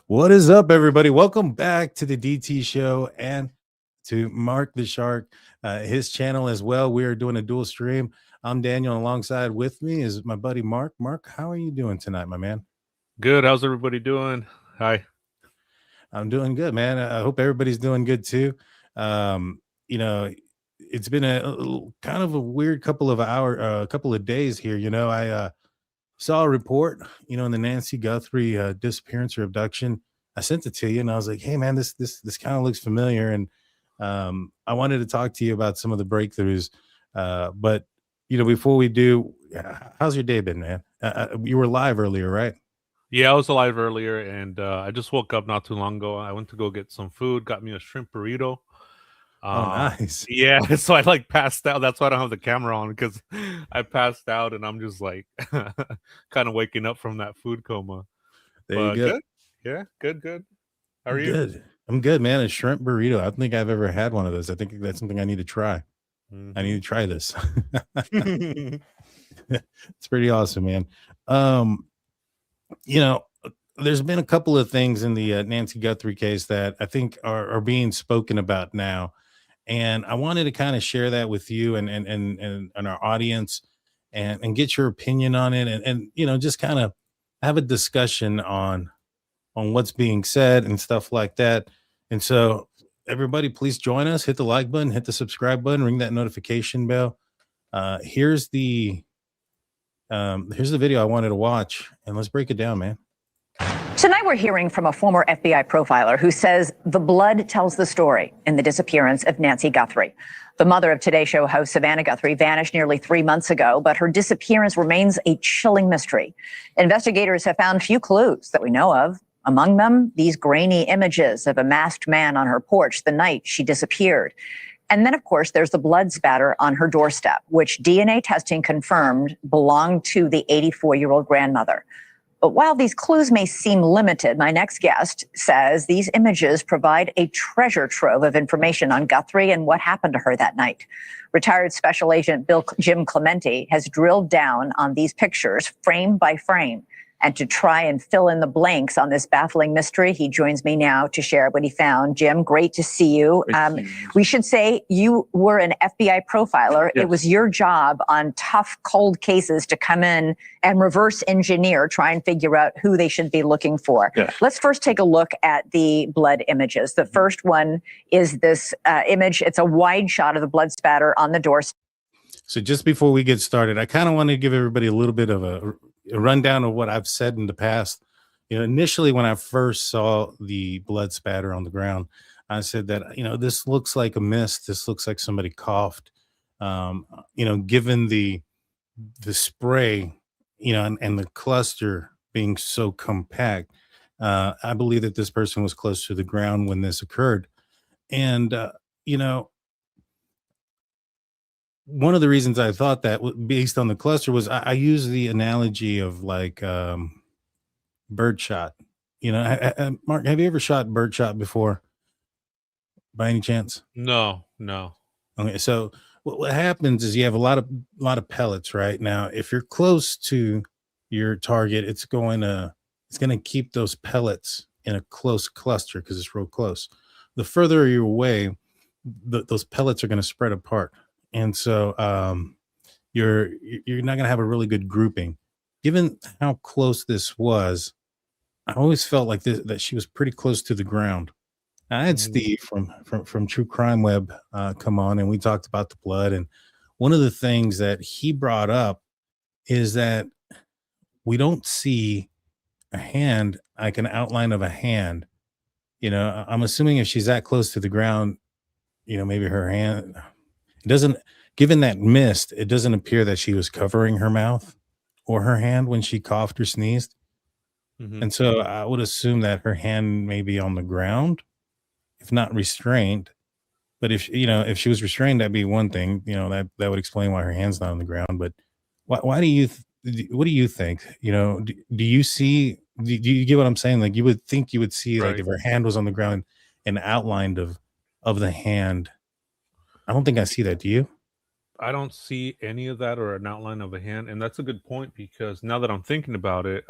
What is up, everybody? Welcome back to the DT show and to Mark the Shark, his channel as well. We are doing a dual stream. I'm Daniel. Alongside with me is my buddy Mark. Mark, how are you doing tonight, my man? Good. How's everybody doing? Hi. I'm doing good, man. I hope everybody's doing good too. Um, you know, it's been a kind of a weird couple of days here. I saw a report, in the Nancy Guthrie disappearance or abduction. I sent it to you, and I was like, "Hey, man, this kind of looks familiar." And I wanted to talk to you about some of the breakthroughs. But before we do, how's your day been, man? You were live earlier, right? Yeah, I was alive earlier, and I just woke up not too long ago. I went to go get some food, got me a shrimp burrito. Oh, Uh, nice. yeah, so I like passed out. That's why I don't have the camera on because I passed out, and I'm just like kind of waking up from that food coma. There you But go. good. Yeah, good. How are you? Good. I'm good, man. A shrimp burrito. I don't think I've ever had one of those. I think that's something I need to try. I need to try this. It's pretty awesome, man. Um, you know, there's been a couple of things in the Nancy Guthrie case that I think are being spoken about now, and I wanted to kind of share that with you and our audience, and get your opinion on it, and just kind of have a discussion on what's being said and stuff like that. And so, everybody, please join us. Hit the like button, hit the subscribe button, ring that notification bell. Here's the video I wanted to watch, and let's break it down, man. Tonight, we're hearing from a former FBI profiler who says the blood tells the story in the disappearance of Nancy Guthrie. The mother of Today Show host Savannah Guthrie vanished nearly 3 months ago, but her disappearance remains a chilling mystery. Investigators have found few clues that we know of. Among them, these grainy images of a masked man on her porch the night she disappeared. And then, of course, there's the blood spatter on her doorstep, which DNA testing confirmed belonged to the 84-year-old grandmother. But while these clues may seem limited, my next guest says these images provide a treasure trove of information on Guthrie and what happened to her that night. Retired Special Agent Jim Clemente has drilled down on these pictures frame by frame. And to try and fill in the blanks on this baffling mystery, he joins me now to share what he found. Jim, great to see you. We should say you were an FBI profiler. Yes. It was your job on tough, cold cases to come in and reverse engineer, try and figure out who they should be looking for. Yes. Let's first take a look at the blood images. The first one is this image. It's a wide shot of the blood spatter on the doorstep. So just before we get started, I kind of want to give everybody a little bit of a rundown of what I've said in the past. Initially when I first saw the blood spatter on the ground, I said that, this looks like a mist. This looks like somebody coughed. Given the spray, and the cluster being so compact, I believe that this person was close to the ground when this occurred. And, one of the reasons I thought that based on the cluster was I use the analogy of like bird shot. Mark, have you ever shot bird shot before by any chance? No. Okay, so what happens is you have a lot of pellets, right? Now, if you're close to your target, it's going to keep those pellets in a close cluster because it's real close. The further you're away, those pellets are going to spread apart. And so you're not going to have a really good grouping. Given how close this was, I always felt like that she was pretty close to the ground. I had Steve from True Crime Web come on, and we talked about the blood. And one of the things that he brought up is that we don't see a hand, like an outline of a hand. I'm assuming if she's that close to the ground, maybe her hand doesn't, given that mist, it doesn't appear that she was covering her mouth or her hand when she coughed or sneezed. And so I would assume that her hand may be on the ground, if not restrained. But if she was restrained, that'd be one thing, that would explain why her hand's not on the ground. But why do you, what do you think? Do you see, do you get what I'm saying? Like you would think you would see, right, like if her hand was on the ground, an outline of the hand. I don't think I see that. Do you? I don't see any of that or an outline of a hand. And that's a good point because now that I'm thinking about it,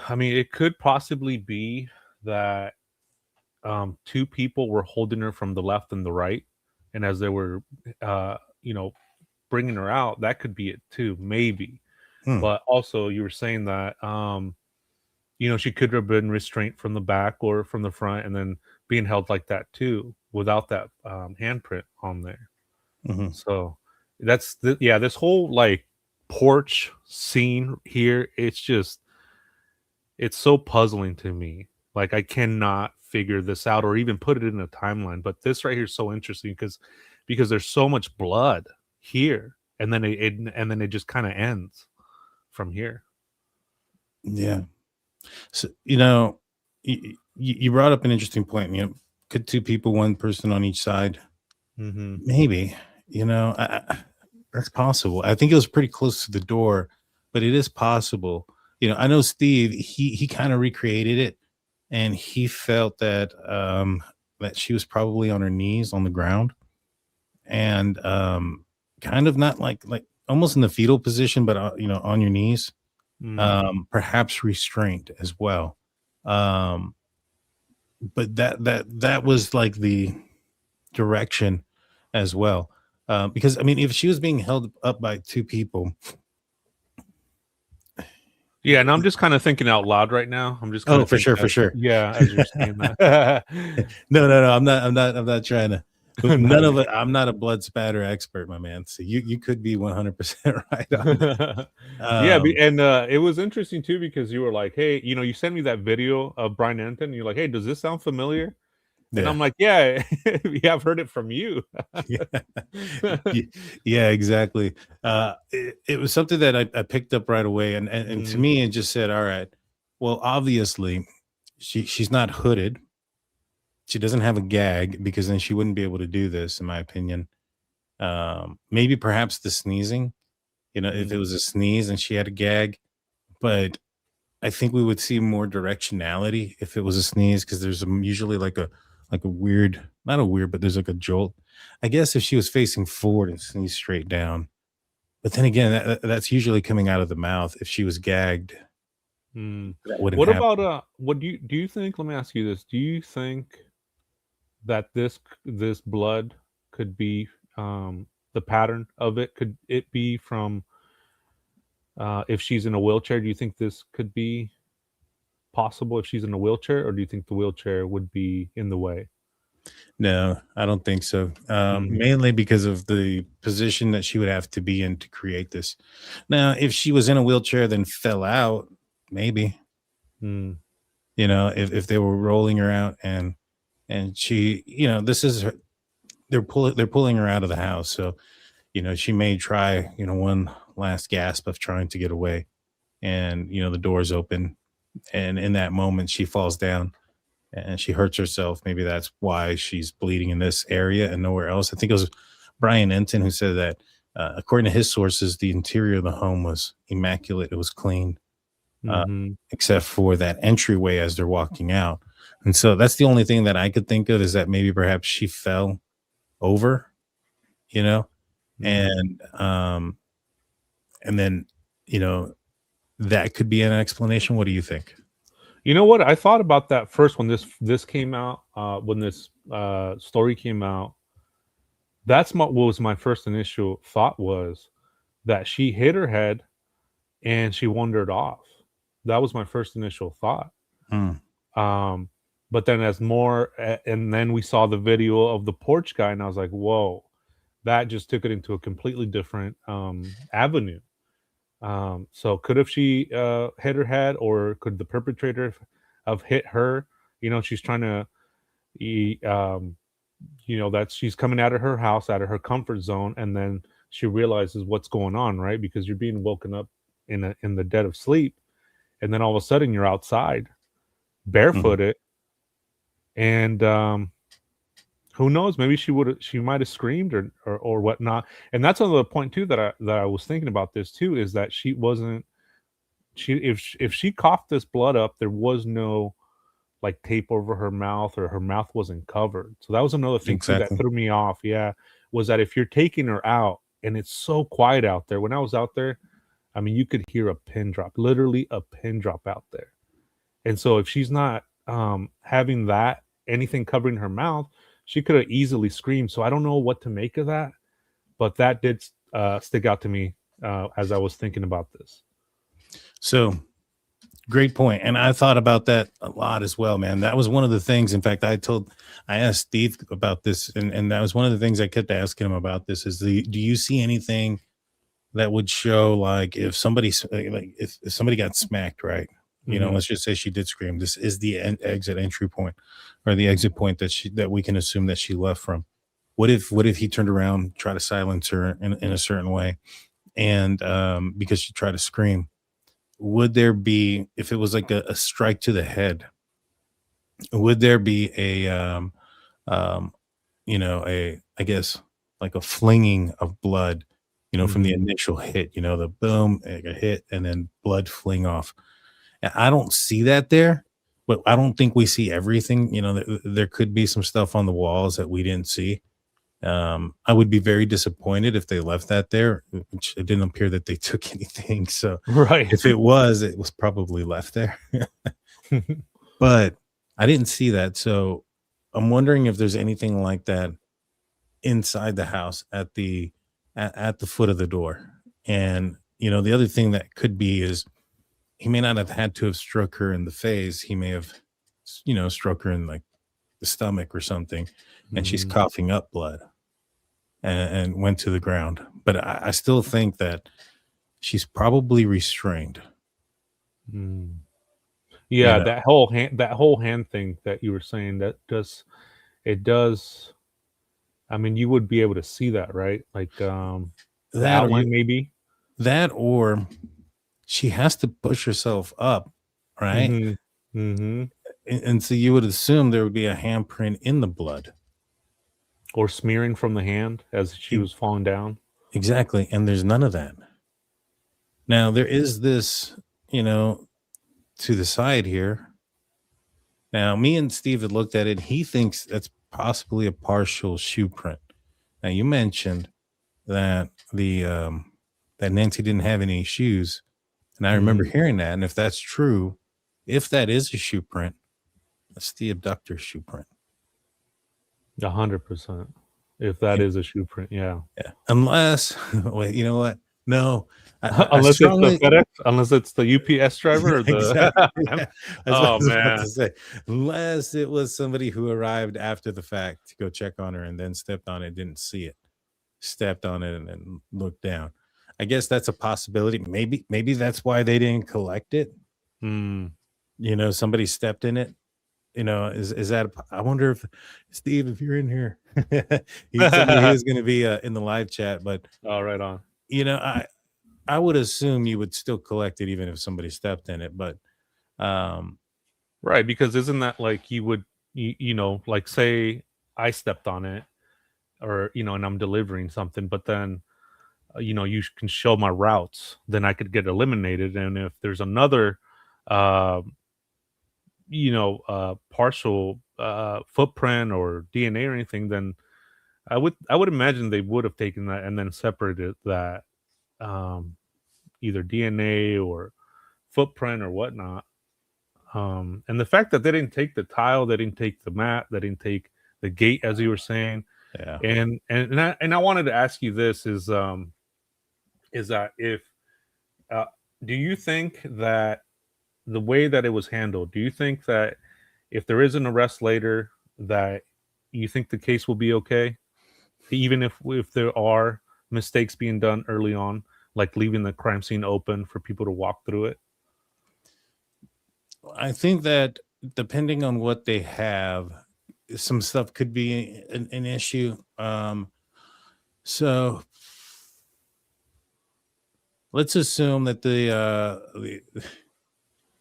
I mean, it could possibly be that two people were holding her from the left and the right, and as they were, you know, bringing her out, that could be it too, maybe. Hmm. But also, you were saying that, you know, she could have been restrained from the back or from the front, and then being held like that too, without that handprint on there. Mhm. So that's yeah, this whole like porch scene here, it's so puzzling to me. Like I cannot figure this out or even put it in a timeline. But this right here is so interesting because there's so much blood here, and then it just kind of ends from here. Yeah. So, you know, you brought up an interesting point. You know, could two people, one person on each side? Mm-hmm. Maybe. You know, that's possible. I think it was pretty close to the door, but it is possible. You know, I know Steve. He kind of recreated it, and he felt that that she was probably on her knees on the ground, and kind of not like almost in the fetal position, but you know, on your knees, perhaps restraint as well. Um, but that was like the direction as well. Because I mean, if she was being held up by two people, Yeah, and I'm just kind of thinking out loud right now. I'm just kind oh, of for thinking sure, for sure. yeah, as you're saying that. No. I'm not trying to. None No, of it. I'm not a blood spatter expert, my man. So you could be 100% right on that. yeah, Um, and it was interesting too because you were like, "Hey, you know, you sent me that video of Brian Anton. And you're like, hey, does this sound familiar?" And yeah. I'm like, "Yeah, yeah, I've heard it from you." Yeah. Yeah, exactly. It was something that I picked up right away, and to Mm, me, it just said, all right, well, obviously, she's not hooded. She doesn't have a gag because then she wouldn't be able to do this, in my opinion. Maybe perhaps the sneezing, you know, if it mm, was a sneeze and she had a gag, but I think we would see more directionality if it was a sneeze because there's usually like a weird, not a weird, but there's like a jolt. I guess if she was facing forward and sneezed straight down, but then again, that's usually coming out of the mouth. If she was gagged, mm. that wouldn't What happen. about what do you think? Let me ask you this: do you think that this blood could be the pattern of it? Could it be from if she's in a wheelchair? Do you think this could be possible if she's in a wheelchair, or do you think the wheelchair would be in the way? No, I don't think so. Mm, Mainly because of the position that she would have to be in to create this. Now, if she was in a wheelchair, then fell out, maybe, mm, you know, if they were rolling her out and she, you know, this is her, they're pulling her out of the house. So, you know, she may try, you know, one last gasp of trying to get away. And, you know, the door's open. And in that moment, she falls down and she hurts herself. Maybe that's why she's bleeding in this area and nowhere else. I think it was Brian Enton who said that, according to his sources, the interior of the home was immaculate. It was clean, uh, mhm, except for that entryway as they're walking out. And so that's the only thing that I could think of is that maybe perhaps she fell over, you know, mhm. and and then, you know, that could be an explanation. What do you think? You know what? I thought about that first when this came out. When this story came out, that's what was my first initial thought was that she hit her head and she wandered off. That was my first initial thought. Hmm. Um, but then and then we saw the video of the porch guy, and I was like, whoa, that just took it into a completely different avenue. So could have she hit her head, or could the perpetrator have hit her? You know, she's trying to, you know, that she's coming out of her house, out of her comfort zone, and then she realizes what's going on, right? Because you're being woken up in the dead of sleep, and then all of a sudden you're outside Mhm. barefooted, and who knows? Maybe she might have screamed or whatnot. And that's another point too that I was thinking about this too is that she wasn't she if she coughed this blood up, there was no like tape over her mouth or her mouth wasn't covered. So that was another thing too that Exactly. threw me off. Yeah, was that if you're taking her out and it's so quiet out there. When I was out there, I mean, you could hear a pin drop, literally a pin drop out there. And so if she's not having that anything covering her mouth, she could have easily screamed. So I don't know what to make of that, but that did stick out to me as I was thinking about this. So great point. And I thought about that a lot as well, man. That was one of the things. In fact, I asked Steve about this, and that was one of the things I kept asking him about this is do you see anything that would show like if somebody if somebody got smacked, right? You know, let's just say she did scream. This is the exit entry point or the exit point that we can assume that she left from. What if he turned around, tried to silence her in a certain way, and because she tried to scream? Would there be, if it was like a strike to the head, would there be I guess like a flinging of blood, from the initial hit, the boom, like a hit, and then blood fling off? And I don't see that there, but I don't think we see everything. There could be some stuff on the walls that we didn't see. I would be very disappointed if they left that there, which it didn't appear that they took anything. So Right. if it was probably left there. But I didn't see that. So I'm wondering if there's anything like that inside the house at the foot of the door. And the other thing that could be is he may not have had to have struck her in the face. He may have, struck her in like the stomach or something, and she's coughing up blood and went to the ground. But I still think that she's probably restrained. Yeah, that whole hand thing that you were saying, it does. I mean, you would be able to see that, right? Like the outline, maybe that, or she has to push herself up, right? And so you would assume there would be a handprint in the blood, or smearing from the hand as she was falling down. Exactly, and there's none of that. Now there is this, to the side here. Now, me and Steve had looked at it. He thinks that's possibly a partial shoe print. Now, you mentioned that that Nancy didn't have any shoes, and I remember hearing that. And if that's true, if that is a shoe print, that's the abductor's shoe print. 100%. If that is a shoe print, yeah. Unless, wait, you know what? No. Unless it's the FedEx, unless it's the UPS driver or the exactly, yeah. Oh man. Unless it was somebody who arrived after the fact to go check on her and then stepped on it, didn't see it, stepped on it and then looked down. I guess that's a possibility. Maybe that's why they didn't collect it. Somebody stepped in it. Is that I wonder if Steve, if you're in here, he told me he was going to be in the live chat, but right on. I would assume you would still collect it even if somebody stepped in it, but right, because isn't that like you would like say I stepped on it or and I'm delivering something, but then you can show my routes, then I could get eliminated. And if there's another partial footprint or DNA or anything, then I would imagine they would have taken that and then separated that either DNA or footprint or whatnot. And the fact that they didn't take the tile, they didn't take the mat, they didn't take the gate, as you were saying. Yeah. And I wanted to ask you this is that if do you think that the way that it was handled, do you think that if there is an arrest later, that you think the case will be okay, even if there are mistakes being done early on, like leaving the crime scene open for people to walk through it? I think that depending on what they have, some stuff could be an issue. So let's assume that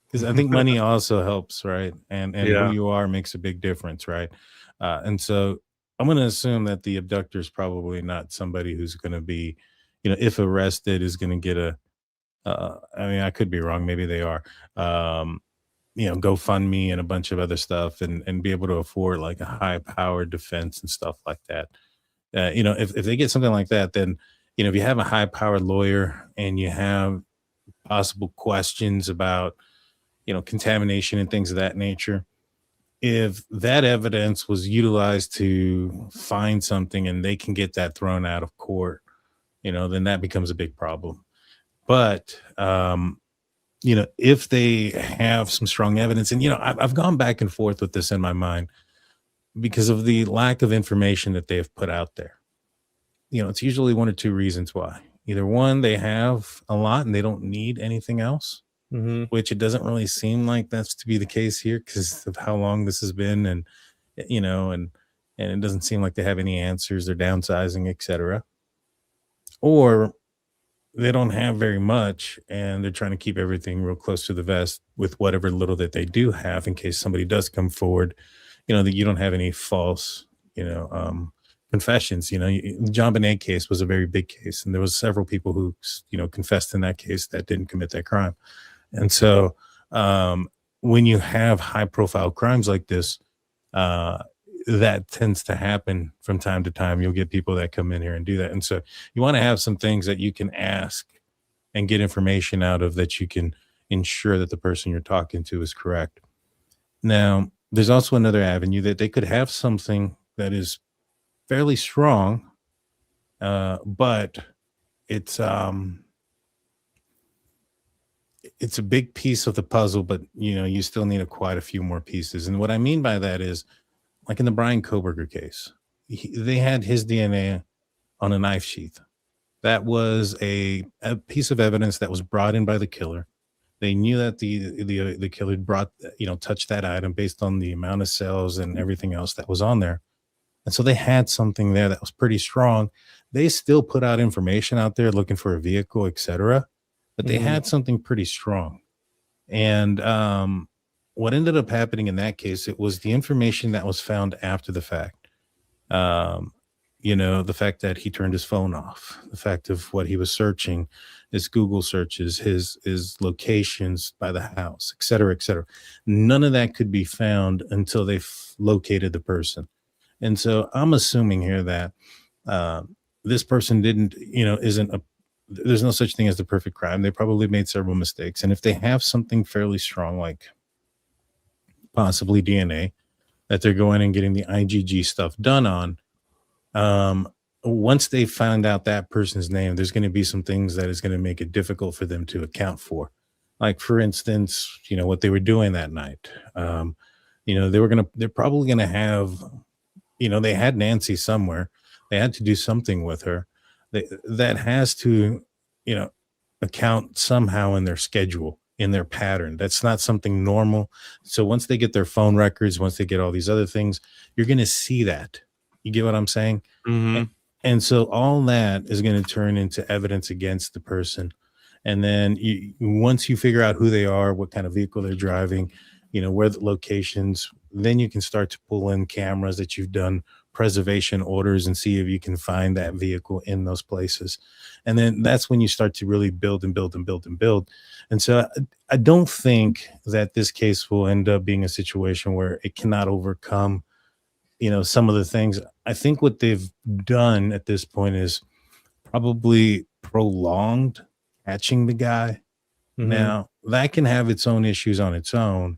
because I think money also helps, right? And who you are makes a big difference, right? And so I'm going to assume that the abductor is probably not somebody who's going to be, if arrested, is going to get I could be wrong. Maybe they are, GoFundMe and a bunch of other stuff and be able to afford like a high powered defense and stuff like that. If they get something like that, then, if you have a high powered lawyer and you have possible questions about, contamination and things of that nature. If that evidence was utilized to find something and they can get that thrown out of court, then that becomes a big problem. But, if they have some strong evidence, and, I've gone back and forth with this in my mind because of the lack of information that they have put out there. It's usually one or two reasons why. Either one, they have a lot and they don't need anything else, which it doesn't really seem like that's to be the case here because of how long this has been, and and it doesn't seem like they have any answers. They're downsizing, etc. Or they don't have very much and they're trying to keep everything real close to the vest with whatever little that they do have in case somebody does come forward, that you don't have any false, confessions. The John Bonet case was a very big case, and there was several people who, confessed in that case that didn't commit that crime. And so when you have high profile crimes like this, that tends to happen from time to time. You'll get people that come in here and do that. And so you want to have some things that you can ask and get information out of that you can ensure that the person you're talking to is correct. Now, there's also another avenue that they could have something that is fairly strong, but it's a big piece of the puzzle, but you still need quite a few more pieces. And what I mean by that is, like in the Brian Koberger case, they had his DNA on a knife sheath. That was a piece of evidence that was brought in by the killer. They knew that the killer touched that item based on the amount of cells and everything else that was on there. And so they had something there that was pretty strong. They still put out information out there looking for a vehicle, etc. But they had something pretty strong. And what ended up happening in that case, it was the information that was found after the fact. The fact that he turned his phone off, the fact of what he was searching, his Google searches, his locations by the house, et cetera, et cetera. None of that could be found until they located the person. And so I'm assuming here that this person there's no such thing as the perfect crime. They probably made several mistakes. And if they have something fairly strong, like possibly DNA, that they're going and getting the IgG stuff done on, once they find out that person's name, there's going to be some things that is going to make it difficult for them to account for. Like, for instance, what they were doing that night. They're probably going to have, they had Nancy somewhere. They had to do something with her. That has to, account somehow in their schedule, in their pattern. That's not something normal. So once they get their phone records, once they get all these other things, you're going to see that. You get what I'm saying? And so all that is going to turn into evidence against the person. And then once you figure out who they are, what kind of vehicle they're driving, where the locations, then you can start to pull in cameras that you've done preservation orders and see if you can find that vehicle in those places. And then that's when you start to really build and build and build and build. And so I don't think that this case will end up being a situation where it cannot overcome, some of the things. I think what they've done at this point is probably prolonged catching the guy. Now, that can have its own issues on its own,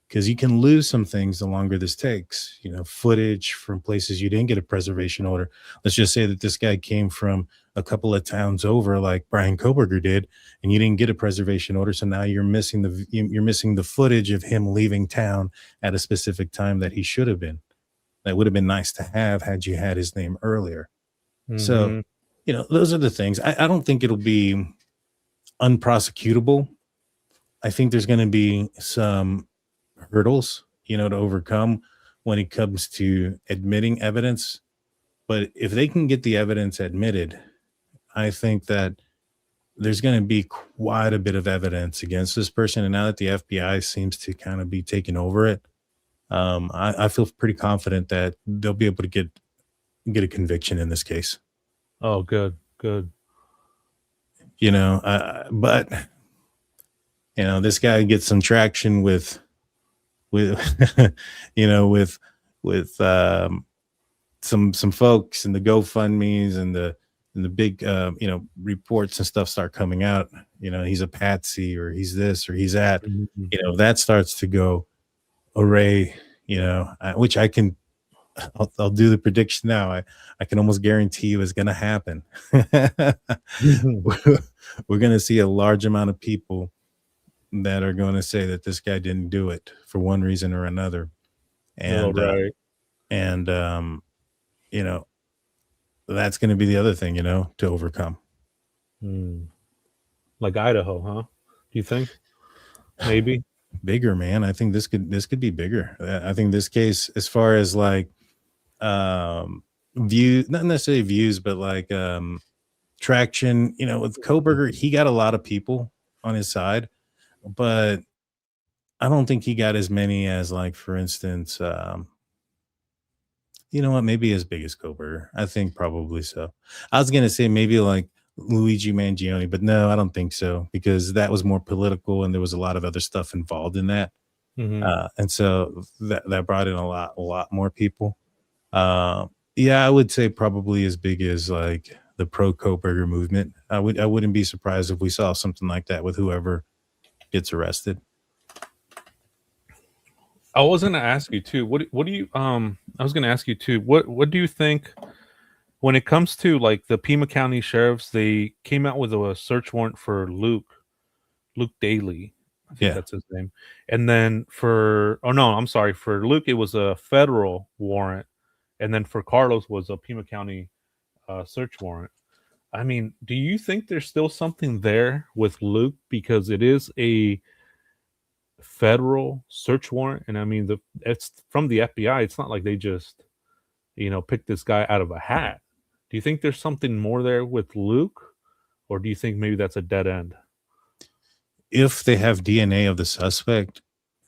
because you can lose some things the longer this takes, footage from places you didn't get a preservation order. Let's just say that this guy came from a couple of towns over, like Brian Koberger did, and you didn't get a preservation order. So now you're missing the footage of him leaving town at a specific time that he should have been. That would have been nice to have had you had his name earlier. So, those are the things. I don't think it'll be unprosecutable. I think there's going to be some hurdles, to overcome when it comes to admitting evidence. But if they can get the evidence admitted, I think that there's going to be quite a bit of evidence against this person. And now that the FBI seems to kind of be taking over it, I feel pretty confident that they'll be able to get a conviction in this case. Oh, good. But this guy gets some traction with some folks and the GoFundMe's and the big reports and stuff start coming out. you know, he's a patsy or he's this or he's that, Mhm. you know, that starts to go array, you know, which I'll do the prediction now. I can almost guarantee you is going to happen. We're going to see a large amount of people that are going to say that this guy didn't do it for one reason or another. Oh, And, right. and, you know, that's going to be the other thing, you know, to overcome. Mm. Like Idaho, huh? Do you think? Maybe. Bigger, man. I think this could be bigger. I think this case, as far as like view, not necessarily views, but like traction, you know, with Koberger, he got a lot of people on his side, but I don't think he got as many as, like, for instance, you know what, maybe as big as Koberger. I think probably so. I was gonna say maybe like Luigi Mangione, but no, I don't think so, because that was more political and there was a lot of other stuff involved in that. Mhm. And so that brought in a lot more people. Yeah, I would say probably as big as like the pro Koberger movement. I wouldn't be surprised if we saw something like that with whoever gets arrested. I was gonna ask you too. What do you I was gonna ask you too. What do you think when it comes to like the Pima County sheriffs? They came out with a search warrant for Luke Daly. I think Yeah. that's his name. And then for I'm sorry, for Luke it was a federal warrant, and then for Carlos was a Pima County search warrant. I mean, do you think there's still something there with Luke because it is a federal search warrant, and I mean it's from the FBI. It's not like they just picked this guy out of a hat. Do you think there's something more there with Luke, or do you think maybe that's a dead end? If they have DNA of the suspect,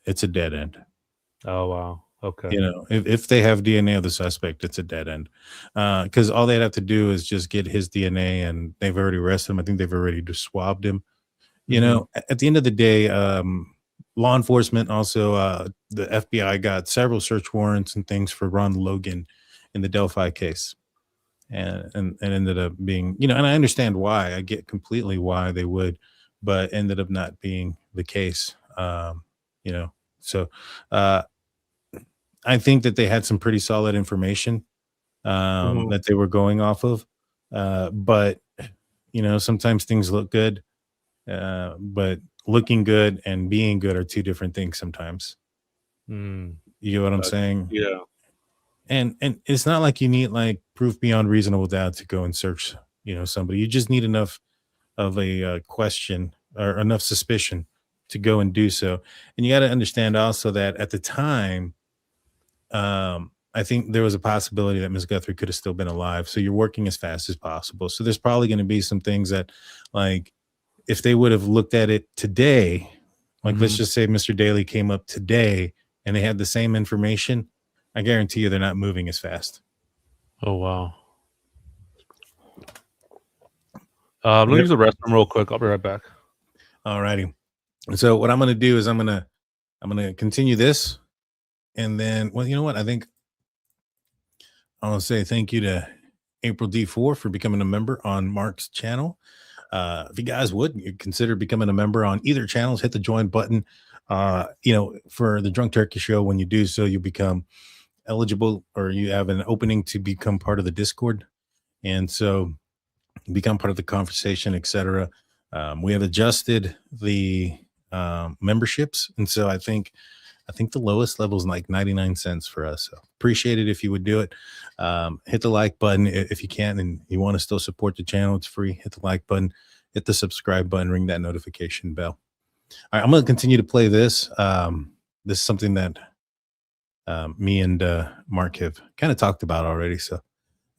it's a dead end. Oh wow, okay. You know, if they have DNA of the suspect, it's a dead end. Because all they'd have to do is just get his DNA, and they've already arrested him. I think they've already just swabbed him. You Mhm. know, at the end of the day, law enforcement also, the FBI got several search warrants and things for Ron Logan in the Delphi case, and ended up being, you know, and I understand why. I get completely why they would, but ended up not being the case. You know, so uh, I think that they had some pretty solid information Mhm. that they were going off of, but you know, sometimes things look good, but looking good and being good are two different things sometimes. Mm, You get what I'm gotcha. saying? Yeah. And it's not like you need like proof beyond reasonable doubt to go and search, you know, somebody. You just need enough of a question or enough suspicion to go and do so. And you got to understand also that at the time, I think there was a possibility that Miss Guthrie could have still been alive. So you're working as fast as possible. So there's probably going to be some things that, like, if they would have looked at it today, like let's Mhm. just say Mr. Daly came up today and they had the same information, I guarantee you they're not moving as fast. Oh wow. Let me Yep. use the restroom real quick. I'll be right back. All righty. So what I'm gonna do is I'm gonna continue this, and then, well, you know what? I think I want to say thank you to April D4 for becoming a member on Mark's channel. If you guys would, you consider becoming a member on either channels, hit the join button. You know, for the Drunk Turkey Show, when you do so, you become eligible, or you have an opening to become part of the Discord, and so become part of the conversation, etc. We have adjusted the memberships, and so I think the lowest level is like 99 cents for us. So appreciate it if you would do it. Hit the like button if you can, and you want to still support the channel. It's free. Hit the like button, hit the subscribe button, ring that notification bell. All right, I'm going to continue to play this. This is something that me and Mark have kind of talked about already. So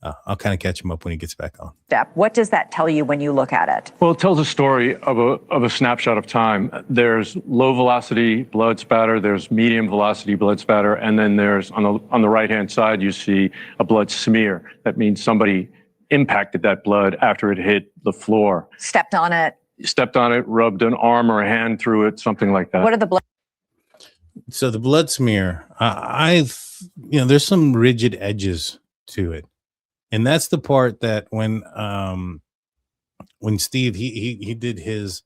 I'll kind of catch him up when he gets back on. What does that tell you when you look at it? Well, it tells a story of a snapshot of time. There's low velocity blood spatter, there's medium velocity blood spatter, and then there's on the right-hand side, you see a blood smear. That means somebody impacted that blood after it hit the floor. Stepped on it. Stepped on it, rubbed an arm or a hand through it, something like that. What are the blood? So the blood smear, you know, there's some rigid edges to it. And that's the part that when Steve he did his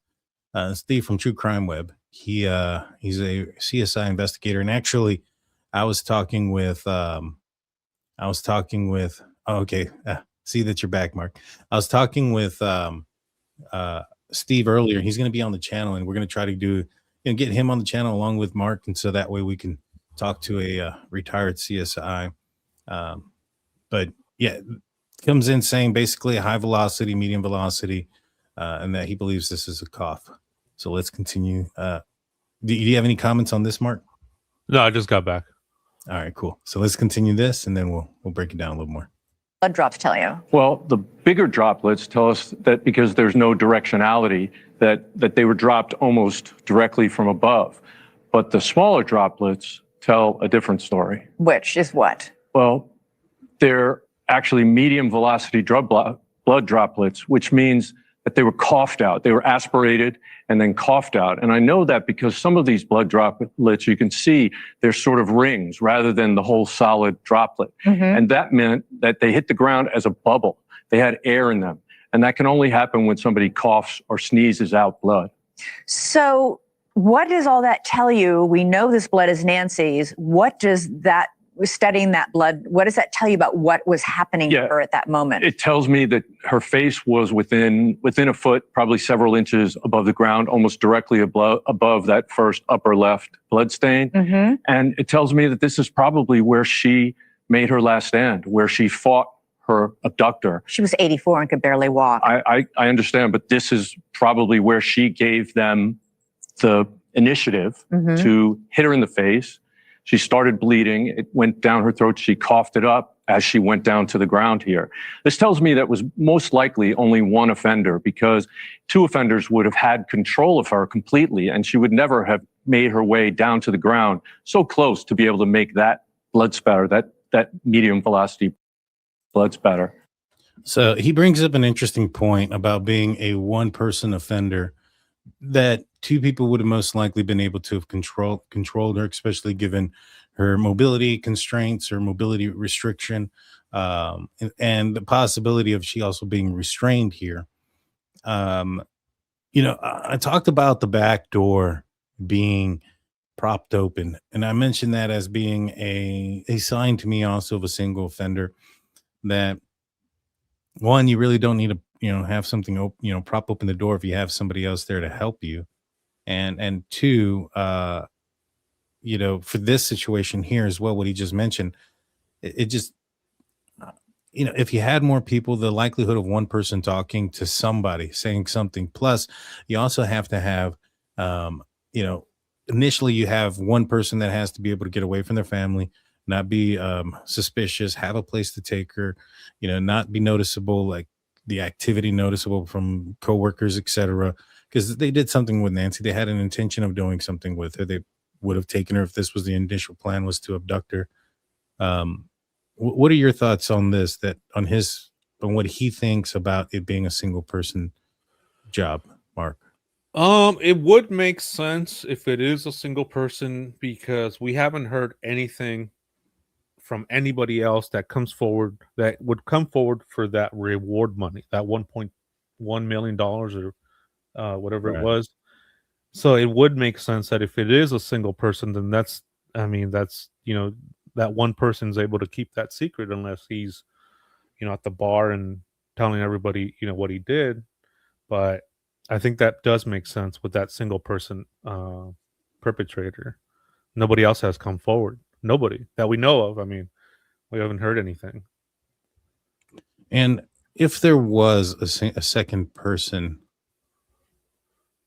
Steve from True Crime Web. He's a CSI investigator, and actually, I was talking with oh, okay, see that you're back, Mark. I was talking with uh, Steve earlier. He's going to be on the channel, and we're going to try to get him on the channel along with Mark, and so that way we can talk to a retired CSI. But yeah, comes in saying basically a high velocity, medium velocity, and that he believes this is a cough. So let's continue. Do you have any comments on this, Mark? No, I just got back. All right, cool. So let's continue this, and then we'll break it down a little more. Blood drops tell you. Well, the bigger droplets tell us that because there's no directionality, that they were dropped almost directly from above. But the smaller droplets tell a different story. Which is what? Well, they're actually medium velocity blood droplets, which means that they were coughed out. They were aspirated and then coughed out. And I know that because some of these blood droplets, you can see they're sort of rings rather than the whole solid droplet. And that meant that they hit the ground as a bubble. They had air in them. And that can only happen when somebody coughs or sneezes out blood. So what does all that tell you? We know this blood is Nancy's. What does that, studying that blood, what does that tell you about what was happening to her at that moment? It tells me that her face was within a foot, probably several inches above the ground, almost directly above that first upper left blood stain. And it tells me that this is probably where she made her last stand, where she fought her abductor. She was 84 and could barely walk. I understand, but this is probably where she gave them the initiative to hit her in the face. She started bleeding. It went down her throat. She coughed it up as she went down to the ground here. This tells me that was most likely only one offender, because two offenders would have had control of her completely, and she would never have made her way down to the ground so close to be able to make that blood spatter, that medium velocity blood spatter. So he brings up an interesting point about being a one-person offender, that two people would have most likely been able to have controlled her, especially given her mobility constraints or mobility restriction, and the possibility of she also being restrained here. I talked about the back door being propped open, and I mentioned that as being a sign to me also of a single offender, that one, you really don't need to have something open, prop open the door if you have somebody else there to help you. And two, for this situation here as well, what he just mentioned, it just, if you had more people, the likelihood of one person talking to somebody, saying something, plus you also have to have, initially you have one person that has to be able to get away from their family, not be suspicious, have a place to take her, not be noticeable, like the activity noticeable from coworkers, etc. Because they did something with Nancy. They had an intention of doing something with her. They would have taken her if this was the initial plan, was to abduct her. What are your thoughts on this, on what he thinks about it being a single person job, Mark? It would make sense if it is a single person, because we haven't heard anything from anybody else that would come forward for that reward money, that $1.1 million or whatever it was. So it would make sense that if it is a single person, then that one person's able to keep that secret, unless he's, at the bar and telling everybody, what he did. But I think that does make sense with that single person perpetrator. Nobody else has come forward. Nobody that we know of. I mean, we haven't heard anything. And if there was a second person,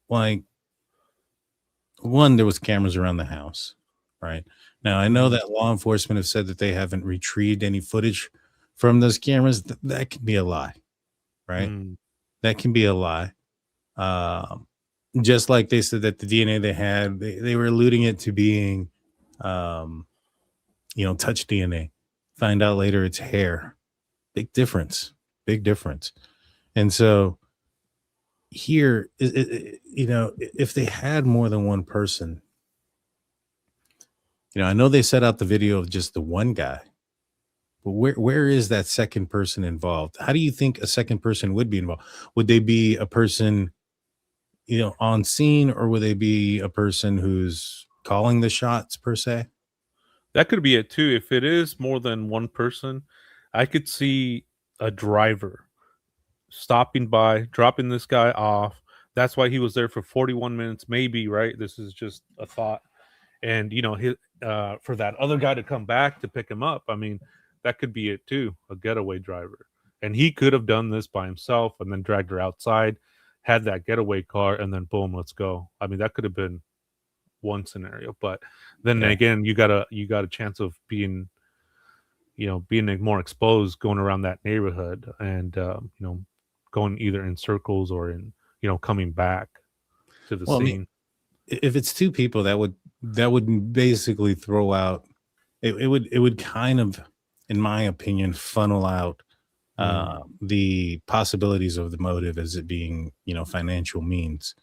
like, one, there was cameras around the house, right? Now, I know that law enforcement have said that they haven't retrieved any footage from those cameras. That can be a lie, right? That can be a lie. Just like they said that the DNA they had, they were alluding it to being, touch DNA. Find out later it's hair. Big difference. And so here, if they had more than one person, I know they set out the video of just the one guy, but where is that second person involved? How do you think a second person would be involved? Would they be a person on scene, or would they be a person who's calling the shots per se? That could be it too. If it is more than one person, I could see a driver stopping by, dropping this guy off. That's why he was there for 41 minutes, maybe, right? This is just a thought. And, for that other guy to come back to pick him up, I mean, that could be it too, a getaway driver. And he could have done this by himself and then dragged her outside, had that getaway car, and then boom, let's go. I mean, that could have been one scenario. But then again, you got a chance of being more exposed going around that neighborhood and going either in circles or in coming back to the scene. I mean, if it's two people, that would basically throw out it would kind of, in my opinion, funnel out the possibilities of the motive as it being financial means.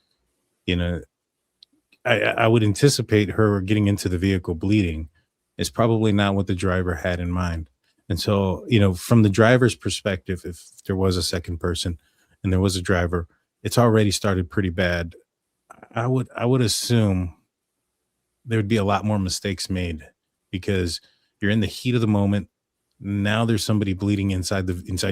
I would anticipate her getting into the vehicle bleeding is probably not what the driver had in mind. And so, from the driver's perspective, if there was a second person and there was a driver, it's already started pretty bad. I would assume there would be a lot more mistakes made because you're in the heat of the moment. Now there's somebody bleeding inside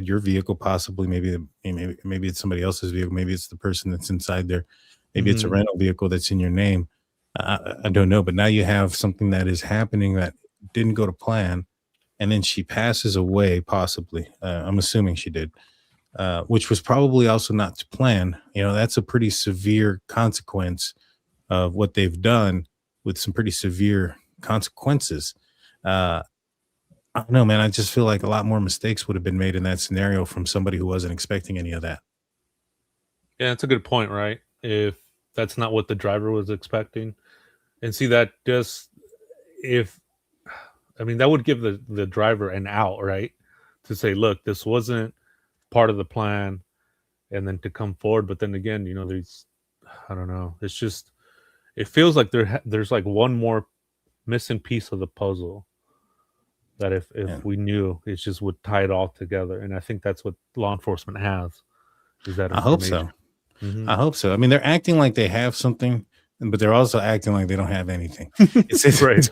your vehicle, possibly. Maybe it's somebody else's vehicle. Maybe it's the person that's inside there. Maybe it's a rental vehicle that's in your name. I don't know. But now you have something that is happening that didn't go to plan. And then she passes away, possibly. I'm assuming she did, which was probably also not to plan. That's a pretty severe consequence of what they've done with some pretty severe consequences. I don't know, man. I just feel like a lot more mistakes would have been made in that scenario from somebody who wasn't expecting any of that. Yeah, that's a good point, right? If that's not what the driver was expecting. And see, that just, that would give the driver an out, right? To say, look, this wasn't part of the plan, and then to come forward. But then again, I don't know. It's just, it feels like there's like one more missing piece of the puzzle that if we knew, it just would tie it all together. And I think that's what law enforcement has, is that information. I hope so. Mm-hmm. I hope so. I mean, they're acting like they have something, but they're also acting like they don't have anything. It's right.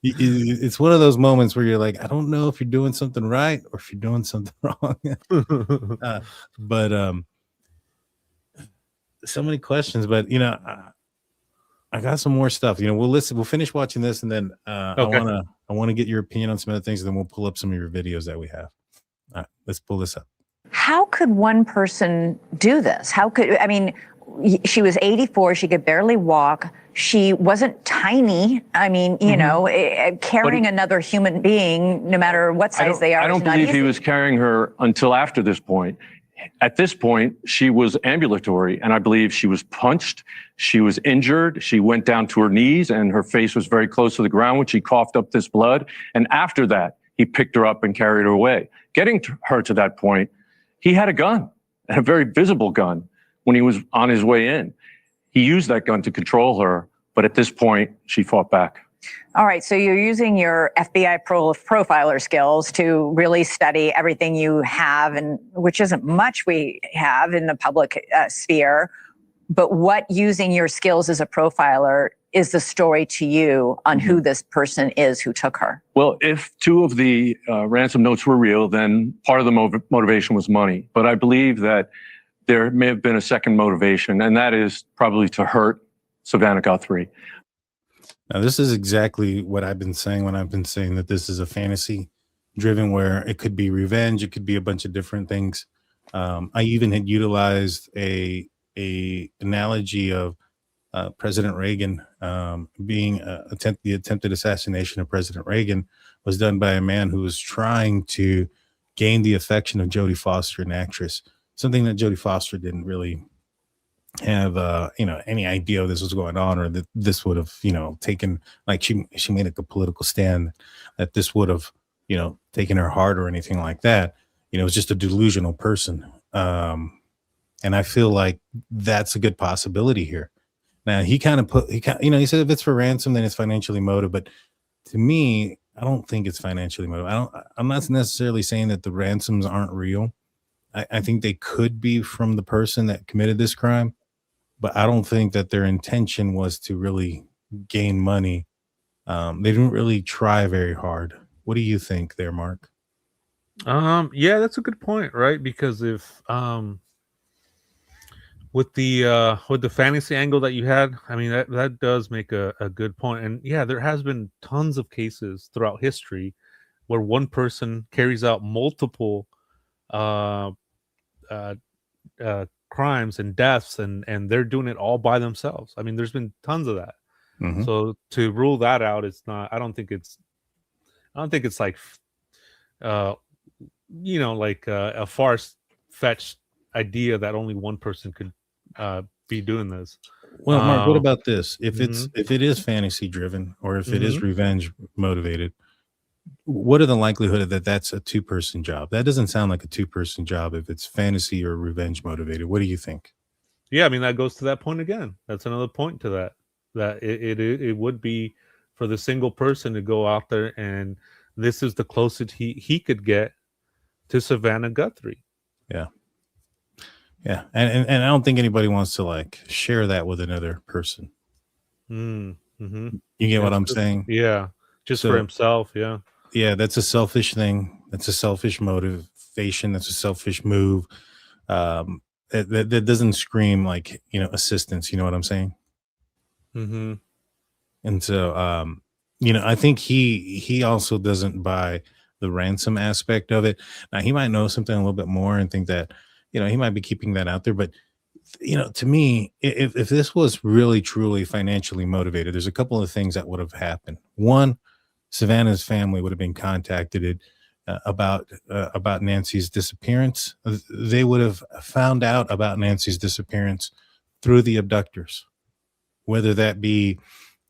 It's one of those moments where you're like, I don't know if you're doing something right or if you're doing something wrong. But so many questions. But I got some more stuff. We'll finish watching this, and then okay. I want to get your opinion on some other things, and then we'll pull up some of your videos that we have. All right, let's pull this up. How could one person do this? She was 84. She could barely walk. She wasn't tiny. Carrying another human being, no matter what size they are. I don't believe he was carrying her until after this point. At this point, she was ambulatory, and I believe she was punched. She was injured. She went down to her knees, and her face was very close to the ground when she coughed up this blood. And after that, he picked her up and carried her away. Getting her to that point, he had a gun, a very visible gun, when he was on his way in. He used that gun to control her, but at this point, she fought back. All right, so you're using your FBI profiler skills to really study everything you have, and which isn't much we have in the public sphere. But what using your skills as a profiler is the story to you on who this person is who took her? Well, if two of the ransom notes were real, then part of the motivation was money. But I believe that there may have been a second motivation, and that is probably to hurt Savannah Guthrie. Now, this is exactly what I've been saying when I've been saying that this is a fantasy driven, where it could be revenge. It could be a bunch of different things. I even had utilized a analogy of President Reagan being the attempted assassination of President Reagan was done by a man who was trying to gain the affection of Jodie Foster, an actress, something that Jodie Foster didn't really have any idea this was going on, or that this would have taken, like she made a political stand that this would have taken her heart or anything like that. It was just a delusional person, and I feel like that's a good possibility here. Now he said if it's for ransom, then it's financially motive, but to me, I don't think it's financially motive. I'm not necessarily saying that the ransoms aren't real, I think they could be from the person that committed this crime, but I don't think that their intention was to really gain money. They didn't really try very hard. What do you think there, Mark? Yeah, that's a good point, right? Because if with the fantasy angle that you had, I mean that does make a good point. And yeah, there has been tons of cases throughout history where one person carries out multiple uh uh crimes and deaths, and they're doing it all by themselves. I mean, there's been tons of that. Mhm. So to rule that out, it's not. I don't think it's like uh like a far fetched idea that only one person could be doing this. Well, Mark, what Uh, about this? mhm, If it is fantasy driven or if it is mhm. revenge motivated, what are the likelihood that that's a two-person job? That doesn't sound like a two-person job if it's fantasy or revenge motivated. What do you think? Yeah, I mean that goes to that point again. That's another point to that. That it would be for the single person to go out there, and this is the closest he could get to Savannah Guthrie. Yeah. Yeah. And I don't think anybody wants to like share that with another person. Mm-hmm. You get what That's I'm just, saying? yeah, just for So himself. Yeah. yeah, that's a selfish thing. That's a selfish motivation. That's a selfish move. That doesn't scream like, assistance. You know what I'm saying? Mm-hmm. And so, I think he also doesn't buy the ransom aspect of it. Now he might know something a little bit more and think that, he might be keeping that out there. But to me, if this was really truly financially motivated, there's a couple of things that would have happened. One, Savannah's family would have been contacted about Nancy's disappearance. They would have found out about Nancy's disappearance through the abductors, whether that be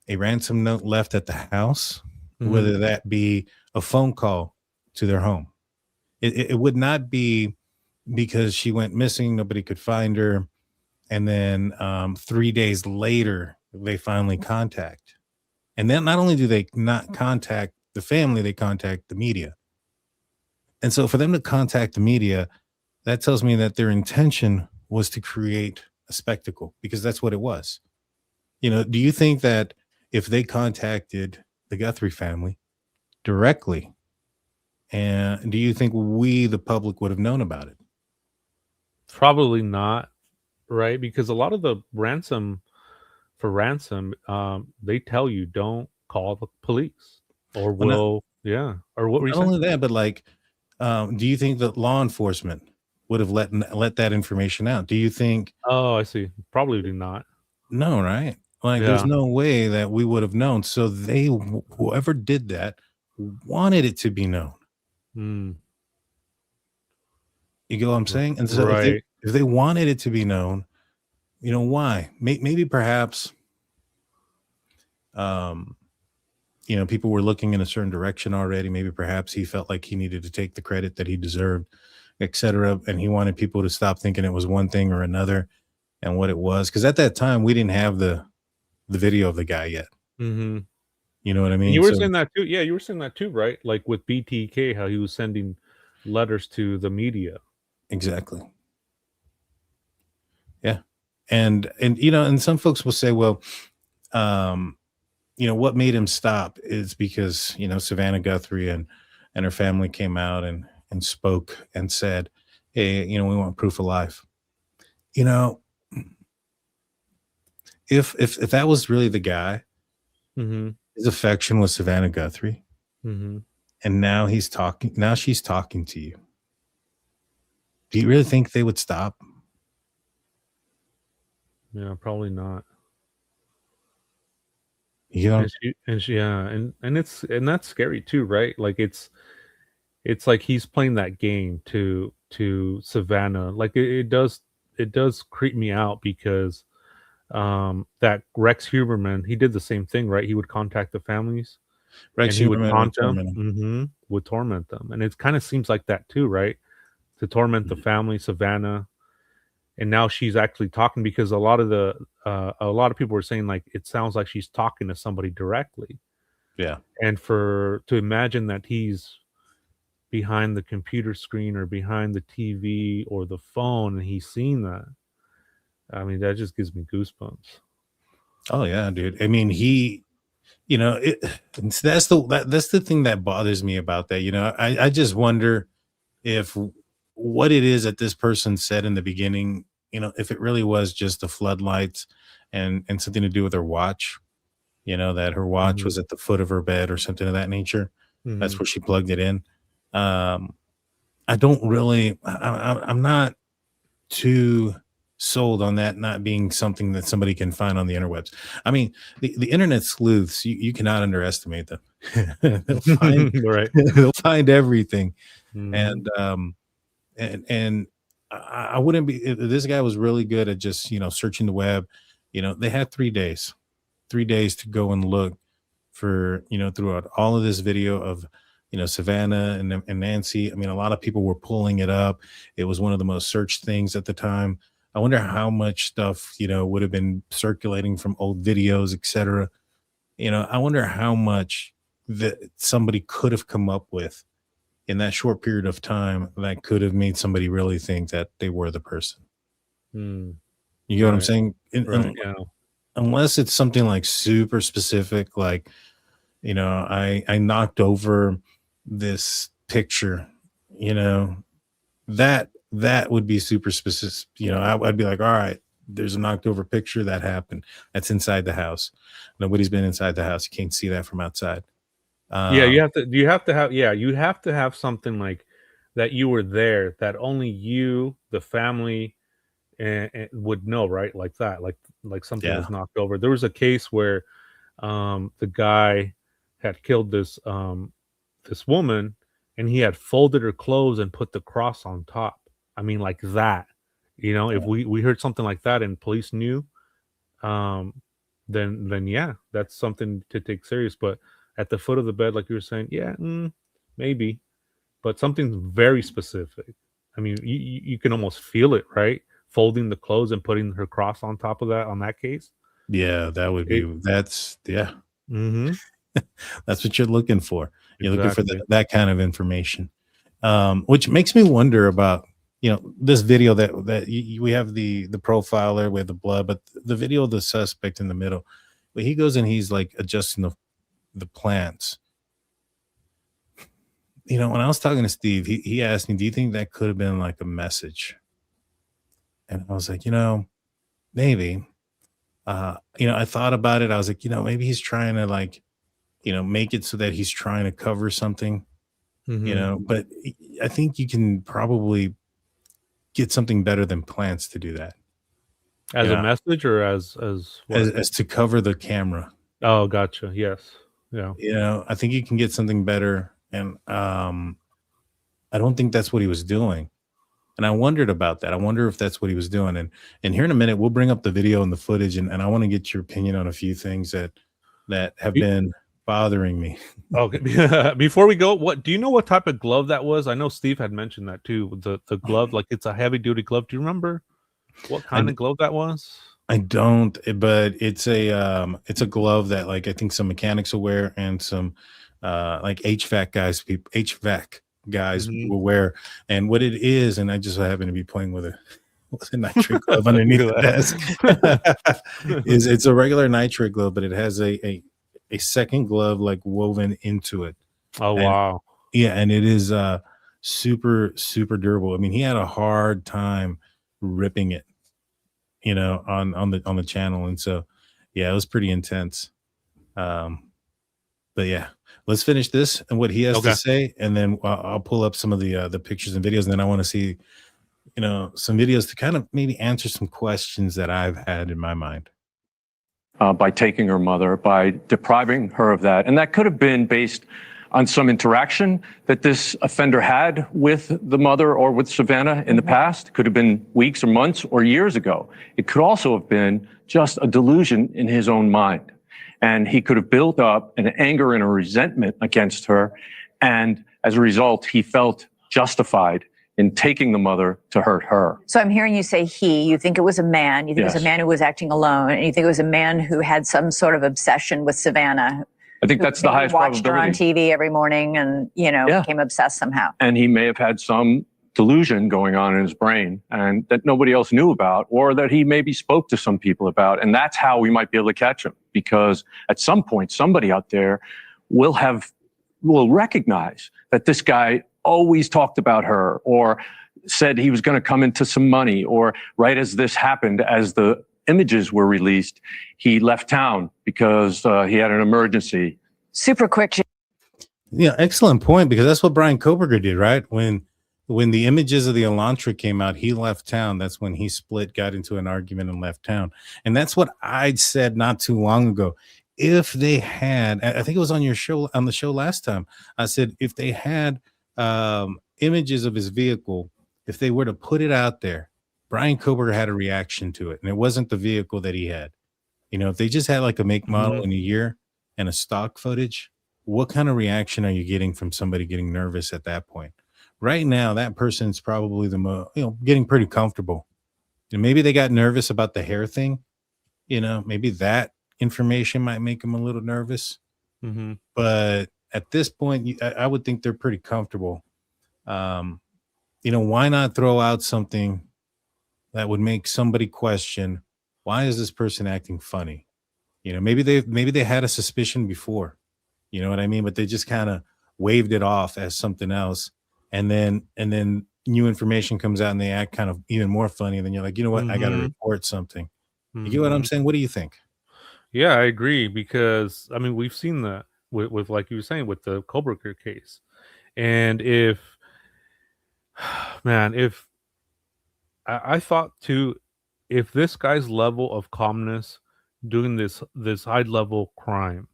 a ransom note left at the house, Mm-hmm. whether that be a phone call to their home. It would not be because she went missing, nobody could find her, and then 3 days later they finally contact. And then not only do they not contact the family, they contact the media. And so for them to contact the media, that tells me that their intention was to create a spectacle because that's what it was. Do you think that if they contacted the Guthrie family directly, and do you think we, the public, would have known about it? Probably not, right? Because a lot of the ransom, they tell you don't call the police, or Well, not, yeah, or what were you not saying? only that, but like, do you think that law enforcement would have let that information out? Do you think Oh, I see. Probably do not. no, right? Like, there's Yeah. no way that we would have known. So whoever did that wanted it to be known. Mm, You get what I'm saying? And so right. if they wanted it to be known, why? Maybe perhaps um people were looking in a certain direction already. Maybe perhaps he felt like he needed to take the credit that he deserved, etc. And he wanted people to stop thinking it was one thing or another and what it was. Because at that time we didn't have the video of the guy yet. Mm-hmm. You know what I And you mean? were So saying that too. Yeah, you were saying that too, right? Like with BTK, how he was sending letters to the media. exactly. Yeah. And some folks will say, well, um, what made him stop is because, Savannah Guthrie and her family came out and spoke and said, hey, we want proof of life. You know, if that was really the guy, Mm-hmm. his affection was Savannah Guthrie, Mm-hmm. and now she's talking to you. Do you really think they would stop? Yeah, probably not. You know, Yeah, and that's scary too, right? Like it's like he's playing that game to Savannah. Like it does creep me out because that Rex Huberman, he did the same thing, right? He would contact the families Rex and he would Huberman would taunt them. torment him. Would torment them. And it kind of seems like that too, right? To torment the family, Savannah. And now she's actually talking because a lot of people were saying like it sounds like she's talking to somebody directly. Yeah. And to imagine that he's behind the computer screen or behind the TV or the phone, and he's seen that. I mean, that just gives me goosebumps. Oh yeah, dude. I mean, that's the thing that bothers me about that. I just wonder if what it is that this person said in the beginning, if it really was just the floodlights and something to do with her watch, that her watch was at the foot of her bed or something of that nature. That's where she plugged it in. I don't really, I'm not too sold on that not being something that somebody can find on the interwebs. I mean, the internet sleuths, you cannot underestimate them. They'll find Right. they'll find everything. Mhm. And I wouldn't be, this guy was really good at just, searching the web. They had 3 days to go and look for, throughout all of this video of, Savannah and Nancy. I mean, a lot of people were pulling it up. It was one of the most searched things at the time. I wonder how much stuff, would have been circulating from old videos, etc. I wonder how much that somebody could have come up with in that short period of time that could have made somebody really think that they were the person. Mm. You get what I'm Right. saying? Right. Yeah. Unless it's something like super specific, like, I knocked over this picture, that would be super specific. I'd be like, all right, there's a knocked over picture that happened. That's inside the house. Nobody's been inside the house. You can't see that from outside. Yeah, you have to have something like that you were there, that only you, the family, and would know, right? Like that, like something Yeah. was knocked over. There was a case where the guy had killed this woman, and he had folded her clothes and put the cross on top. I mean, like that. If we heard something like that and police knew, um, then yeah, that's something to take serious. But at the foot of the bed, like you were saying, yeah, maybe, but something very specific. I mean, you can almost feel it, right? Folding the clothes and putting her cross on top of that on that case. Yeah, yeah. Mm-hmm. That's what you're looking for. You're looking for Exactly. that kind of information. Which makes me wonder about, this video that we have the profiler with the blood, but the video of the suspect in the middle, but he goes and he's like adjusting the plants. When I was talking to Steve, he asked me, do you think that could have been like a message? And I was like, maybe. I thought about it. I was like, maybe he's trying to like, make it so that he's trying to cover something, but I think you can probably get something better than plants to do that. As a message or as what? As to cover the camera. Oh, gotcha. Yes. Yeah. I think you can get something better. And I don't think that's what he was doing. And I wondered about that. I wonder if that's what he was doing. And here in a minute, we'll bring up the video and the footage, and I want to get your opinion on a few things that have been bothering me. Okay. Before we go, what do you know what type of glove that was? I know Steve had mentioned that too. The glove, like it's a heavy duty glove. Do you remember what kind of glove that was? I don't, but it's a glove that like I think some mechanics will wear and some like HVAC guys will wear. And what it is, and I just happen to be playing with a nitrate glove underneath the desk. It's a regular nitrate glove, but it has a second glove like woven into it. Oh, wow. Yeah, and it is super durable. I mean, he had a hard time ripping it, on the channel, and so yeah, it was pretty intense. But yeah, let's finish this and what he has to say, and then I'll pull up some of the pictures and videos, and then I want to see, some videos to kind of maybe answer some questions that I've had in my mind. By taking her mother, by depriving her of that. And that could have been based on some interaction that this offender had with the mother or with Savannah in the past. It could have been weeks or months or years ago. It could also have been just a delusion in his own mind. And he could have built up an anger and a resentment against her. And as a result, he felt justified in taking the mother to hurt her. So I'm hearing you say you think it was a man, you think it was a man who was acting alone, and you think it was a man who had some sort of obsession with Savannah. I think that's the Maybe highest watched her on probability. TV every morning and, Yeah. became obsessed somehow. And he may have had some delusion going on in his brain and that nobody else knew about, or that he maybe spoke to some people about. And that's how we might be able to catch him, because at some point, somebody out there will recognize that this guy always talked about her, or said he was going to come into some money, or right as this happened, as the images were released, he left town because he had an emergency. Super quick. Yeah, excellent point, because that's what Brian Koberger did, right? When the images of the Elantra came out, he left town. That's when he split, got into an argument, and left town. And that's what I'd said not too long ago. If they had, I think it was on your show, on the show last time, I said if they had images of his vehicle, if they were to put it out there, Brian Koberger had a reaction to it, and it wasn't the vehicle that he had. If they just had like a make, model, and a year and a stock footage, what kind of reaction are you getting from somebody getting nervous at that point? Right now, that person's probably getting pretty comfortable. And maybe they got nervous about the hair thing. Maybe that information might make them a little nervous. Mm-hmm. But at this point, I would think they're pretty comfortable. Why not throw out something that would make somebody question, why is this person acting funny? Maybe they had a suspicion before, you know what I mean? But they just kind of waved it off as something else. And then new information comes out and they act kind of even more funny. And then you're like, you know what? I got to report something. You get what I'm saying? What do you think? Yeah, I agree, because I mean, we've seen that with like you were saying, with the Koberger case. And if I thought too, if this guy's level of calmness doing this high level crime,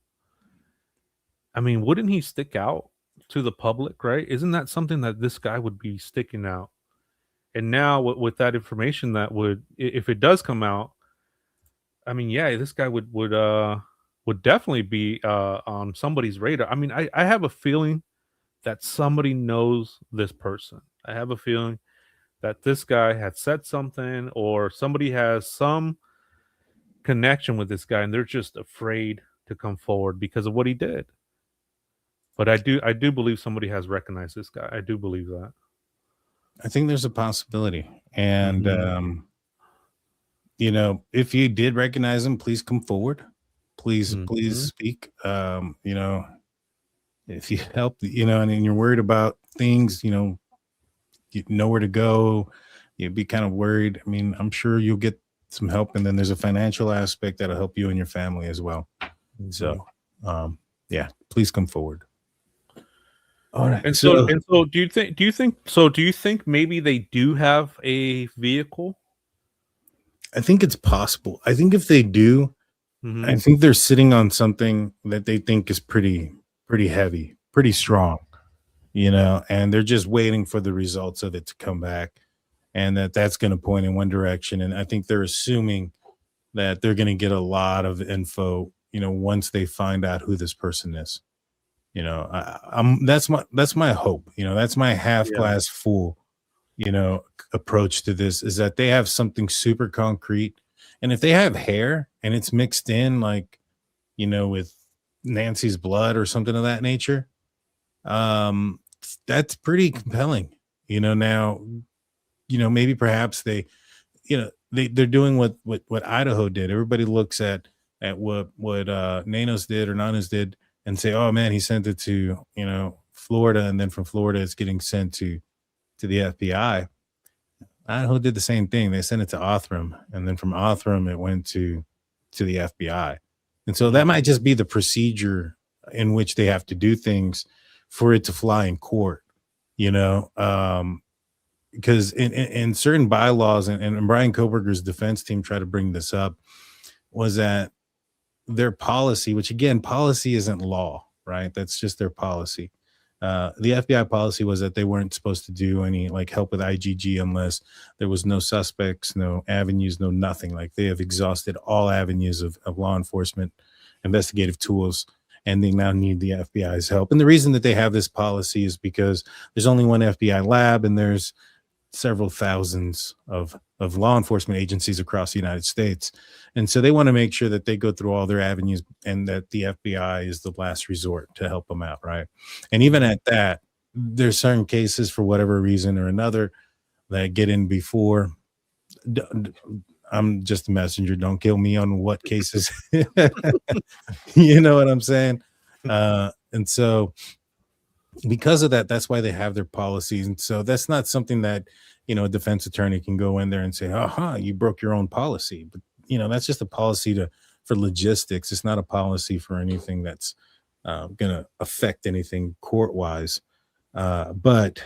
I mean, wouldn't he stick out to the public, right? Isn't that something that this guy would be sticking out? And now with that information that would, if it does come out, I mean, yeah, this guy would definitely be on somebody's radar. I mean, I have a feeling that somebody knows this person. I have a feeling that this guy had said something, or somebody has some connection with this guy, and they're just afraid to come forward because of what he did. But I do believe somebody has recognized this guy. I do believe that. I think there's a possibility. And, if you did recognize him, please come forward. Please speak. If you help, and you're worried about things, you know where to go, you'd be kind of worried. I mean, I'm sure you'll get some help. And then there's a financial aspect that'll help you and your family as well. So, please come forward. All right. And so do you think maybe they do have a vehicle? I think it's possible. I think if they do, I think they're sitting on something that they think is pretty heavy, pretty strong, and they're just waiting for the results of it to come back, and that's going to point in one direction. And I think they're assuming that they're going to get a lot of info, once they find out who this person is. That's my hope. That's my half glass full, approach to this, is that they have something super concrete. And if they have hair and it's mixed in, like, with Nancy's blood or something of that nature, that's pretty compelling. Now, maybe perhaps they're doing what Idaho did. Everybody looks at what Nanos did or Nanos did and say, oh man, he sent it to, Florida. And then from Florida, it's getting sent to the FBI. Idaho did the same thing. They sent it to Othram, and then from Othram, it went to the FBI. And so that might just be the procedure in which they have to do things for it to fly in court, because in certain bylaws, and Brian Koberger's defense team tried to bring this up, was that their policy, which again, policy isn't law, right? That's just their policy. The FBI policy was that they weren't supposed to do any help with IGG unless there was no suspects, no avenues, no nothing. Like, they have exhausted all avenues of law enforcement investigative tools, and they now need the FBI's help. And the reason that they have this policy is because there's only one FBI lab, and there's several thousands of law enforcement agencies across the United States. And so they want to make sure that they go through all their avenues and that the FBI is the last resort to help them out, right? And even at that, there's certain cases for whatever reason or another that get in before. I'm just a messenger. Don't kill me on what cases. You know what I'm saying? And so because of that, that's why they have their policies. And so that's not something that, a defense attorney can go in there and say, you broke your own policy. But, that's just a policy for logistics. It's not a policy for anything that's going to affect anything court wise. But,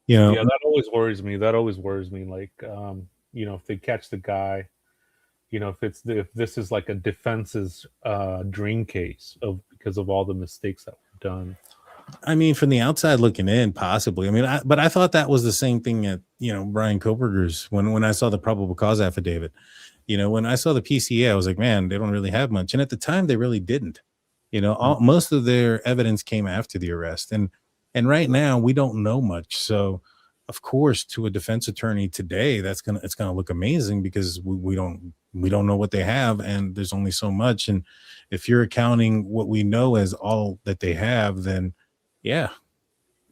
yeah, that always worries me. Like, if they catch the guy, if this is like a defense's dream case because of all the mistakes that were done. I mean, from the outside looking in, possibly. I mean, but I thought that was the same thing at, Brian Koberger's when I saw the probable cause affidavit. When I saw the PCA, I was like, man, they don't really have much. And at the time, they really didn't. Most of their evidence came after the arrest. And right now, we don't know much. So, of course, to a defense attorney today, it's gonna look amazing because we don't know what they have, and there's only so much. And if you're accounting what we know as all that they have, then yeah,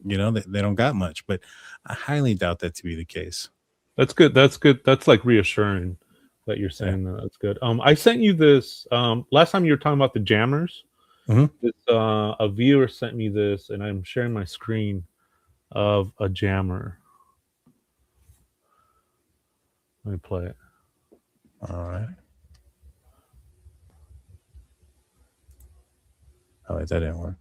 they don't got much. But I highly doubt that to be the case. That's good. That's like reassuring that you're saying that. That's good. I sent you this last time you were talking about the jammers. Mm-hmm. A viewer sent me this, and I'm sharing my screen of a jammer. Let me play it. All right. Oh, wait, that didn't work.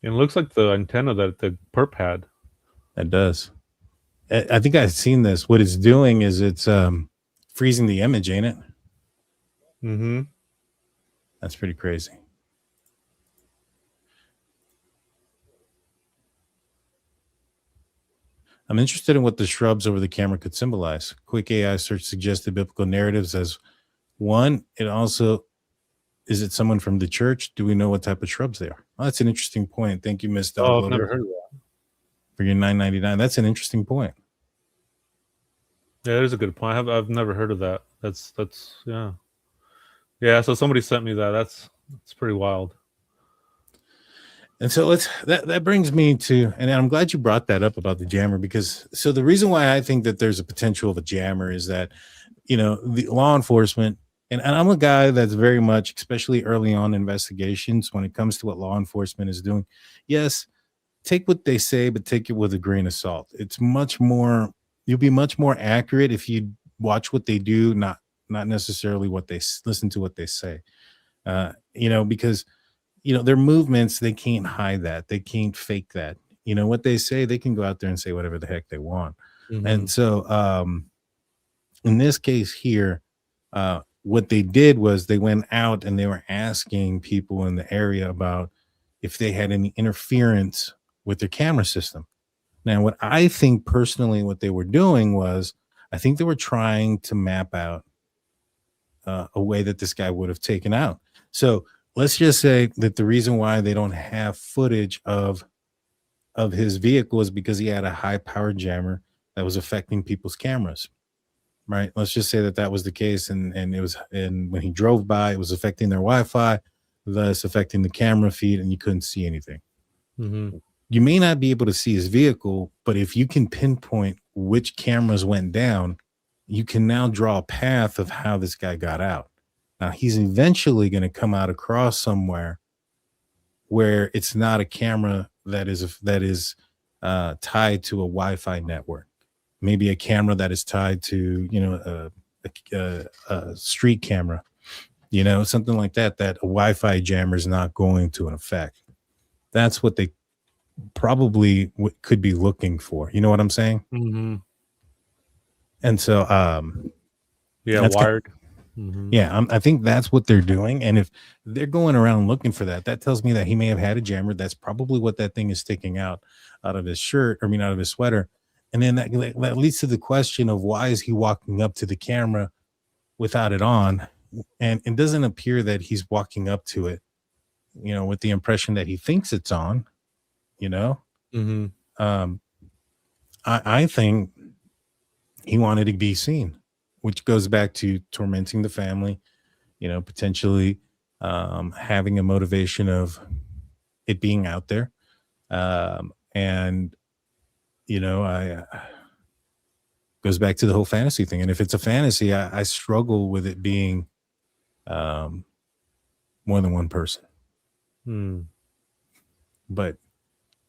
It looks like the antenna that the perp had. It does. I think I've seen this. What it's doing is it's freezing the image, ain't it? Mm-hmm. That's pretty crazy. I'm interested in what the shrubs over the camera could symbolize. Quick AI search suggested biblical narratives as one. It also, is it someone from the church? Do we know what type of shrubs they are? Oh, that's an interesting point. Thank you, Miss Dog. Oh, I've never heard of that. For your $9.99. That's an interesting point. Yeah, that is a good point. I've never heard of that. That's yeah. Yeah, so somebody sent me that. That's pretty wild. And so that brings me to, and I'm glad you brought that up about the jammer, because so the reason why I think that there's a potential of a jammer is that, the law enforcement, and I'm a guy that's very much, especially early on investigations, when it comes to what law enforcement is doing, yes, take what they say, but take it with a grain of salt. It's much more, you'll be much more accurate if you watch what they do, not necessarily what they listen to what they say, because their movements, they can't hide that. They can't fake that. What they say, they can go out there and say whatever the heck they want. Mm-hmm. And so in this case here, what they did was they went out and they were asking people in the area about if they had any interference with their camera system. Now, what I think personally, what they were doing was, I think they were trying to map out a way that this guy would have taken out. So let's just say that the reason why they don't have footage of his vehicle is because he had a high powered jammer that was affecting people's cameras, right? Let's just say that was the case. And when he drove by, it was affecting their Wi-Fi, thus affecting the camera feed, and you couldn't see anything. Mm-hmm. You may not be able to see his vehicle, but if you can pinpoint which cameras went down, you can now draw a path of how this guy got out. Now, he's eventually going to come out across somewhere where it's not a camera that is tied to a Wi-Fi network. Maybe a camera that is tied to, a street camera, something like that a Wi-Fi jammer is not going to affect. That's what they probably could be looking for. You know what I'm saying? Mm-hmm. And so, wired. Mm-hmm. Yeah, I think that's what they're doing. And if they're going around looking for that tells me that he may have had a jammer. That's probably what that thing is sticking out of his shirt, out of his sweater. And then that leads to the question of why is he walking up to the camera without it on? And it doesn't appear that he's walking up to it, with the impression that he thinks it's on, Mm-hmm. I think he wanted to be seen, which goes back to tormenting the family, potentially having a motivation of it being out there. And, I goes back to the whole fantasy thing. And if it's a fantasy, I struggle with it being more than one person. Mm. But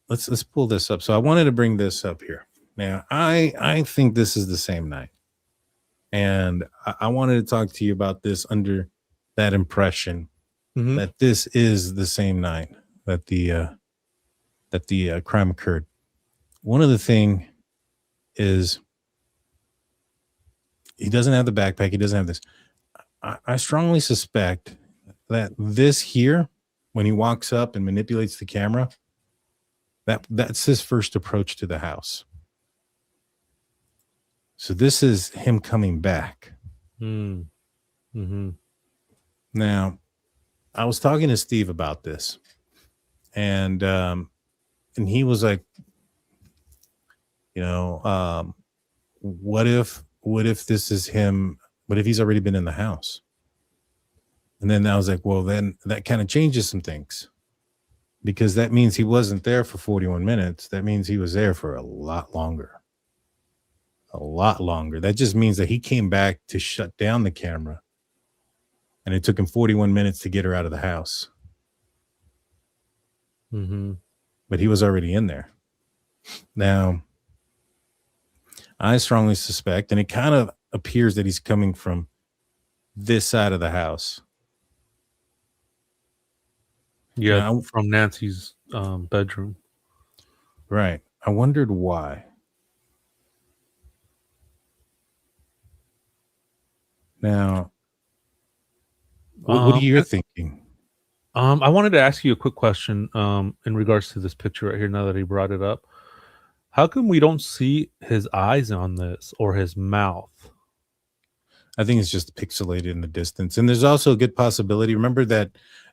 let's pull this up. So I wanted to bring this up here. Now, I think this is the same night. And I wanted to talk to you about this under that impression Mm-hmm. that this is the same night that the crime occurred. One of the thing is he doesn't have the backpack. He doesn't have this. I strongly suspect that this here, when he walks up and manipulates the camera, that's his first approach to the house. So this is him coming back. Mm-hmm. Now, I was talking to Steve about this, and he was like, what if this is him? What if he's already been in the house? And then I was like, well, then that kind of changes some things, because that means he wasn't there for 41 minutes. That means he was there for a lot longer. That just means that he came back to shut down the camera, and it took him 41 minutes to get her out of the house. Mm-hmm. But he was already in there. Now, I strongly suspect, and it kind of appears that he's coming from this side of the house. Yeah, Now, from Nancy's bedroom. Right. I wondered why. Now, what are you thinking? I wanted to ask you a quick question in regards to this picture right here, now that he brought it up. How come we don't see his eyes on this or his mouth? I think it's just pixelated in the distance. And there's also a good possibility. Remember that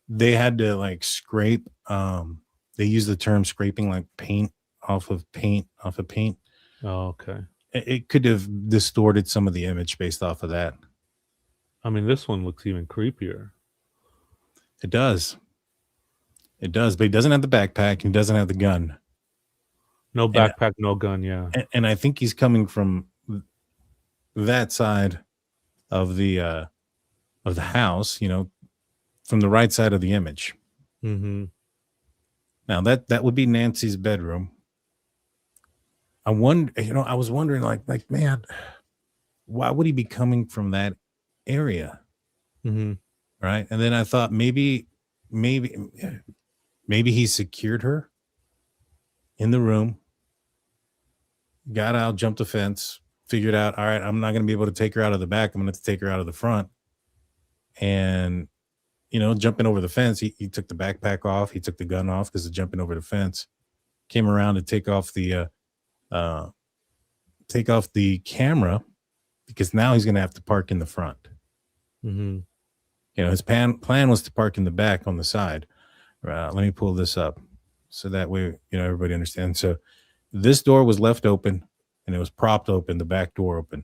they had to like scrape. They use the term scraping, like paint off of paint. Oh, okay. It could have distorted some of the image based off of that. I mean, this one looks even creepier. It does. But he doesn't have the backpack and he doesn't have the gun. No backpack, no gun, yeah. And I think he's coming from that side of the house, from the right side of the image. Mm-hmm. Now that would be Nancy's bedroom. I was wondering, like, man, why would he be coming from that area? Mm-hmm. Right. And then I thought maybe he secured her in the room, got out, jumped the fence, figured out, all right, I'm not going to be able to take her out of the back. I'm going to have to take her out of the front. And, jumping over the fence, he took the backpack off. He took the gun off because of jumping over the fence, came around to take off the camera, because now he's going to have to park in the front. Mm-hmm. His plan was to park in the back on the side. Let me pull this up so that way, everybody understands. So this door was left open and it was propped open, the back door open.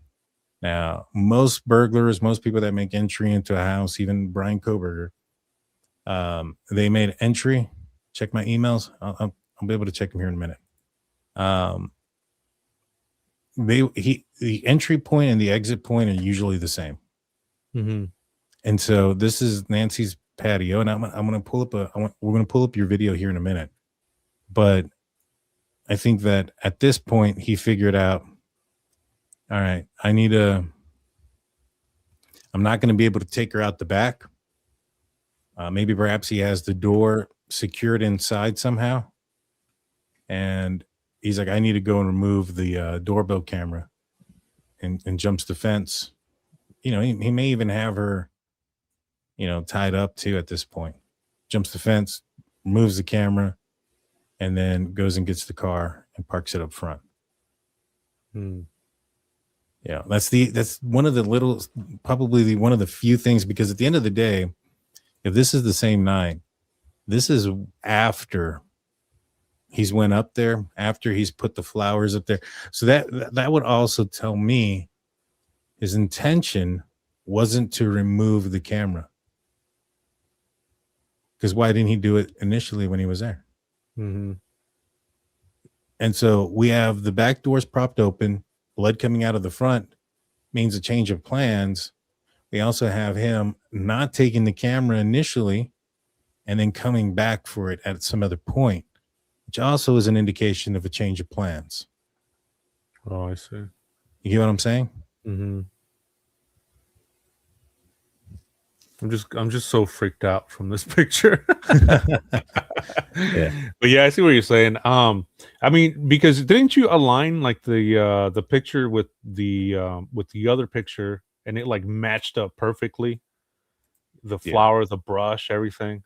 Now, most burglars, most people that make entry into a house, even Brian Koberger, they made entry. Check my emails. I'll be able to check them here in a minute. The entry point and the exit point are usually the same. Mm-hmm. And so this is Nancy's patio, and I'm going to pull up we're going to pull up your video here in a minute. But I think that at this point he figured out, all right, I'm not going to be able to take her out the back. Maybe perhaps he has the door secured inside somehow. And he's like, I need to go and remove the doorbell camera, and jumps the fence. He may even have her, tied up too at this point. Jumps the fence, removes the camera, and then goes and gets the car and parks it up front. Yeah, that's one of the probably one of the few things, because at the end of the day, if this is the same night, this is after he's went up there after he's put the flowers up there. So that would also tell me his intention wasn't to remove the camera. Because why didn't he do it initially when he was there? Mm-hmm. And so we have the back doors propped open, blood coming out of the front means a change of plans. We also have him not taking the camera initially and then coming back for it at some other point, which also is an indication of a change of plans. Oh, I see. You get what I'm saying? Mm-hmm. I'm just so freaked out from this picture. Yeah. But yeah, I see what you're saying. I mean, because didn't you align like the picture with the other picture, and it like matched up perfectly? The flower, the brush, everything.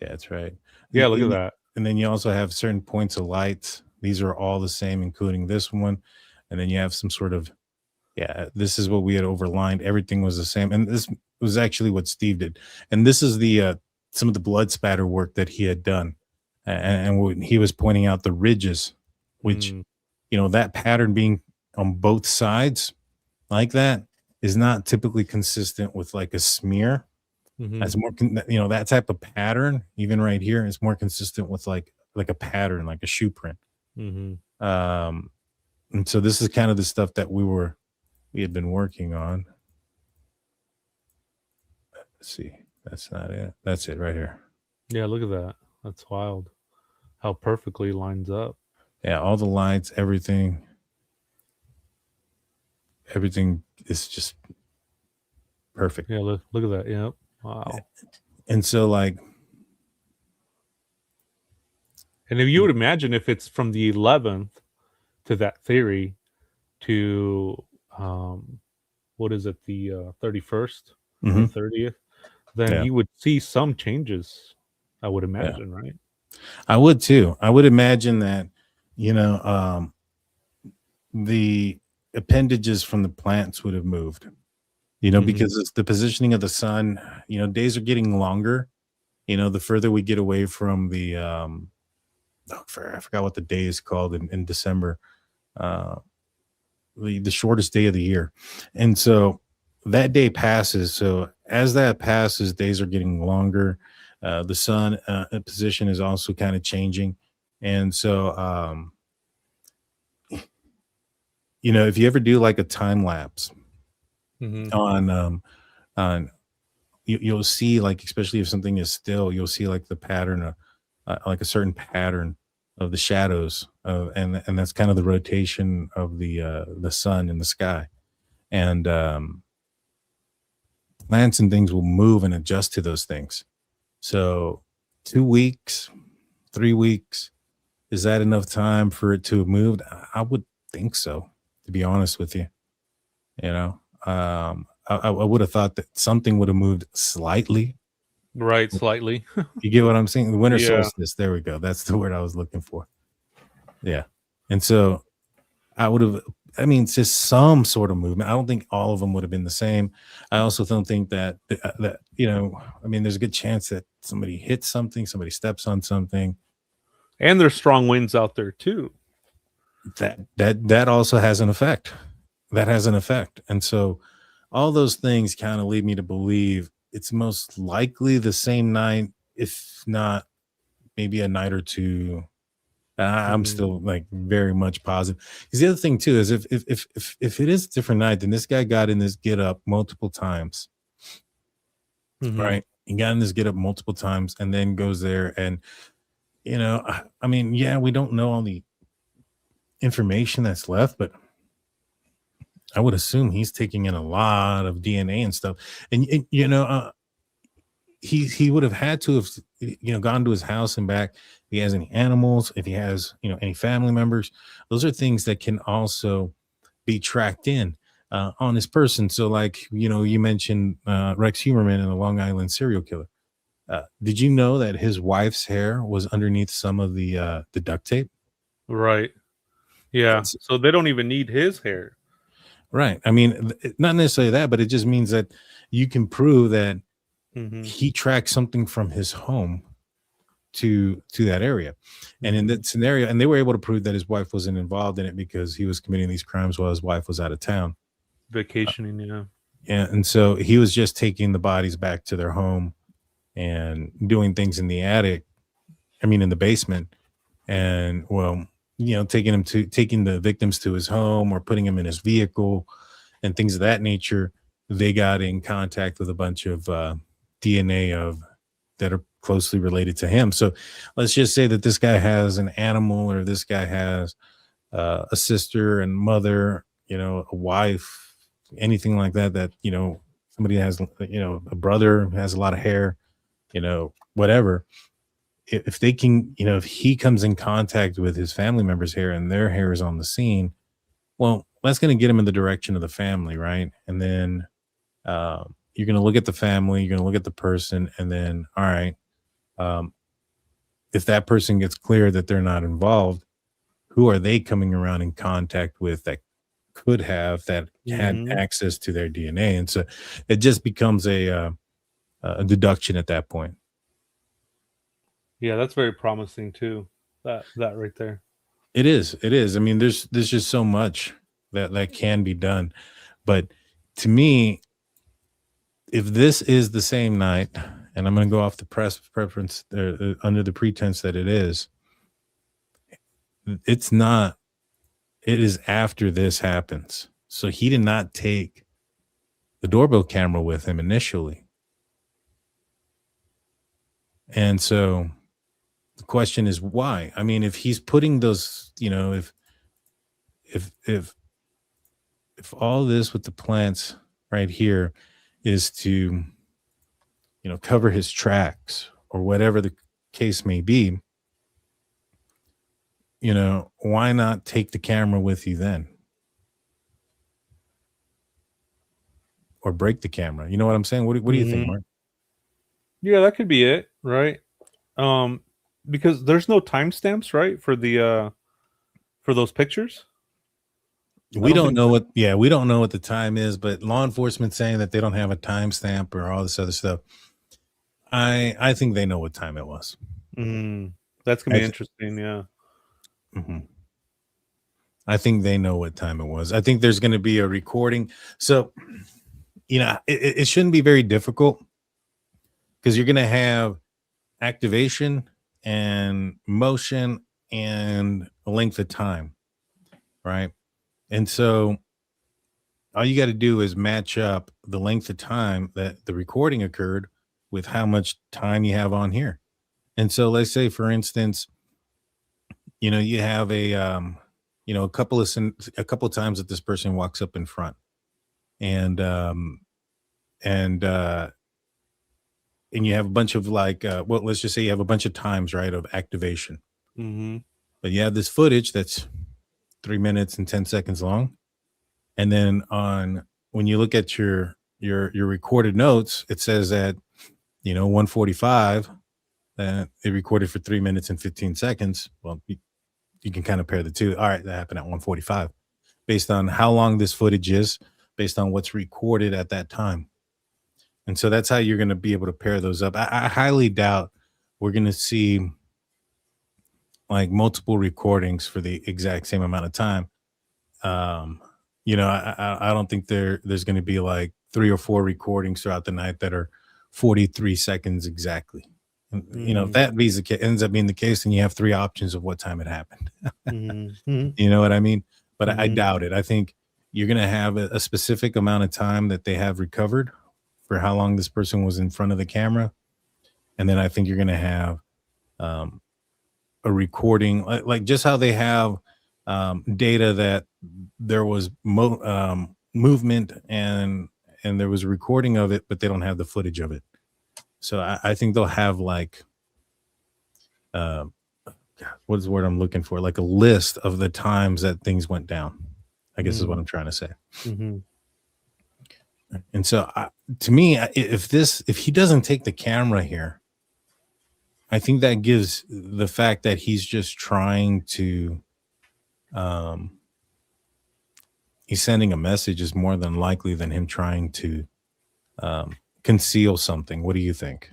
Yeah, that's right. Yeah, look at that. And then you also have certain points of light. These are all the same, including this one. And then you have some sort of, this is what we had overlined. Everything was the same. And this was actually what Steve did. And this is the some of the blood spatter work that he had done. And when he was pointing out the ridges, which, that pattern being on both sides like that is not typically consistent with like a smear. That's more, that type of pattern, even right here, is more consistent with like a pattern, like a shoe print. And so this is kind of the stuff that we had been working on. Let's see. That's not it. That's it right here. Yeah, look at that. That's wild. How perfectly lines up. Yeah, all the lights, everything is just perfect. Yeah, look at that. Yep. Wow. And so like, and if you would imagine if it's from the 11th to that theory to what is it, the 31st or 30th, then you would see some changes, I would imagine, right? I would too. I would imagine that, the appendages from the plants would have moved, because it's the positioning of the sun. Days are getting longer. The further we get away from the, I forgot what the day is called in December, the shortest day of the year. And so that day passes. So as that passes, days are getting longer. The sun position is also kind of changing. And so, if you ever do like a time lapse on you'll see, like, especially if something is still, you'll see like the pattern, like a certain pattern of the shadows, and that's kind of the rotation of the sun in the sky. And plants and things will move and adjust to those things. So 2 weeks, 3 weeks, is that enough time for it to have moved? I would think so, to be honest with you. I would have thought that something would have moved slightly. Right, slightly. You get what I'm saying? The winter solstice. There we go. That's the word I was looking for. Yeah. And so it's just some sort of movement. I don't think all of them would have been the same. I also don't think that there's a good chance that somebody hits something, somebody steps on something. And there's strong winds out there too. That also has an effect. That has an effect. And so all those things kind of lead me to believe it's most likely the same night, if not maybe a night or two. I'm still like very much positive. Because the other thing too is if it is a different night, then this guy got in this get up multiple times. Right? He got in this get up multiple times and then goes there and we don't know all the information that's left, but I would assume he's taking in a lot of DNA and stuff. And he would have had to have gone to his house and back. If he has any animals, if he has any family members, those are things that can also be tracked in on this person. So like you mentioned Rex Humerman and the Long Island serial killer. Did you know that his wife's hair was underneath some of the duct tape? Right. Yeah. So they don't even need his hair. Right. I mean, not necessarily that, but it just means that you can prove that he tracked something from his home to that area. And in that scenario, and they were able to prove that his wife wasn't involved in it because he was committing these crimes while his wife was out of town. Vacationing, yeah. And so he was just taking the bodies back to their home and doing things in the attic. I mean, in the basement, and taking the victims to his home or putting them in his vehicle and things of that nature. They got in contact with a bunch of DNA that are closely related to him. So let's just say that this guy has an animal, or this guy has a sister and mother, a wife, anything like that, somebody has, a brother has a lot of hair, whatever. If they can, if he comes in contact with his family members' hair and their hair is on the scene, well, that's going to get him in the direction of the family, right? And then you're going to look at the family, you're going to look at the person, and then, all right, if that person gets clear that they're not involved, who are they coming around in contact with that could have had access to their DNA? And so it just becomes a deduction at that point. Yeah, that's very promising too. That right there. It is. I mean, there's just so much that can be done. But to me, if this is the same night, and I'm going to go off the preference under the pretense that it is, it's not. It is after this happens. So he did not take the doorbell camera with him initially. And so the question is why? I mean, if he's putting those, if all this with the plants right here is to, cover his tracks or whatever the case may be, why not take the camera with you then? Or break the camera? You know what I'm saying? What do you think, Mark? Yeah, that could be it, right? Because there's no timestamps, right, for the for those pictures. We don't know what the time is, but law enforcement saying that they don't have a timestamp or all this other stuff. I think they know what time it was. That's gonna be interesting, yeah. Mm-hmm. I think they know what time it was. I think there's going to be a recording. So, it shouldn't be very difficult because you're going to have activation and motion and a length of time, right? And so all you got to do is match up the length of time that the recording occurred with how much time you have on here. And so let's say, for instance, you have a couple of times that this person walks up in front, and you have a bunch of let's just say you have a bunch of times, right, of activation. But you have this footage that's 3 minutes and 10 seconds long, and then when you look at your recorded notes, it says that 1:45 that it recorded for 3 minutes and 15 seconds. Well, you can kind of pair the two. All right, that happened at 1:45, based on how long this footage is, based on what's recorded at that time. And so that's how you're going to be able to pair those up. I highly doubt we're going to see like multiple recordings for the exact same amount of time. I don't think there's going to be like 3 or 4 recordings throughout the night that are 43 seconds exactly. If that ends up being the case, then you have 3 options of what time it happened. You know what I mean? But I doubt it. I think you're going to have a specific amount of time that they have recovered for how long this person was in front of the camera. And then I think you're going to have a recording, like just how they have data that there was movement and there was a recording of it, but they don't have the footage of it. So I think they'll have like, what is the word I'm looking for? Like a list of the times that things went down, I guess is what I'm trying to say. And so to me, if he doesn't take the camera here, I think that gives the fact that he's just trying to, he's sending a message is more than likely than him trying to conceal something. What do you think?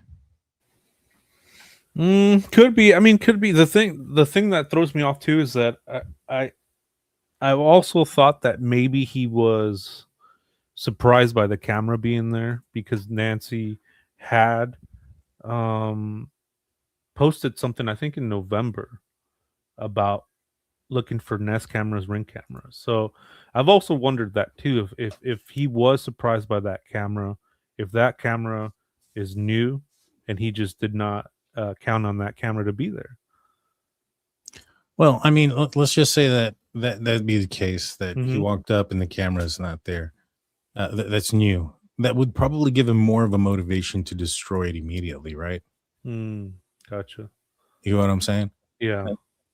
Could be. I mean, could be. The thing that throws me off too is that I I've also thought that maybe he was surprised by the camera being there because Nancy had um posted something, I think, in November about looking for Nest cameras, Ring cameras. So I've also wondered that too, if he was surprised by that camera, if that camera is new and he just did not count on that camera to be there. Well, I mean, let's just say that'd be the case, that he Mm-hmm. walked up and the camera is not there. That's new. That would probably give him more of a motivation to destroy it immediately, right? Gotcha. You know what I'm saying? Yeah.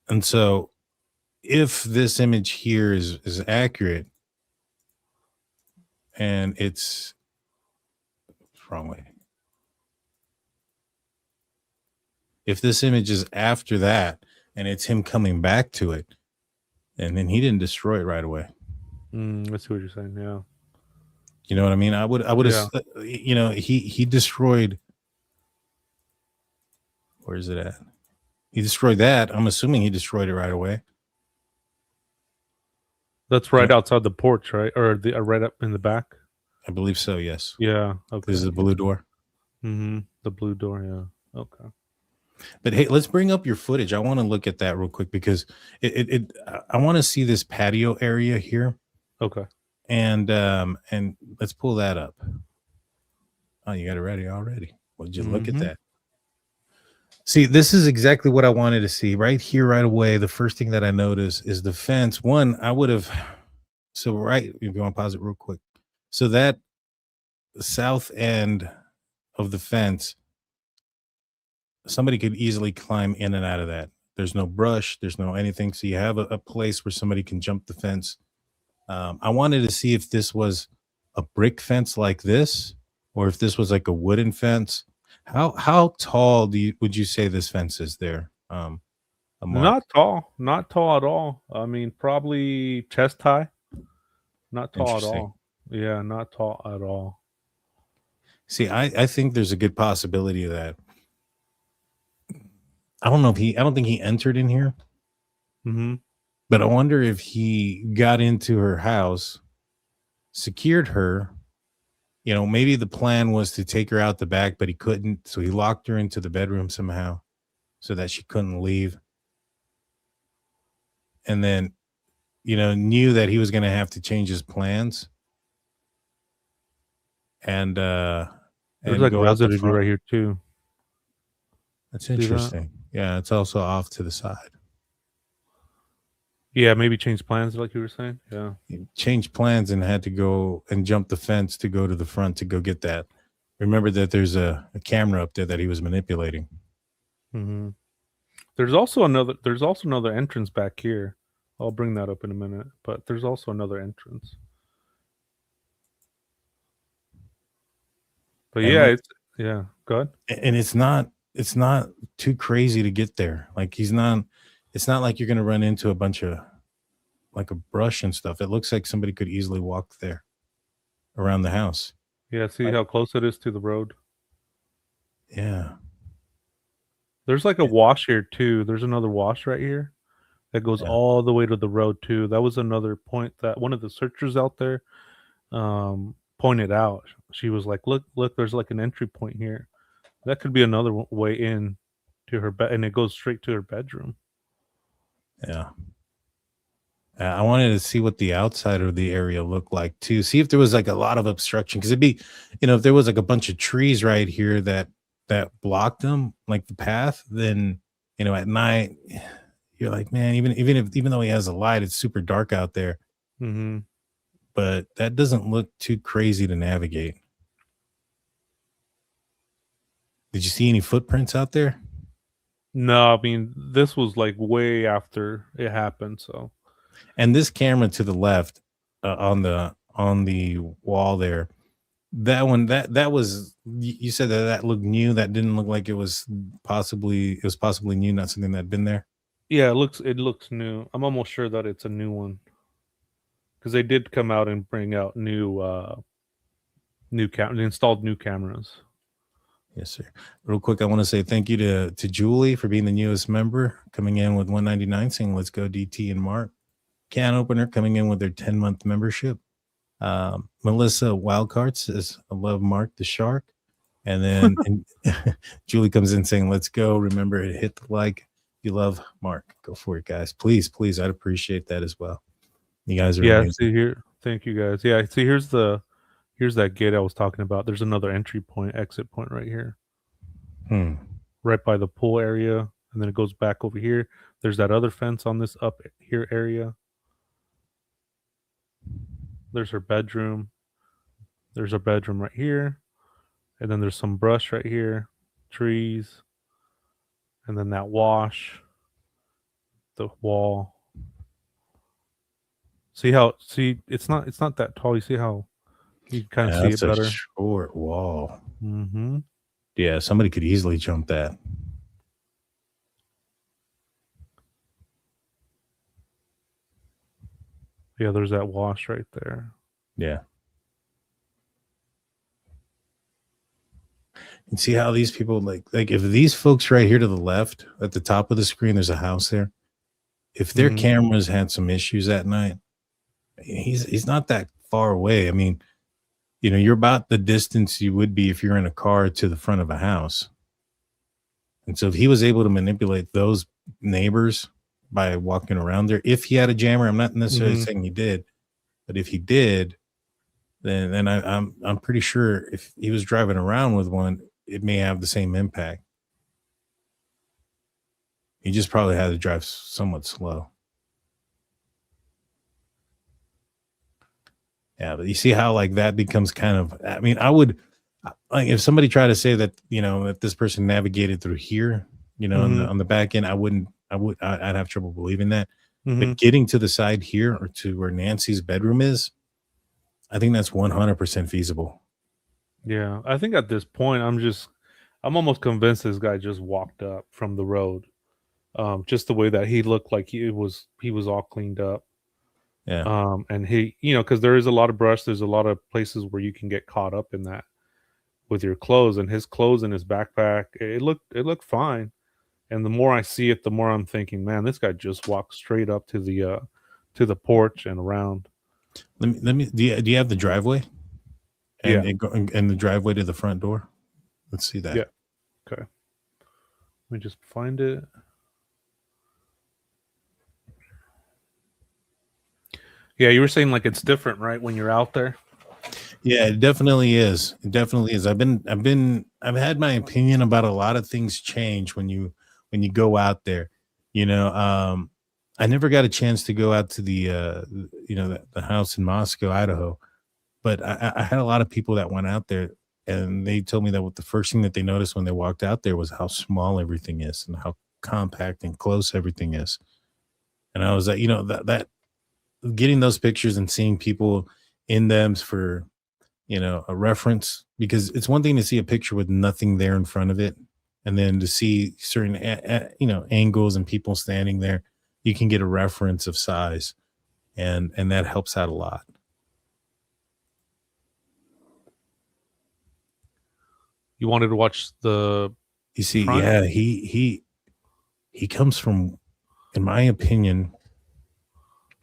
And so, if this image here is accurate, and it's wrong way. If this image is after that, and it's him coming back to it, and then he didn't destroy it right away. I see what you're saying. Yeah. You know what I mean? I would have, he destroyed. Where is it at? He destroyed that. I'm assuming he destroyed it right away. That's right outside the porch, right? Or the right up in the back. I believe so. Yes. Yeah. Okay. This is the blue door. The blue door. Yeah. Okay. But hey, let's bring up your footage. I want to look at that real quick because I want to see this patio area here. Okay. And let's pull that up. Oh, you got it ready already. Well, just look at that. See, this is exactly what I wanted to see right here, right away. The first thing that I notice is the fence. One, I would have. So right, if you want to pause it real quick. So that south end of the fence, somebody could easily climb in and out of that. There's no brush. There's no anything. So you have a place where somebody can jump the fence. I wanted to see if this was a brick fence like this, or if this was like a wooden fence. How tall would you say this fence is there? Not tall at all. I mean, probably chest high. Not tall at all. Yeah, not tall at all. See, I think there's a good possibility of that. I don't think he entered in here. But I wonder if he got into her house, secured her. You know, maybe the plan was to take her out the back, but he couldn't. So he locked her into the bedroom somehow so that she couldn't leave. And then, knew that he was going to have to change his plans. And there's like residue right here too. That's interesting. Yeah, it's also off to the side. Yeah, maybe change plans like you were saying. Yeah. He changed plans and had to go and jump the fence to go to the front to go get that. Remember that there's a camera up there that he was manipulating. There's also another entrance back here. I'll bring that up in a minute, but there's also another entrance. But go ahead. And it's not too crazy to get there. Like it's not like you're going to run into a bunch of like a brush and stuff. It looks like somebody could easily walk there around the house. Yeah, see how close it is to the road? Yeah. There's like a wash here too. There's another wash right here that goes all the way to the road too. That was another point that one of the searchers out there pointed out. She was like, look, there's like an entry point here. That could be another way in to her bed, and it goes straight to her bedroom. Yeah. I wanted to see what the outside of the area looked like too. See if there was like a lot of obstruction, because it'd be, if there was like a bunch of trees right here that blocked them, like the path, then at night you're like, man, even though he has a light, it's super dark out there. But that doesn't look too crazy to navigate. Did you see any footprints out there? No, I mean, this was like way after it happened. So, and this camera to the left on the wall there, that one, that was, you said that looked new. That didn't look like it was possibly new, not something that had been there. Yeah, it looks new. I'm almost sure that it's a new one, because they did come out and bring out installed new cameras. Yes, sir. Real quick, I want to say thank you to Julie for being the newest member, coming in with 199, saying let's go DT and Mark. Can opener coming in with their 10-month membership. Melissa Wildcard says, I love Mark the Shark. And then Julie comes in saying, let's go. Remember to hit the like. You love Mark. Go for it, guys. Please, please. I'd appreciate that as well. You guys are amazing. See here. Thank you guys. Yeah, see here's that gate I was talking about. There's another exit point right here. Right by the pool area, and then it goes back over here. There's that other fence on this up here area. There's her bedroom. There's a bedroom right here. And then there's some brush right here, trees, and then that wash, the wall. See it's not that tall. You see how you kind of see it better. That's a short wall. Mm-hmm. Yeah, somebody could easily jump that. Yeah, there's that wash right there. Yeah. And see how these people like if these folks right here to the left at the top of the screen, there's a house there. If their cameras had some issues that night, he's not that far away. I mean, you're about the distance you would be if you're in a car to the front of a house. And so if he was able to manipulate those neighbors by walking around there, if he had a jammer, I'm not necessarily saying he did, but if he did, then I'm pretty sure if he was driving around with one, it may have the same impact. He just probably had to drive somewhat slow. Yeah, but you see how like that becomes kind of, I mean, I would, like if somebody tried to say that, that this person navigated through here, on the back end, I'd have trouble believing that. But getting to the side here or to where Nancy's bedroom is, I think that's 100% feasible. Yeah, I think at this point, I'm almost convinced this guy just walked up from the road. Just the way that he looked like he was all cleaned up. Yeah. And he, because there is a lot of brush, there's a lot of places where you can get caught up in that with your clothes, and his clothes and his backpack, it looked fine. And the more I see it, the more I'm thinking, man, this guy just walked straight up to the porch and around. Let me. Do you have the driveway? And yeah. And the driveway to the front door. Let's see that. Yeah. Okay. Let me just find it. Yeah, you were saying like it's different, right? When you're out there. Yeah, it definitely is. It definitely is. I've had my opinion about a lot of things change when you go out there. I never got a chance to go out to the house in Moscow, Idaho, but I had a lot of people that went out there, and they told me that what the first thing that they noticed when they walked out there was how small everything is and how compact and close everything is. And I was like, that getting those pictures and seeing people in them for, a reference, because it's one thing to see a picture with nothing there in front of it. And then to see certain, angles and people standing there, you can get a reference of size, and that helps out a lot. You wanted to watch the, you see, front? Yeah, he comes from, in my opinion,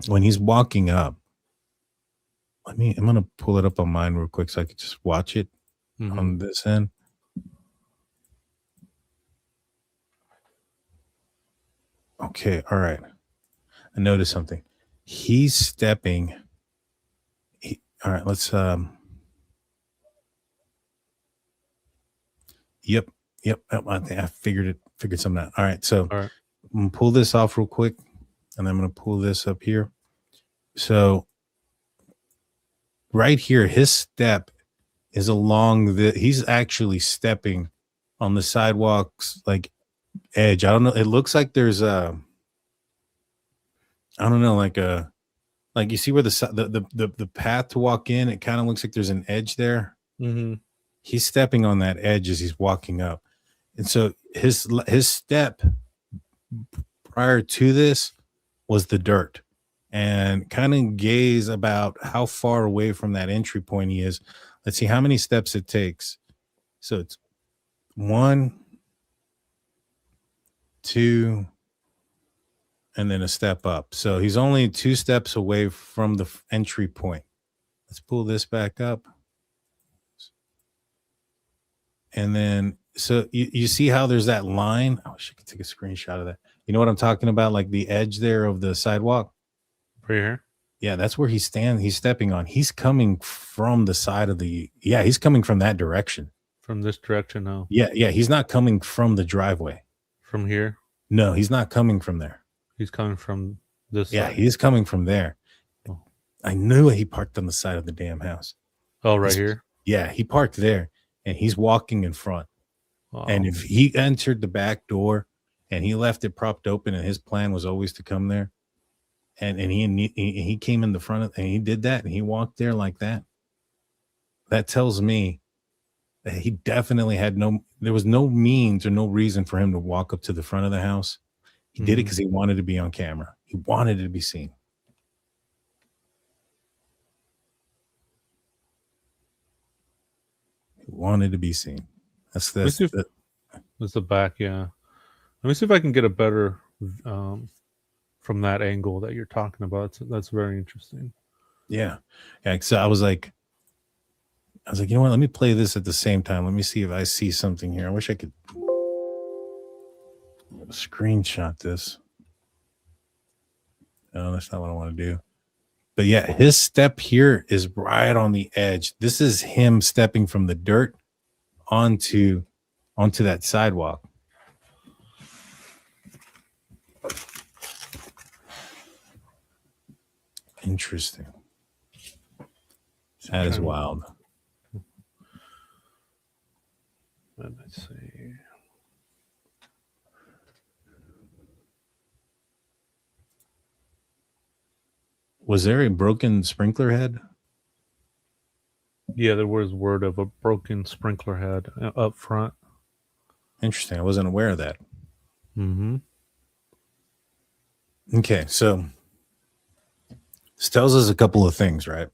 when he's walking up, I'm going to pull it up on mine real quick so I could just watch it on this end. Okay. All right. I noticed something. He's stepping. All right. Let's, Yep. I think I figured something out. All right. So I'm going to pull this off real quick, and I'm going to pull this up here. So right here, his step is along he's actually stepping on the sidewalk's like edge. I don't know. It looks like there's I don't know, like you see where the path to walk in, it kind of looks like there's an edge there. He's stepping on that edge as he's walking up. And so his step prior to this was the dirt, and kind of gaze about how far away from that entry point he is. Let's see how many steps it takes. So it's 1, 2, and then a step up. So he's only 2 steps away from the entry point. Let's pull this back up. And then, so you see how there's that line? I wish I could take a screenshot of that. You know what I'm talking about? Like the edge there of the sidewalk. Right here. Yeah, that's where he's stepping on. He's coming from the side of he's coming from that direction. From this direction now. Yeah. He's not coming from the driveway. From here. No, he's not coming from there. He's coming from this Yeah, side. he's coming from there. Oh. I knew he parked on the side of the damn house. Oh, right here. Yeah, he parked there and he's walking in front. Oh. And if he entered the back door and he left it propped open and his plan was always to come there, and he came in the front of, and he did that and he walked there like that, that tells me that he definitely there was no means or no reason for him to walk up to the front of the house. He did it because he wanted to be on camera. He wanted it to be seen. He wanted to be seen. That's the back, yeah. Let me see if I can get a better from that angle that you're talking about. That's very interesting. Yeah. So I was like, you know what? Let me play this at the same time. Let me see if I see something here. I wish I could screenshot this. No, that's not what I want to do. But yeah, his step here is right on the edge. This is him stepping from the dirt onto that sidewalk. Interesting. That is wild. Let's see. Was there a broken sprinkler head? Yeah, there was word of a broken sprinkler head up front. Interesting. I wasn't aware of that. Mm-hmm. Okay, so this tells us a couple of things, right?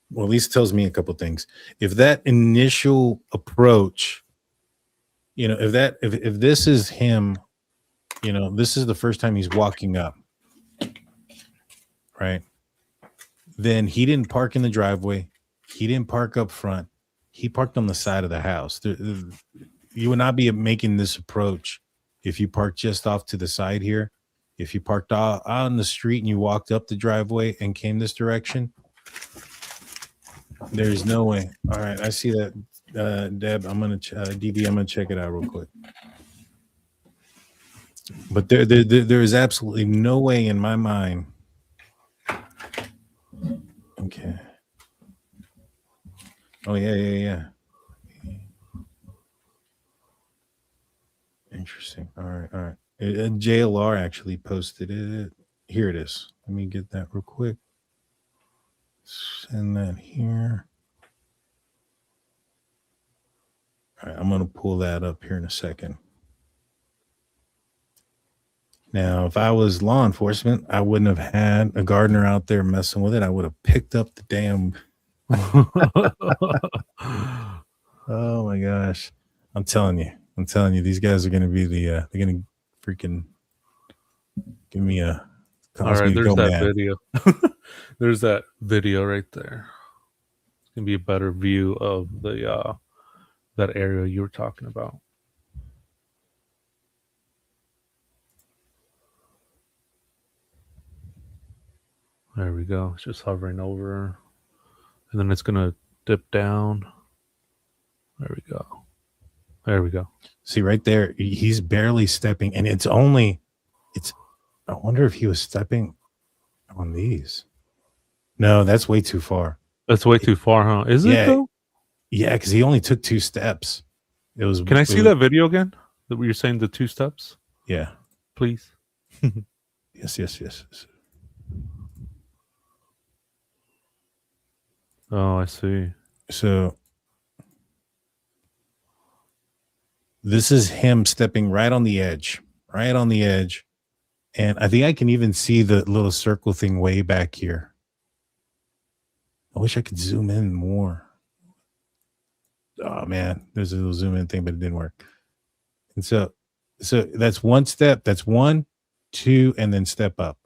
Well, at least tells me a couple of things. If that initial approach, if this is him, this is the first time he's walking up, right? Then he didn't park in the driveway. He didn't park up front. He parked on the side of the house. You would not be making this approach if you parked just off to the side here. If you parked out on the street and you walked up the driveway and came this direction, there's no way. All right, I see that, Deb. DB. I'm gonna check it out real quick. But there is absolutely no way in my mind. Okay. Oh yeah. Interesting. All right. JLR actually posted it. Here it is. Let me get that real quick. Send that here. All right, I'm going to pull that up here in a second. Now, if I was law enforcement, I wouldn't have had a gardener out there messing with it. I would have picked up the damn. Oh my gosh. I'm telling you, these guys are going to be they're going to freaking give me a. All right, there's that video. There's that video right there. It's going to be a better view of the that area you were talking about. There we go. It's just hovering over. And then it's going to dip down. There we go. See right there, he's barely stepping, and I wonder if he was stepping on these. No, that's way too far. That's way too far, huh? Is it though? Yeah, because he only took 2 steps. Can I see that video again? That you're saying the 2 steps? Yeah. Please. Yes. Oh, I see. So this is him stepping right on the edge. And I think I can even see the little circle thing way back here. I wish I could zoom in more. Oh man, there's a little zoom in thing, but it didn't work. And so that's one step. That's 1, 2, and then step up.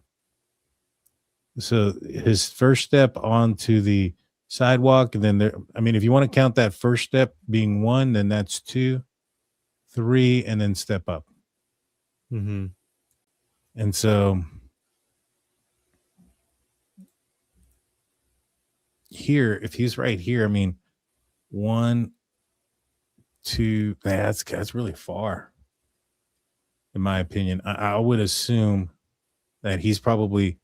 So his first step onto the sidewalk, and then there, I mean, if you want to count that first step being 1, then that's 2, 3, and then step up. Mm-hmm. And so here, if he's right here, I mean, 1, 2, that's really far. In my opinion, I would assume that he's probably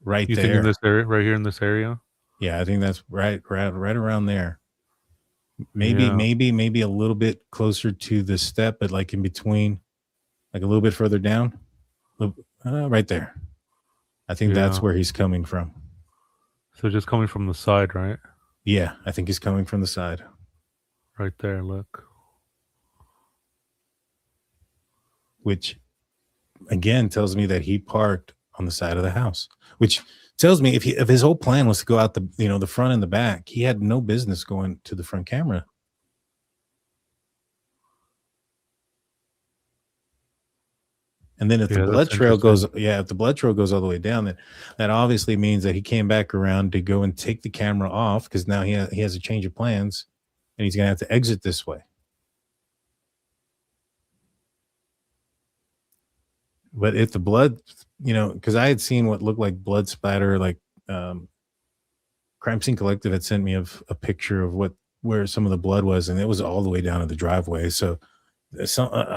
right You there. think in this area, right here in this area? Yeah, I think that's right around there. Maybe Yeah. a little bit closer to the step, but like in between, like a little bit further down, right there. I think that's Yeah. where he's coming from. So just coming from the side, right? Yeah, I think he's coming from the side. Right there, look. Which again tells me that he parked on the side of the house, which tells me if his whole plan was to go out the front and the back, he had no business going to the front camera. And then if the blood trail goes, if the blood trail goes all the way down, then that obviously means that he came back around to go and take the camera off, because now he has a change of plans and he's gonna have to exit this way. But if the blood, because I had seen what looked like blood spatter, like Crime Scene Collective had sent me a picture of where some of the blood was, and it was all the way down to the driveway. So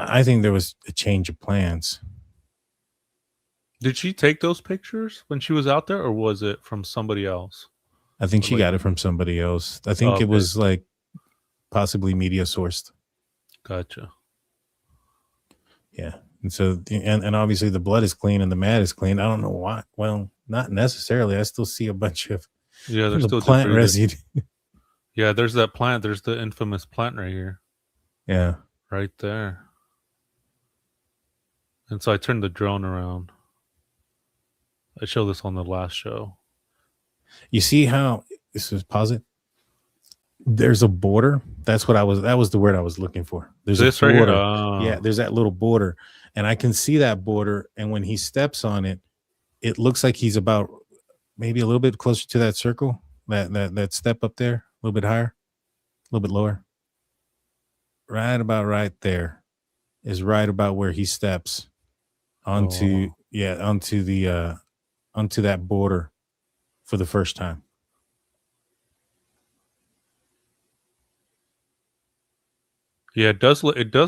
I think there was a change of plans. Did she take those pictures when she was out there, or was it from somebody else? I think she got it from somebody else. I think it was like possibly media sourced. Gotcha. Yeah. And so, and obviously the blood is clean and the mat is clean. I don't know why. Well, not necessarily. I still see a bunch of there's still plant residue. Yeah, there's that plant. There's the infamous plant right here. Yeah. Right there. And so I turned the drone around. I showed this on the last show. You see how this is positive? There's a border. That was the word I was looking for. There's this a border. Right here? Oh. Yeah, there's that little border. And I can see that border. And when he steps on it, it looks like he's about maybe a little bit closer to that circle, that step up there, a little bit higher, a little bit lower. Right about right there is right about where he steps onto that border for the first time. Yeah, it does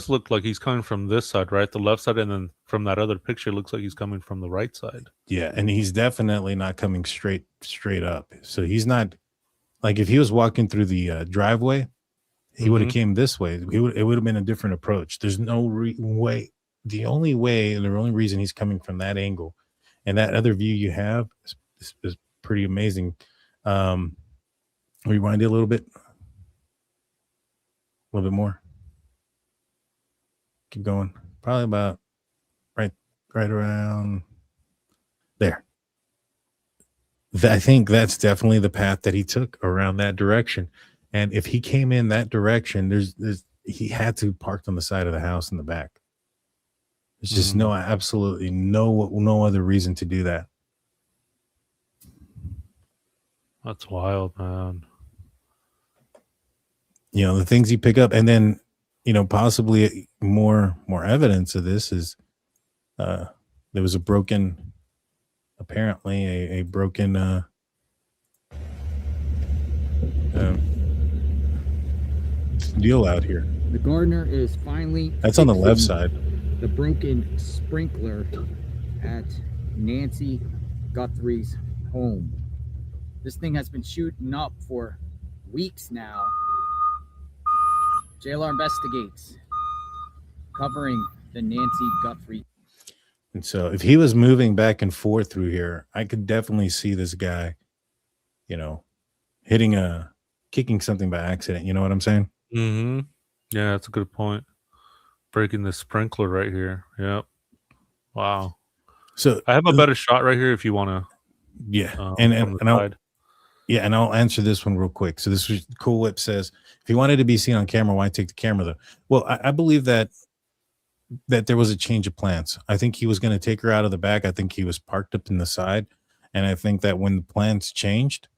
look like he's coming from this side, right? The left side, and then from that other picture, it looks like he's coming from the right side. Yeah, and he's definitely not coming straight up. So he's not, like, if he was walking through the driveway, he would have came this way. It would have been a different approach. There's no way. The only way and the only reason he's coming from that angle, and that other view you have is pretty amazing. Rewind it a little bit more. Keep going. Probably about right around there. I think that's definitely the path that he took, around that direction. And if he came in that direction, he had to park on the side of the house in the back. There's just absolutely no other reason to do that. That's wild, man. The things you pick up, and then possibly more evidence of this is there was a broken deal out here. The gardener is finally that's on the left side. The broken sprinkler at Nancy Guthrie's home. This thing has been shooting up for weeks now. JLR investigates, covering the Nancy Guthrie. And so if he was moving back and forth through here, I could definitely see this guy, kicking something by accident. You know what I'm saying? Mm-hmm. Yeah, that's a good point. Breaking the sprinkler right here. Yep. Wow. So I have a better shot right here if you want to. Yeah. And I'll answer this one real quick. So this was Cool Whip says, if he wanted to be seen on camera, why take the camera though? Well, I believe that that there was a change of plans. I think he was going to take her out of the back. I think he was parked up in the side, and I think that when the plans changed,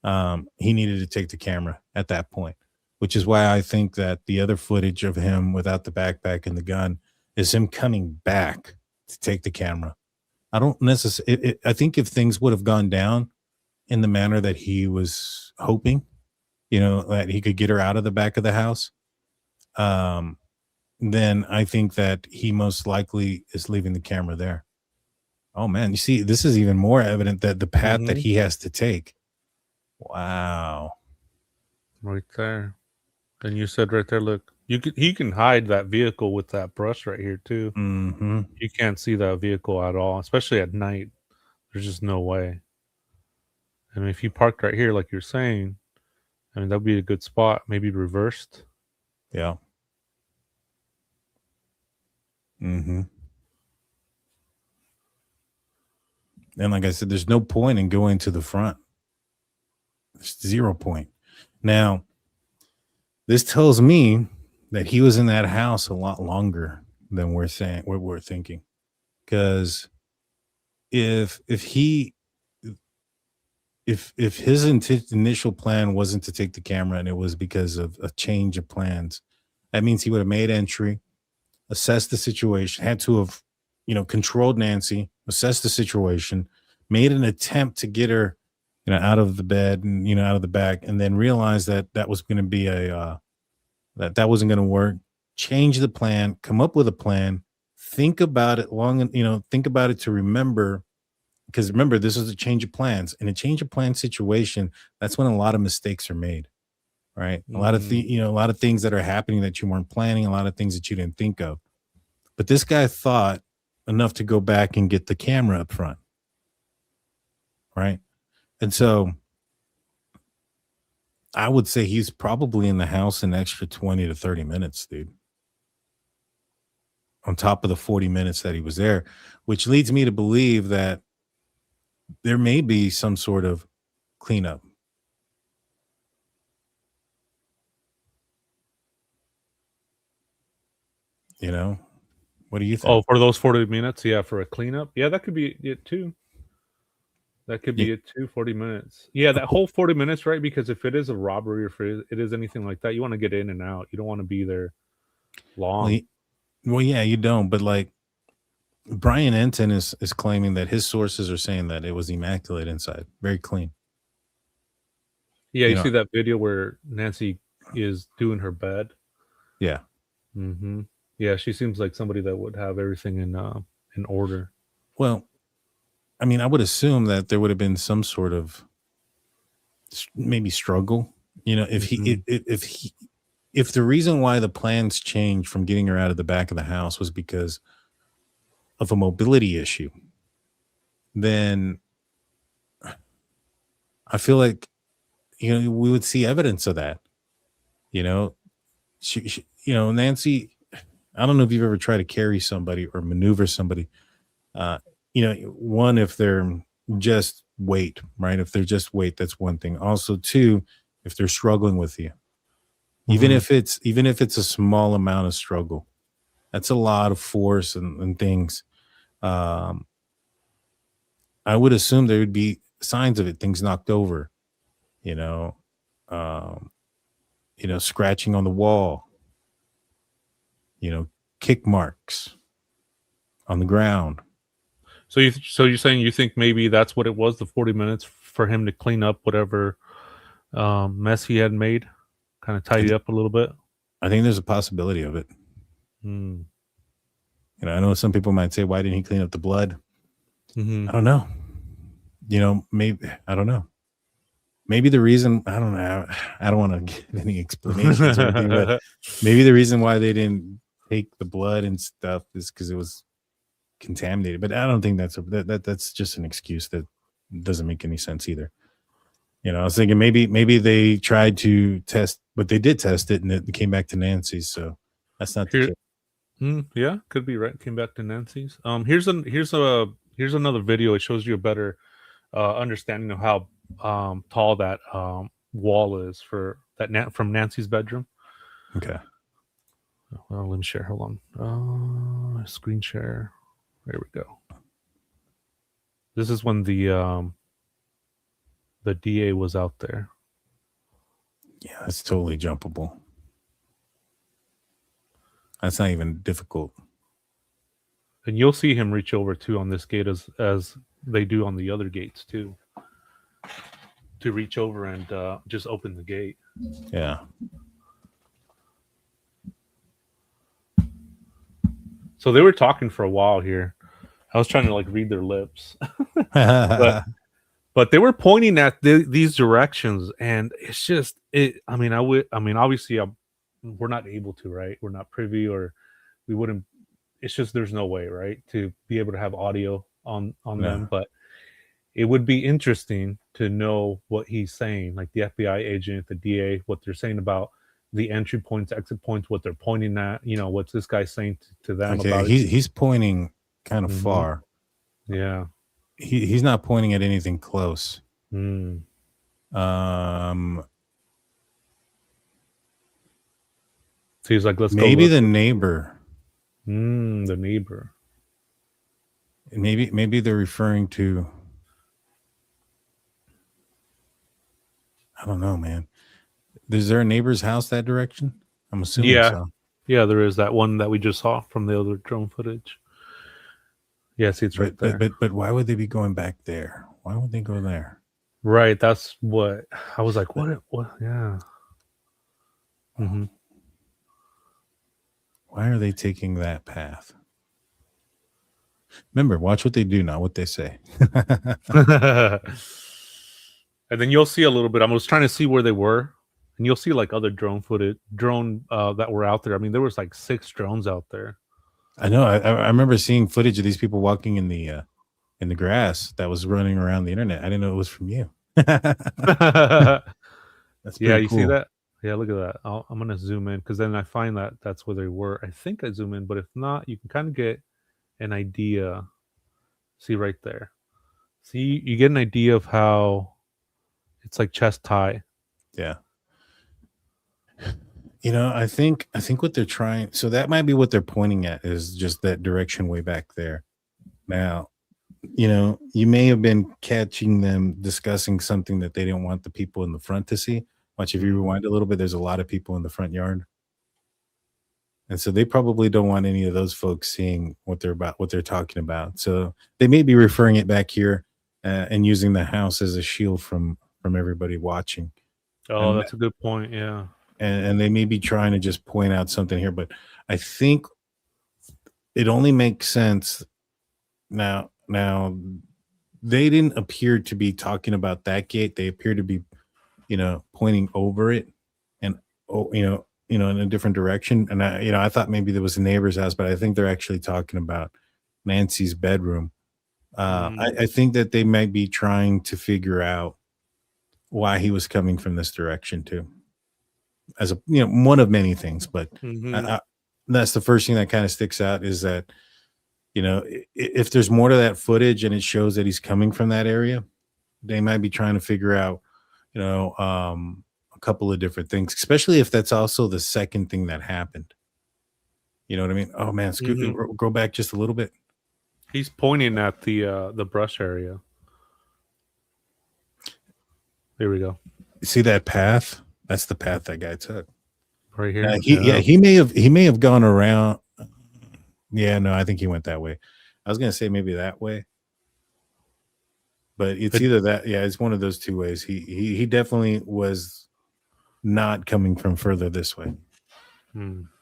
he needed to take the camera at that point, which is why I think that the other footage of him without the backpack and the gun is him coming back to take the camera. I don't necessarily. I think if things would have gone down in the manner that he was hoping, that he could get her out of the back of the house, then I think that he most likely is leaving the camera there. Oh man, you see, this is even more evident that the path that he has to take. Wow. Right there. And you said right there, look, he can hide that vehicle with that brush right here too. Mm-hmm. You can't see that vehicle at all, especially at night. There's just no way. I mean, if he parked right here, like you're saying, I mean, that'd be a good spot. Maybe reversed. Yeah. Mm-hmm. And like I said, there's no point in going to the front. There's 0 point. Now, this tells me that he was in that house a lot longer than we're saying, what we're thinking. Because if his initial plan wasn't to take the camera and it was because of a change of plans, that means he would have made entry, assessed the situation, had to have, controlled Nancy, assessed the situation, made an attempt to get her, out of the bed and, out of the back, and then realized that that was going to be that wasn't going to work. Change the plan, come up with a plan, think about it think about it to remember. Because remember, this is a change of plans. In a change of plan situation, that's when a lot of mistakes are made, right? A lot of a lot of things that are happening that you weren't planning, a lot of things that you didn't think of. But this guy thought enough to go back and get the camera up front, right? And so I would say he's probably in the house an extra 20 to 30 minutes, dude, on top of the 40 minutes that he was there, which leads me to believe that there may be some sort of cleanup. What do you think? Oh, for those 40 minutes? Yeah, for a cleanup? Yeah, that could be it too. That could be it too, 40 minutes. Yeah, that whole 40 minutes, right? Because if it is a robbery or if it is anything like that, you want to get in and out. You don't want to be there long. Well, yeah, you don't. But like Brian Enton is claiming that his sources are saying that it was immaculate inside, very clean. Yeah, you see that video where Nancy is doing her bed? Yeah. Mm-hmm. Yeah, she seems like somebody that would have everything in order. Well, I mean, I would assume that there would have been some sort of maybe struggle. If if the reason why the plans changed from getting her out of the back of the house was because of a mobility issue, then I feel like we would see evidence of that. She Nancy, I don't know if you've ever tried to carry somebody or maneuver somebody. One, if they're just weight, right? If they're just weight, that's one thing. Also, two, if they're struggling with you, even if it's a small amount of struggle, that's a lot of force and things. I would assume there would be signs of it, things knocked over, scratching on the wall, kick marks on the ground. So you're saying you think maybe that's what it was, the 40 minutes for him to clean up whatever mess he had made, kind of tidy up a little bit? I think there's a possibility of it. I know some people might say, why didn't he clean up the blood? I don't know. Maybe, I don't know. Maybe the reason, I don't know. I don't want to give any explanations or anything, but maybe the reason why they didn't take the blood and stuff is because it was contaminated. But I don't think that's just an excuse that doesn't make any sense either. I was thinking maybe they tried to test, but they did test it and it came back to Nancy's. So that's not the case. Yeah, could be right. Came back to Nancy's. Here's another video. It shows you a better understanding of how tall that wall is for that from Nancy's bedroom. Okay. Well, let me share. Hold on. screen share. There we go. This is when the DA was out there. Yeah, it's totally jumpable. That's not even difficult. And you'll see him reach over too on this gate as they do on the other gates too. To reach over and just open the gate. Yeah. So they were talking for a while here. I was trying to like read their lips, but they were pointing at these directions, and it's just it. I mean, obviously, we're not able to, right? We're not privy, or we wouldn't. It's just there's no way, right, to be able to have audio on them. But it would be interesting to know what he's saying, like the FBI agent, the DA, what they're saying about the entry points, exit points, what they're pointing at. You know, what's this guy saying to them about it? He's pointing kind of far. Yeah. He's not pointing at anything close. Mm. So he's like, let's maybe go. The neighbor. The neighbor. Maybe they're referring to. I don't know, man. Is there a neighbor's house that direction? I'm assuming so. Yeah, there is that one that we just saw from the other drone footage. Yeah, see, it's right there. But why would they be going back there? Why would they go there? Right, that's what I was like. What? Yeah. Mm-hmm. Why are they taking that path? Remember, watch what they do, not what they say. And then you'll see a little bit. I was trying to see where they were, and you'll see like other drone that were out there. I mean, there was like 6 drones out there. I know. I remember seeing footage of these people walking in the grass that was running around the internet. I didn't know it was from you. That's yeah, you cool. see that? Yeah, look at that. I'm gonna zoom in because then I find that that's where they were. I think I zoom in, but if not, you can kind of get an idea. See right there. See, you get an idea of how it's like chest high. Yeah. You know, I think what they're trying, so that might be what they're pointing at, is just that direction way back there. Now, you know, you may have been catching them discussing something that they didn't want the people in the front to see. Watch, if you rewind a little bit, there's a lot of people in the front yard. And so they probably don't want any of those folks seeing what they're talking about. So they may be referring it back here and using the house as a shield from everybody watching. Oh, that's a good point. Yeah. And they may be trying to just point out something here, but I think it only makes sense now. They didn't appear to be talking about that gate. They appear to be, you know, pointing over it and, in a different direction. And I thought maybe there was a neighbor's house, but I think they're actually talking about Nancy's bedroom. I think that they might be trying to figure out why he was coming from this direction too, as a, one of many things, but that's the first thing that kind of sticks out, is that, if there's more to that footage and it shows that he's coming from that area, they might be trying to figure out, a couple of different things, especially if that's also the second thing that happened. You know what I mean? Oh man, go back just a little bit. He's pointing at the brush area. There we go. See that path? That's the path that guy took. Right here. He may have gone around. Yeah, no, I think he went that way. I was gonna say maybe that way, but it's either that. Yeah, it's one of those two ways. He definitely was not coming from further this way. Man,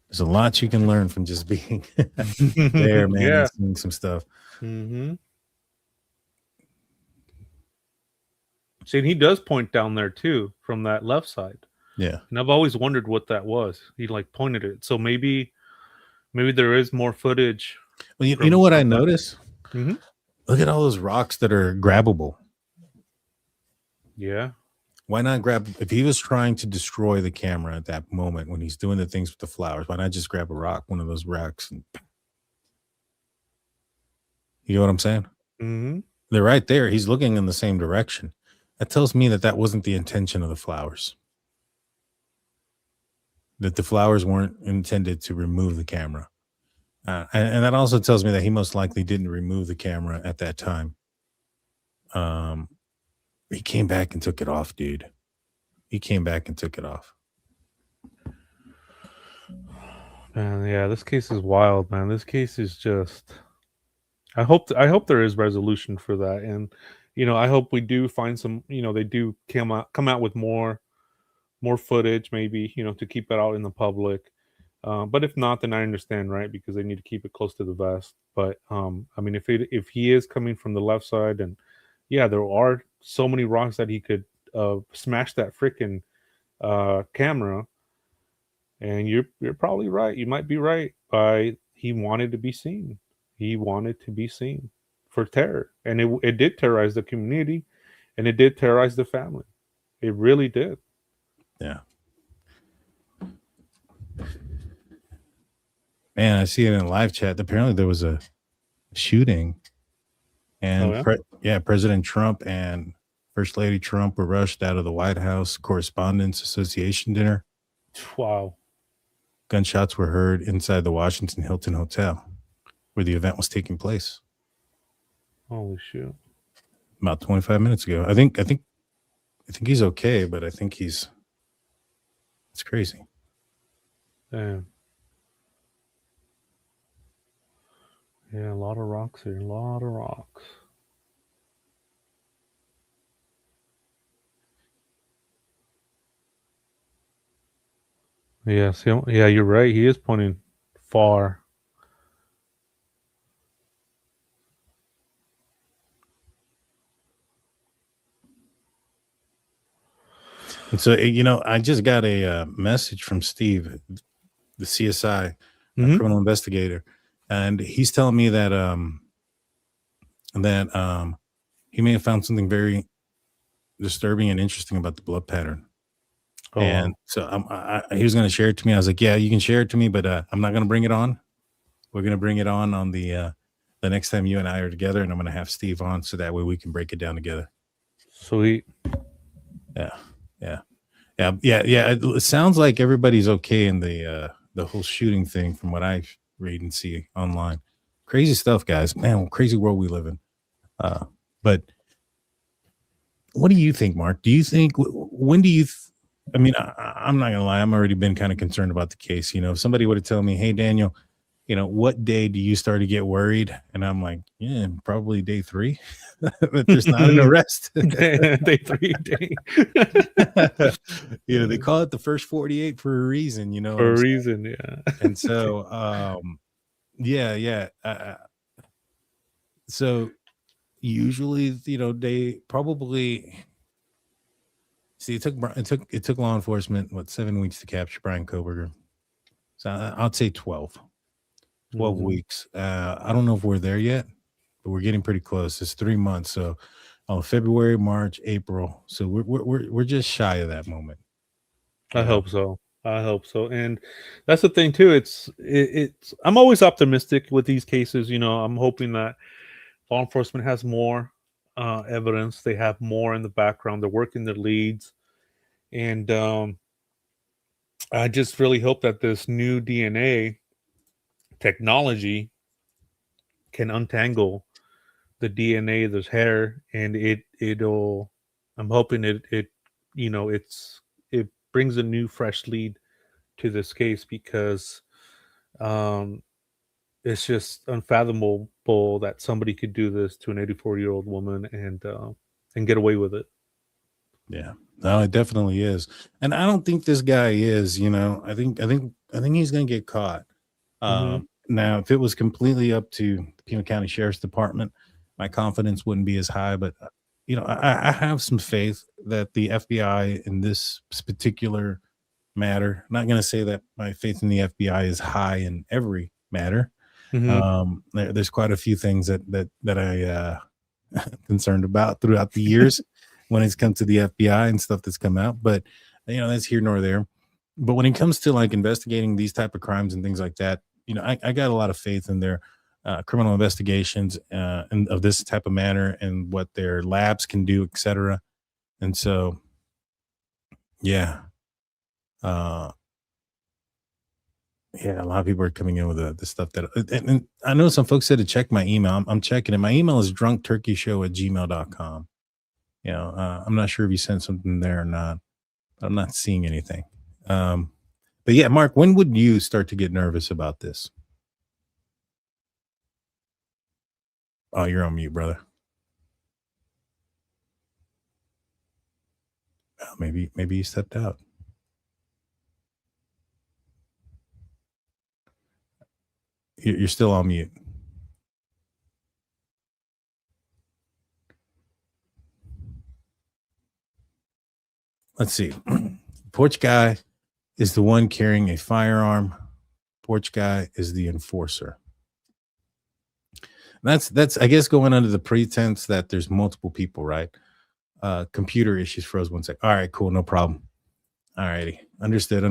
there's a lot you can learn from just being there, man. Yeah. And seeing some stuff. See, and he does point down there too from that left side. Yeah, and I've always wondered what that was. He like pointed it, so maybe there is more footage. Well, you know what I noticed? Look at all those rocks that are grabbable. Yeah. Why not grab, if he was trying to destroy the camera at that moment when he's doing the things with the flowers, why not just grab a rock, one of those rocks, and you know what I'm saying? They're right there. He's looking in the same direction. that tells me that that wasn't the intention of the flowers. That the flowers weren't intended to remove the camera. And that also tells me that he most likely didn't remove the camera at that time. He came back and took it off, dude. He came back and took it off. Man, yeah, this case is wild, man. This case is just. I hope there is resolution for that, and I hope we do find some. They do come out with more footage, maybe to keep it out in the public. But if not, then I understand, right? Because they need to keep it close to the vest. But I mean, if he is coming from the left side, and yeah, there are so many rocks that he could smash that freaking camera. And you're probably right. You might be right. He wanted to be seen. He wanted to be seen for terror, and it did terrorize the community, and it did terrorize the family. It really did. Yeah. Man, I see it in a live chat. Apparently there was a shooting, and President Trump and First Lady Trump were rushed out of the White House Correspondents Association dinner. Wow. Gunshots were heard inside the Washington Hilton Hotel where the event was taking place. Holy shit. About 25 minutes ago. I think he's okay, but I think it's crazy. Damn. Yeah, a lot of rocks here. A lot of rocks. Yes, yeah, you're right. He is pointing far. And so, I just got a message from Steve, the CSI, criminal investigator, and he's telling me that he may have found something very disturbing and interesting about the blood pattern. Oh, and so he was going to share it to me. I was like, yeah, you can share it to me, but I'm not going to bring it on. We're going to bring it on the next time you and I are together, and I'm going to have Steve on so that way we can break it down together. Sweet. Yeah. It sounds like everybody's okay in the whole shooting thing from what I read and see online. Crazy stuff, guys. Man, crazy world we live in. But what do you think, Mark? Do you think, when do you I mean, I'm not gonna lie, I'm already been kind of concerned about the case. If somebody would have told me, hey, Daniel, what day do you start to get worried? And I'm like, yeah, probably day 3. But there's not an arrest. Day 3. They call it the first 48 for a reason, For a reason, yeah. And so, so usually, they probably see it took law enforcement 7 weeks to capture Brian Koberger. So I'd say 12 weeks. I don't know if we're there yet, but we're getting pretty close. It's 3 months. So February, March, April. So we're just shy of that moment. I hope so. And that's the thing too. It's I'm always optimistic with these cases. I'm hoping that law enforcement has more evidence. They have more in the background. They're working their leads. And I just really hope that this new DNA technology can untangle the DNA of this hair, and it'll. I'm hoping it brings a new fresh lead to this case, because it's just unfathomable that somebody could do this to an 84-year-old woman and get away with it. Yeah, no, it definitely is, and I don't think this guy is. I think he's gonna get caught. Now, if it was completely up to the Pima County Sheriff's Department, my confidence wouldn't be as high. But I have some faith that the FBI in this particular matter. I'm not gonna say that my faith in the FBI is high in every matter. There's quite a few things that I concerned about throughout the years when it's come to the FBI and stuff that's come out, but that's here nor there. But when it comes to like investigating these type of crimes and things like that, I got a lot of faith in their criminal investigations and of this type of manner and what their labs can do, etc. And so, yeah. Yeah, a lot of people are coming in with the stuff that, and I know some folks said to check my email. I'm checking it. My email is drunkturkeyshow@gmail.com. I'm not sure if you sent something there or not. I'm not seeing anything. But yeah, Mark, when would you start to get nervous about this? Oh, you're on mute, brother. Oh, maybe you stepped out. You're still on mute. Let's see. Porch guy is the one carrying a firearm. Porch guy is the enforcer. That's I guess going under the pretense that there's multiple people, right? Computer issues froze 1 sec. All right, cool, no problem. All righty, understood.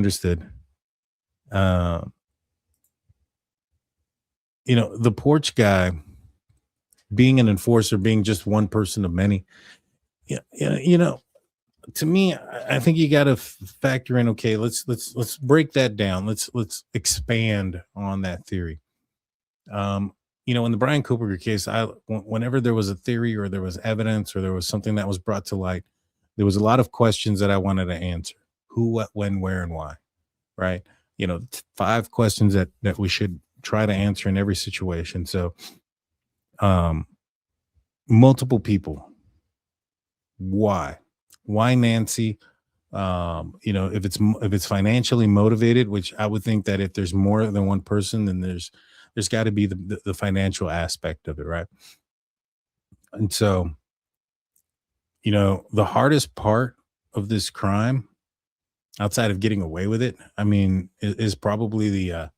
The porch guy being an enforcer, being just one person of many. To me, I think you got to factor in. Okay, let's break that down. Let's expand on that theory. In the Brian Cooper case, whenever there was a theory or there was evidence or there was something that was brought to light, there was a lot of questions that I wanted to answer: who, what, when, where, and why. Right? 5 questions that we should try to answer in every situation. So, multiple people. Why Nancy? If it's financially motivated, which I would think that if there's more than one person, then there's got to be the financial aspect of it, right? And so, the hardest part of this crime, outside of getting away with it, I mean, is probably the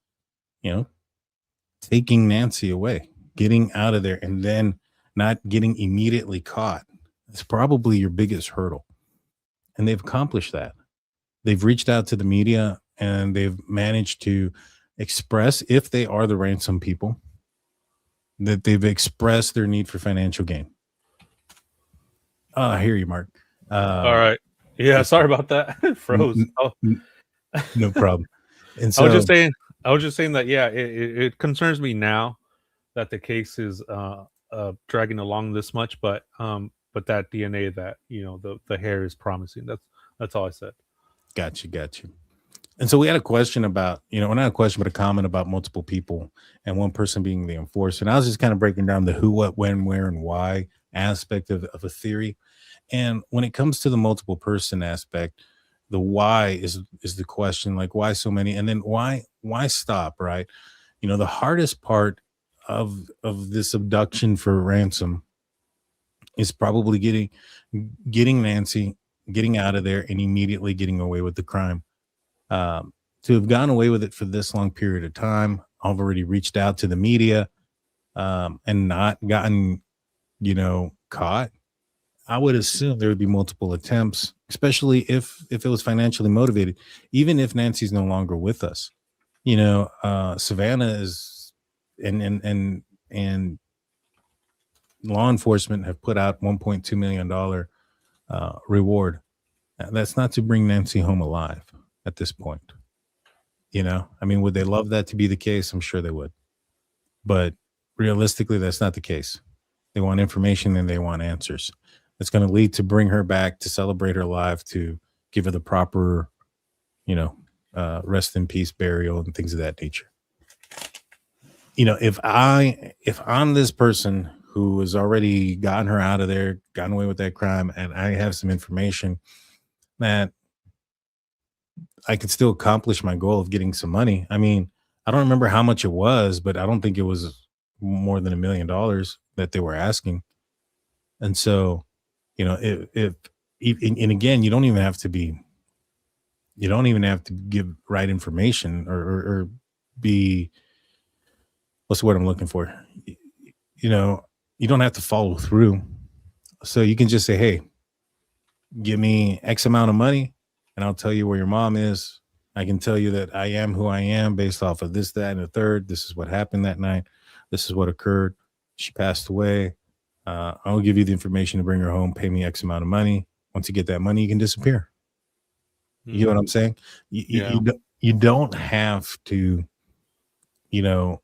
taking Nancy away, getting out of there, and then not getting immediately caught. It's probably your biggest hurdle. And they've accomplished that. They've reached out to the media and they've managed to express, if they are the ransom people, that they've expressed their need for financial gain. I hear you, Mark. All right. Yeah, sorry about that. It froze. No problem. And so I was just saying that, yeah, it concerns me now that the case is dragging along this much, but that DNA, that the hair is promising. That's all I said. Got you. And so we had a question about, not a question, but a comment about multiple people and one person being the enforcer. And I was just kind of breaking down the who, what, when, where, and why aspect of a theory. And when it comes to the multiple person aspect, the why is the question, like why so many, and then why stop, right? The hardest part of this abduction for ransom is probably getting Nancy, getting out of there, and immediately getting away with the crime. To have gone away with it for this long period of time, I've already reached out to the media, and not gotten, caught. I would assume there would be multiple attempts, especially if it was financially motivated, even if Nancy's no longer with us. Savannah is, and law enforcement have put out $1.2 million reward. That's not to bring Nancy home alive at this point. I mean, would they love that to be the case? I'm sure they would. But realistically, that's not the case. They want information and they want answers. It's going to lead to bring her back, to celebrate her life, to give her the proper, rest in peace burial and things of that nature. If I'm this person who has already gotten her out of there, gotten away with that crime, and I have some information that I could still accomplish my goal of getting some money. I mean, I don't remember how much it was, but I don't think it was more than $1 million that they were asking. And so, if again, you don't even have to give right information or be, what's the word I'm looking for? You don't have to follow through. So you can just say, hey, give me X amount of money and I'll tell you where your mom is. I can tell you that I am who I am based off of this, that, and the third. This is what happened that night. This is what occurred. She passed away. I'll give you the information to bring her home. Pay me X amount of money. Once you get that money, you can disappear. You know what I'm saying? You don't have to, you know,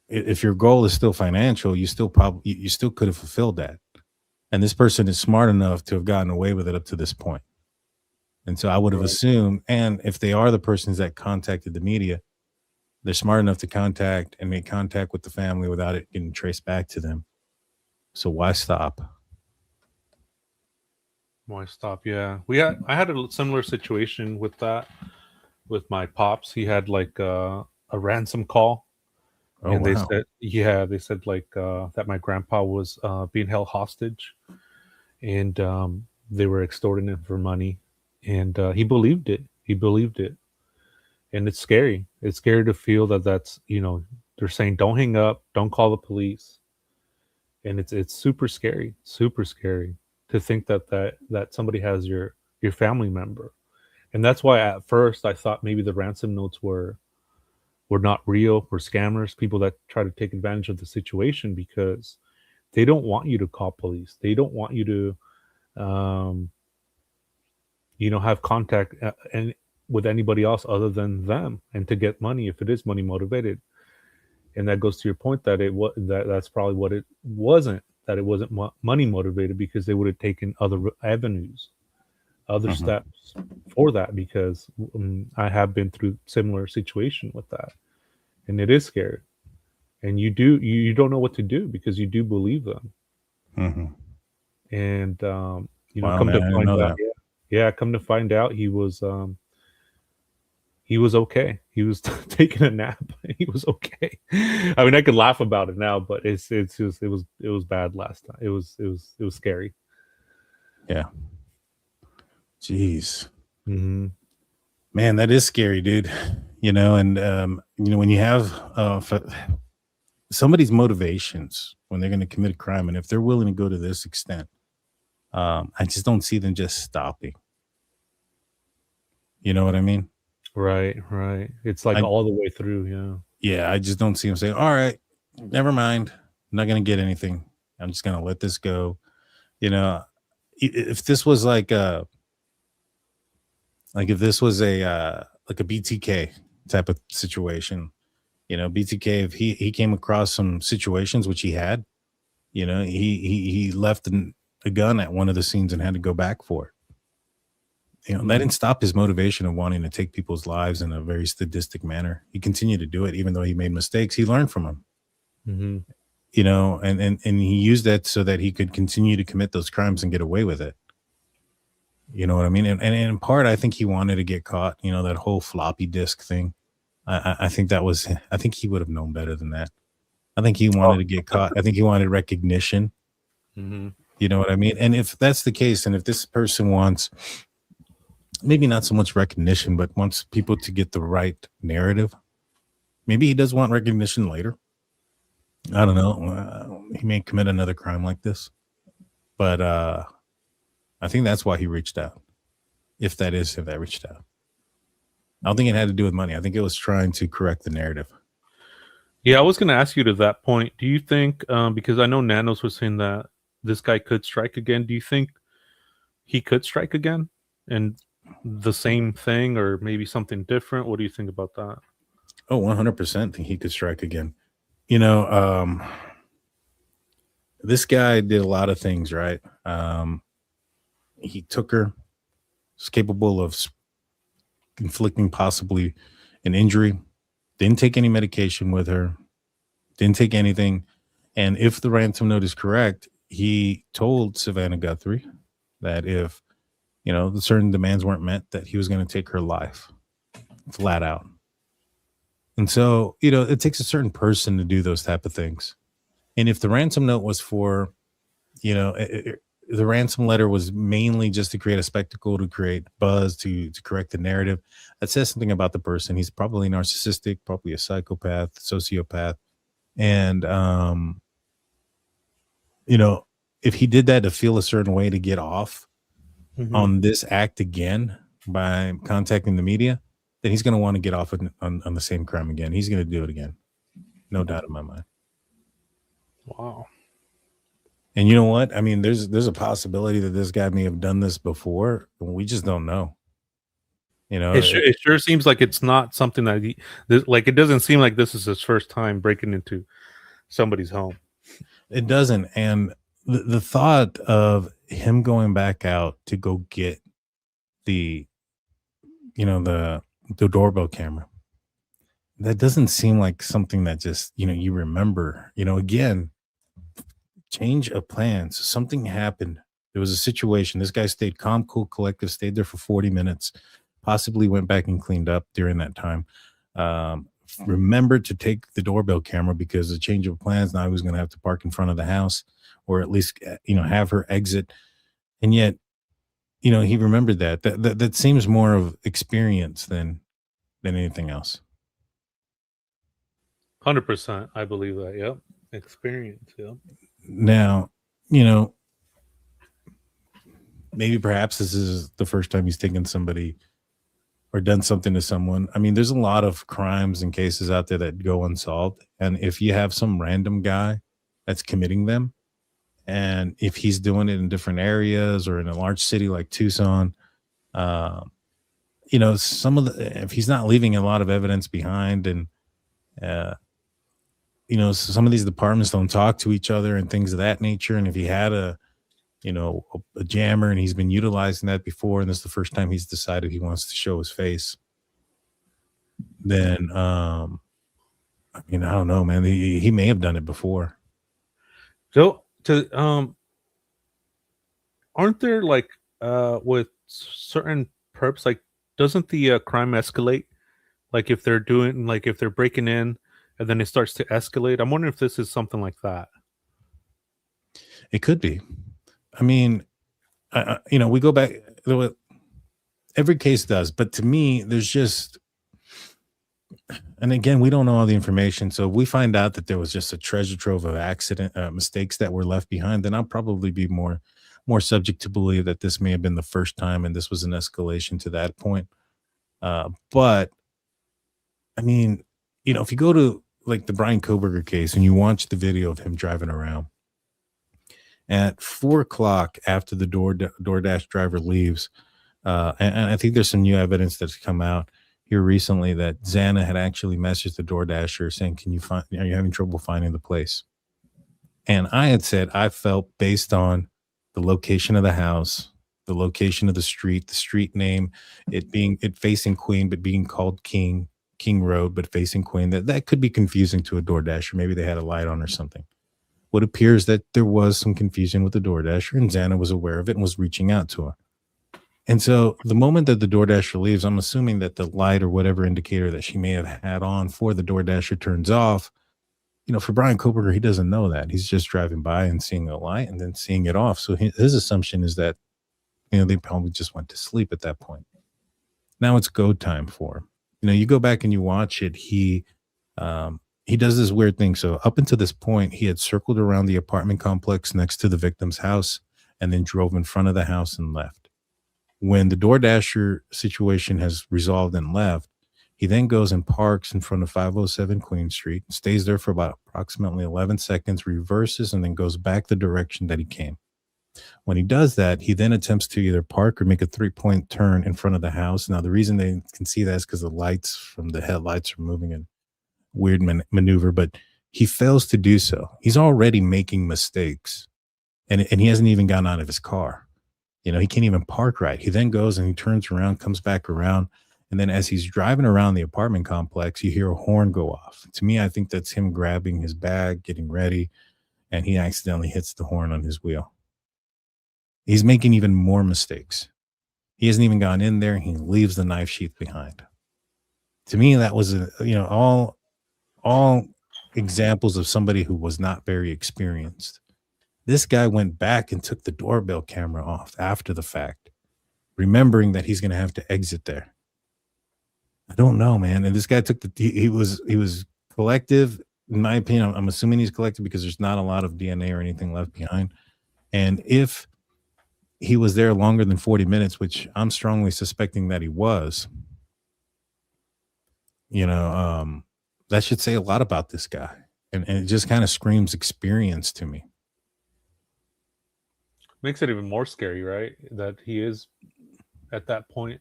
if your goal is still financial, you still could have fulfilled that. And this person is smart enough to have gotten away with it up to this point. And so I would have assumed, and if they are the persons that contacted the media, they're smart enough to contact and make contact with the family without it getting traced back to them. So why stop? Why stop? Yeah. I had a similar situation with that with my pops. He had like a ransom call. Oh, And wow. they said like that my grandpa was being held hostage, and they were extorting him for money, and he believed it. And it's scary. It's scary to feel that that's, you know, they're saying don't hang up, don't call the police, and it's super scary to think that somebody has your family member, and that's why at first I thought maybe the ransom notes were not real, were scammers, people that try to take advantage of the situation because they don't want you to call police. They don't want you to, you know, have contact and with anybody else other than them, and to get money if it is money motivated. And that goes to your point that that's probably what it wasn't. That it wasn't money motivated, because they would have taken other avenues, other steps for that, because I have been through similar situation with that, and it is scary, and you don't know what to do because you do believe them. And you know, Wow, come man, I to didn't find know out, come to find out, he was okay. He was taking a nap. He was okay. I mean, I could laugh about it now, but it's just it was bad last time. It was scary. Yeah. Jeez. Mm-hmm. Man, that is scary, dude. You know, and you know, when you have somebody's motivations when they're going to commit a crime, and if they're willing to go to this extent, I just don't see them just stopping. You know what I mean? Right. It's like all the way through. Yeah, I just don't see them saying, "All right, never mind. I'm not going to get anything. I'm just going to let this go." You know, if this was like if this was a BTK type of situation, you know, BTK, if he came across some situations, which he had, you know, he left a gun at one of the scenes and had to go back for it. You know, that didn't stop his motivation of wanting to take people's lives in a very sadistic manner. He continued to do it, even though he made mistakes. He learned from them. Mm-hmm. You know, and he used that so that he could continue to commit those crimes and get away with it. You know what I mean? And in part, I think he wanted to get caught. You know, that whole floppy disk thing. I think I think he would have known better than that. I think he wanted to get caught. I think he wanted recognition. Mm-hmm. You know what I mean? And if that's the case, and if this person wants maybe not so much recognition, but wants people to get the right narrative, maybe he does want recognition later. I don't know. He may commit another crime like this, but I think that's why he reached out. If that reached out, I don't think it had to do with money. I think it was trying to correct the narrative. Yeah, I was going to ask you to that point. Do you think, because I know Nanos was saying that this guy could strike again, do you think he could strike again and the same thing, or maybe something different? What do you think about that? Oh, 100% think he could strike again. You know, this guy did a lot of things, right? He took her, was capable of inflicting possibly an injury, didn't take any medication with her, didn't take anything. And if the ransom note is correct, he told Savannah Guthrie that if, you know, the certain demands weren't met, that he was going to take her life flat out. And so, you know, it takes a certain person to do those type of things. And if the ransom note was for, you know, the ransom letter was mainly just to create a spectacle, to create buzz, to correct the narrative, that says something about the person. He's probably narcissistic, probably a psychopath, sociopath. And, you know, if he did that to feel a certain way to get off on this act again by contacting the media, then he's going to want to get off on the same crime again. He's going to do it again. No doubt in my mind. Wow. And you know what? I mean, there's a possibility that this guy may have done this before, and we just don't know. You know, It sure seems like it's not something that like it doesn't seem like this is his first time breaking into somebody's home. it doesn't. And the thought of him going back out to go get the, you know, the doorbell camera, that doesn't seem like something that just, you know, you remember. You know, again, change of plans. Something happened. There was a situation. This guy stayed calm, cool, collective, stayed there for 40 minutes, possibly went back and cleaned up during that time. Remembered to take the doorbell camera because the change of plans. Now he was going to have to park in front of the house, or at least, you know, have her exit. And yet, you know, he remembered that. That seems more of experience than anything else. 100%, I believe that. Yep, experience. Yep. Now, you know, maybe perhaps this is the first time he's taken somebody or done something to someone. I mean, there's a lot of crimes and cases out there that go unsolved. And if you have some random guy that's committing them, and if he's doing it in different areas or in a large city like Tucson, you know, if he's not leaving a lot of evidence behind, and, you know, some of these departments don't talk to each other and things of that nature. And if he had you know, a jammer and he's been utilizing that before, and this is the first time he's decided he wants to show his face, then, I mean, I don't know, man. He may have done it before. So aren't there like with certain perps, like doesn't the crime escalate? Like if they're breaking in and then it starts to escalate. I'm wondering if this is something like that. It could be. I mean, you know, we go back. Every case does, but to me, there's just, and again, we don't know all the information. So if we find out that there was just a treasure trove of mistakes that were left behind, then I'll probably be more subject to believe that this may have been the first time and this was an escalation to that point. But I mean, you know, if you go to like the Brian Koberger case and you watch the video of him driving around at 4:00 after the DoorDash driver leaves, and I think there's some new evidence that's come out here recently that Xana had actually messaged the DoorDasher saying, are you having trouble finding the place? And I had said, I felt based on the location of the house, the location of the street name, it facing Queen, but being called King Road, but facing Queen, that could be confusing to a DoorDasher. Maybe they had a light on or something. What appears that there was some confusion with the DoorDasher, and Xana was aware of it and was reaching out to her. And so the moment that the DoorDasher leaves, I'm assuming that the light or whatever indicator that she may have had on for the DoorDasher turns off. You know, for Brian Koberger, he doesn't know that. He's just driving by and seeing a light and then seeing it off. So his assumption is that, you know, they probably just went to sleep at that point. Now it's go time for him. You know, you go back and you watch it. He does this weird thing. So up until this point, he had circled around the apartment complex next to the victim's house and then drove in front of the house and left. When the DoorDasher situation has resolved and left, he then goes and parks in front of 507 Queen Street, stays there for about approximately 11 seconds, reverses, and then goes back the direction that he came. When he does that, he then attempts to either park or make a 3-point turn in front of the house. Now, the reason they can see that is because the lights from the headlights are moving in weird maneuver, but he fails to do so. He's already making mistakes, and he hasn't even gotten out of his car. You know, he can't even park right. He then goes and he turns around, comes back around, and then as he's driving around the apartment complex, you hear a horn go off. To me, I think that's him grabbing his bag, getting ready, and he accidentally hits the horn on his wheel. He's making even more mistakes. He hasn't even gone in there. He leaves the knife sheath behind. To me, that was all examples of somebody who was not very experienced. This guy went back and took the doorbell camera off after the fact, remembering that he's going to have to exit there. I don't know, man. And this guy took he was collective. In my opinion, I'm assuming he's collective because there's not a lot of DNA or anything left behind. And if he was there longer than 40 minutes, which I'm strongly suspecting that he was, you know, that should say a lot about this guy. And it just kind of screams experience to me. Makes it even more scary, right? That he is at that point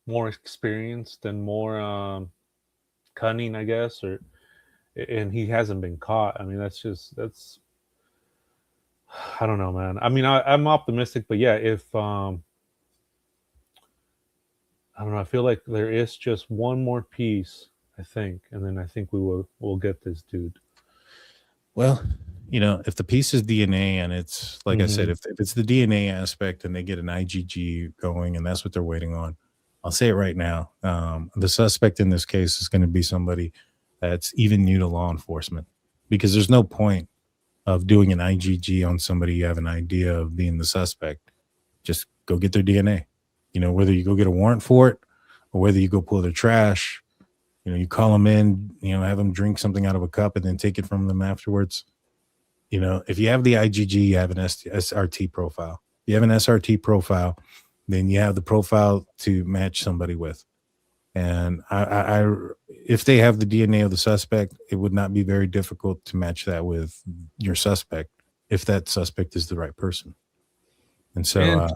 more experienced and more cunning, I guess, or and he hasn't been caught. I mean, that's I don't know, man. I mean, I'm optimistic, but yeah, if I don't know, I feel like there is just one more piece, I think, and then I think we'll get this dude. Well, if the piece is DNA and it's like I said, Mhm. if it's the DNA aspect and they get an IgG going and that's what they're waiting on, I'll say it right now. The suspect in this case is going to be somebody that's even new to law enforcement because there's no point of doing an IgG on somebody you have an idea of being the suspect. Just go get their DNA. Whether you go get a warrant for it or whether you go pull their trash, you call them in, have them drink something out of a cup and then take it from them afterwards. If you have the IgG, you have an SRT profile. If you have an SRT profile, then you have the profile to match somebody with. And if they have the DNA of the suspect, it would not be very difficult to match that with your suspect if that suspect is the right person. And so,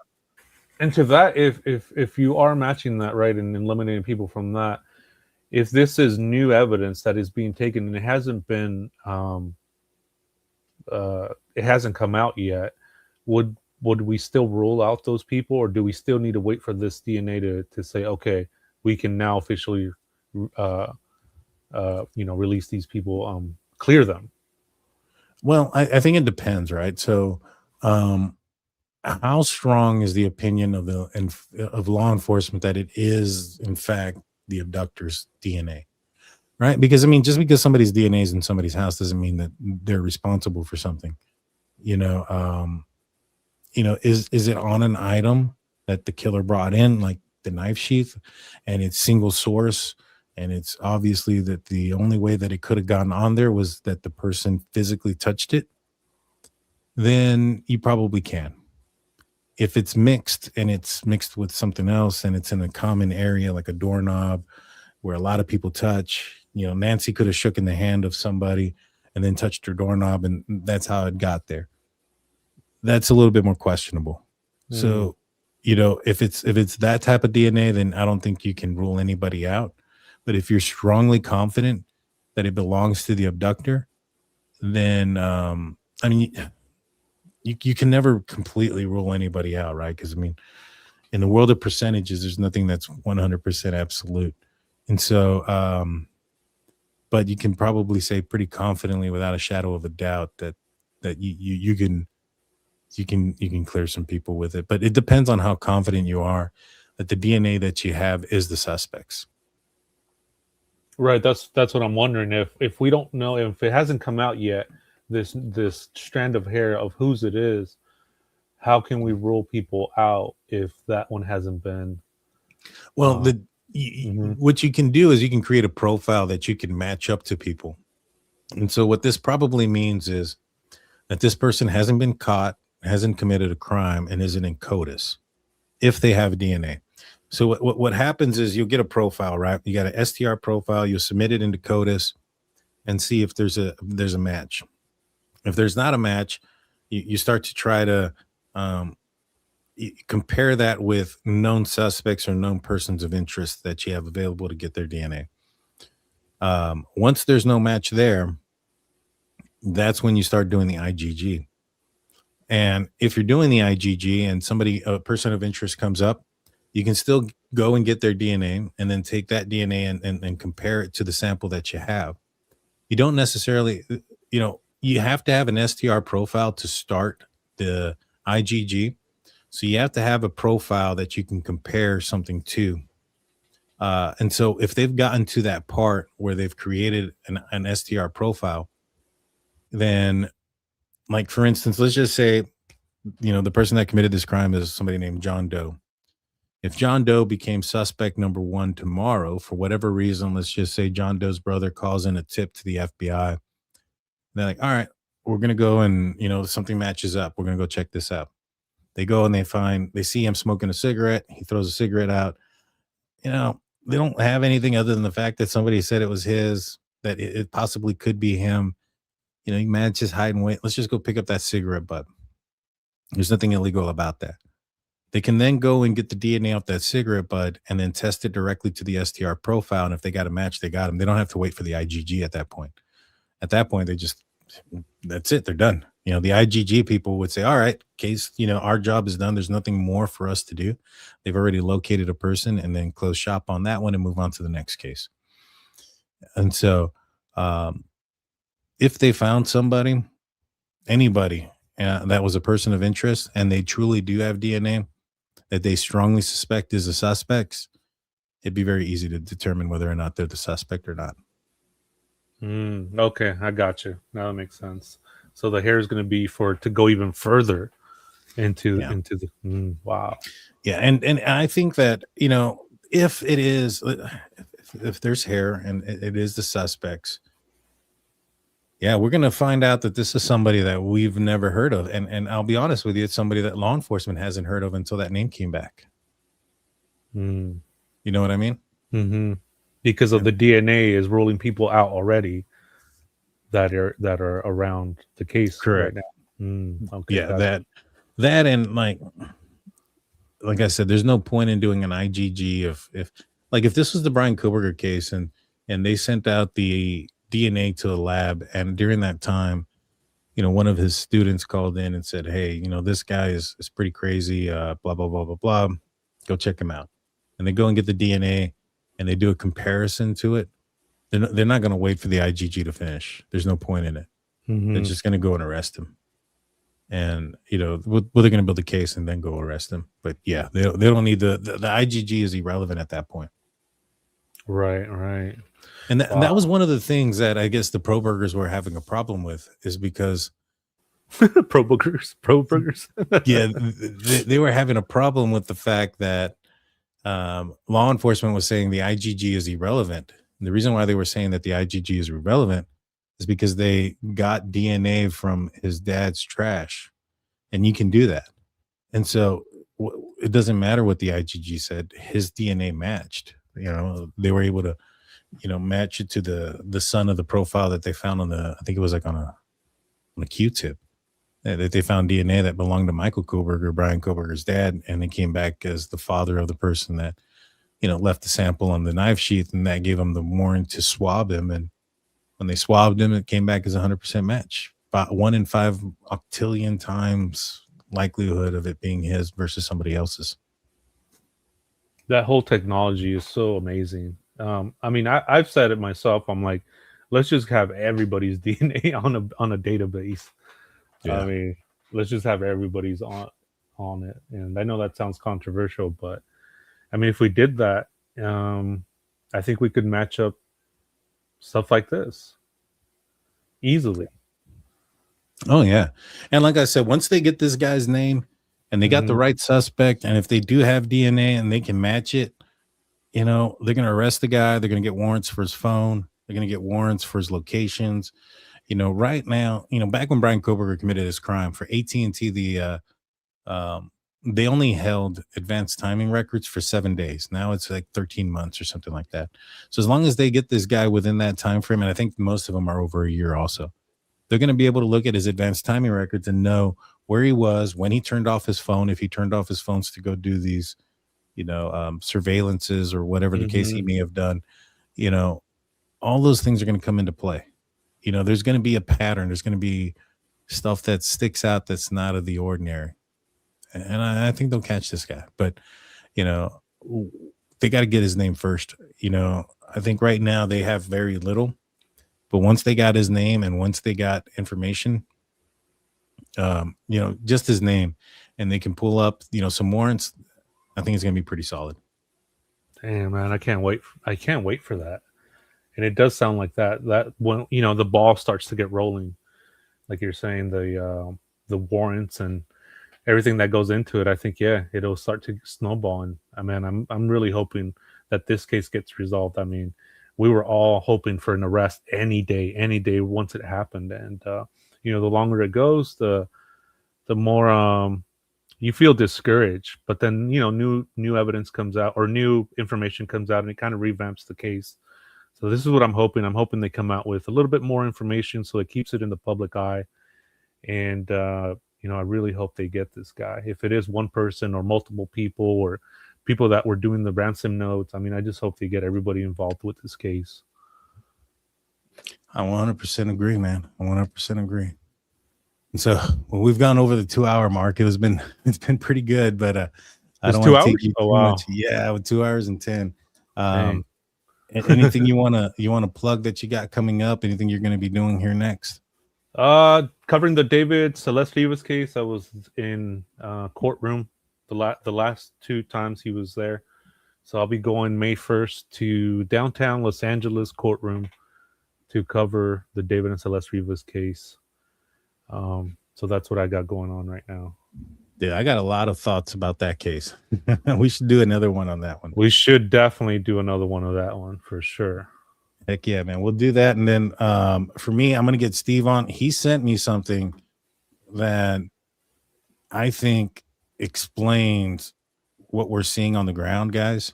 And to that, if you are matching that right and eliminating people from that, if this is new evidence that is being taken and it hasn't been it hasn't come out yet, would we still rule out those people, or do we still need to wait for this DNA to say, okay, we can now officially release these people, clear them? well, I think it depends, right? So, how strong is the opinion of law enforcement that it is in fact the abductor's DNA, right? Because I mean, just because somebody's DNA is in somebody's house doesn't mean that they're responsible for something. You know, um, is it on an item that the killer brought in, like the knife sheath, and it's single source, and it's obviously that the only way that it could have gotten on there was that the person physically touched it, then you probably can. If it's mixed and it's mixed with something else and it's in a common area like a doorknob where a lot of people touch, Nancy could have shook in the hand of somebody and then touched her doorknob and that's how it got there. That's a little bit more questionable. Mm. So, if it's that type of DNA, then I don't think you can rule anybody out. But if you're strongly confident that it belongs to the abductor, then I mean, you can never completely rule anybody out, right? Because I mean, in the world of percentages, there's nothing that's 100% absolute. And so, but you can probably say pretty confidently, without a shadow of a doubt, that you can clear some people with it. But it depends on how confident you are that the DNA that you have is the suspects. Right. That's what I'm wondering. If we don't know, if it hasn't come out yet, this strand of hair of whose it is, how can we rule people out if that one hasn't been? Well, Uh, mhm. what you can do is you can create a profile that you can match up to people. And so what this probably means is that this person hasn't been caught, hasn't committed a crime, and isn't in CODIS if they have DNA. So what happens is you'll get a profile, right? You got an STR profile, you'll submit it into CODIS and see if there's a match. If there's not a match, you start to try to um, compare that with known suspects or known persons of interest that you have available to get their DNA. Once there's no match there, that's when you start doing the IgG. And if you're doing the IgG and a person of interest comes up, you can still go and get their DNA and then take that DNA and compare it to the sample that you have. You don't necessarily, you have to have an STR profile to start the IgG. So you have to have a profile that you can compare something to. And so if they've gotten to that part where they've created an STR profile, then, like, for instance, let's just say, the person that committed this crime is somebody named John Doe. If John Doe became suspect number one tomorrow, for whatever reason, let's just say John Doe's brother calls in a tip to the FBI. They're like, all right, we're going to go and, something matches up. We're going to go check this out. They go and they see him smoking a cigarette. He throws a cigarette out. They don't have anything other than the fact that somebody said it was his, that it possibly could be him. He manages hide and wait. Let's just go pick up that cigarette butt. There's nothing illegal about that. They can then go and get the DNA off that cigarette butt and then test it directly to the STR profile. And if they got a match, they got them. They don't have to wait for the IgG at that point. At that point, that's it. They're done. The IgG people would say, all right, case, our job is done. There's nothing more for us to do. They've already located a person and then close shop on that one and move on to the next case. And so if they found anybody that was a person of interest and they truly do have DNA that they strongly suspect is the suspects, it'd be very easy to determine whether or not they're the suspect or not. Okay, I got you. Now that makes sense. So the hair is going to be to go even further into the wow. Yeah, and I think that if it is, if there's hair and it is the suspects, yeah, we're going to find out that this is somebody that we've never heard of. And I'll be honest with you, it's somebody that law enforcement hasn't heard of until that name came back. You know what I mean? Mm-hmm. Because of the DNA is ruling people out already that are around the case. Correct. Right now. Okay. Yeah, that and like I said, there's no point in doing an IgG if this was the Brian Koberger case and they sent out the DNA to a lab, and during that time, one of his students called in and said, hey, this guy is pretty crazy, blah, blah, blah, blah, blah. Go check him out. And they go and get the DNA and they do a comparison to it. They're not going to wait for the IgG to finish. There's no point in it. Mm-hmm. They're just going to go and arrest him. And, they're going to build a case and then go arrest him. But yeah, they don't need the IgG is irrelevant at that point. Right. And that was one of the things that I guess the pro burgers were having a problem with, is because pro burgers. Yeah, they were having a problem with the fact that law enforcement was saying the IgG is irrelevant. And the reason why they were saying that the IgG is irrelevant is because they got DNA from his dad's trash, and you can do that. And so it doesn't matter what the IgG said; his DNA matched. They were able to match it to the son of the profile that they found on I think it was like on a Q-tip, that they found DNA that belonged to Michael Koberger, Brian Koberger's dad, and it came back as the father of the person that left the sample on the knife sheath, and that gave them the warrant to swab him. And when they swabbed him, it came back as 100% match. About 1 in 5 octillion times likelihood of it being his versus somebody else's. That whole technology is so amazing. I mean, I've said it myself. I'm like, let's just have everybody's DNA on a database. Yeah. I mean, let's just have everybody's on it. And I know that sounds controversial, but I mean, if we did that, I think we could match up stuff like this easily. Oh yeah. And like I said, once they get this guy's name and they got the right suspect, and if they do have DNA and they can match it, they're going to arrest the guy. They're going to get warrants for his phone. They're going to get warrants for his locations. Right now, back when Brian Koberger committed his crime for AT&T, they only held advanced timing records for 7 days. Now it's like 13 months or something like that. So as long as they get this guy within that time frame, and I think most of them are over a year also, they're going to be able to look at his advanced timing records and know where he was, when he turned off his phone, if he turned off his phones to go do these, surveillances or whatever the case he may have done. All those things are going to come into play. There's going to be a pattern. There's going to be stuff that sticks out that's not of the ordinary. And I think they'll catch this guy. But, they got to get his name first. I think right now they have very little. But once they got his name and once they got information, just his name, and they can pull up, some warrants, I think it's going to be pretty solid. Damn, man, I can't wait. I can't wait for that. And it does sound like that when, the ball starts to get rolling, like you're saying, the warrants and everything that goes into it, I think, yeah, it'll start to snowball. And I mean, I'm really hoping that this case gets resolved. I mean, we were all hoping for an arrest any day once it happened. And, the longer it goes, the more, you feel discouraged, but then, new evidence comes out or new information comes out and it kind of revamps the case. So this is what I'm hoping. I'm hoping they come out with a little bit more information so it keeps it in the public eye. And, you know, I really hope they get this guy. If it is one person or multiple people or people that were doing the ransom notes, I mean, I just hope they get everybody involved with this case. I 100% agree, man. I 100% agree. And so we've gone over the 2-hour mark. It's been pretty good, but I don't want to take you too much. Yeah, with 2 hours and 10. Anything you wanna plug that you got coming up? Anything you're gonna be doing here next? Covering the David Celeste Rivas case. I was in courtroom the last 2 times he was there. So I'll be going May 1st to downtown Los Angeles courtroom to cover the David and Celeste Rivas case. So that's what I got going on right now. Yeah, I got a lot of thoughts about that case. We should do another one on that one. We should definitely do another one of that one for sure. Heck yeah, man. We'll do that. And then for me, I'm going to get Steve on. He sent me something that I think explains what we're seeing on the ground, guys.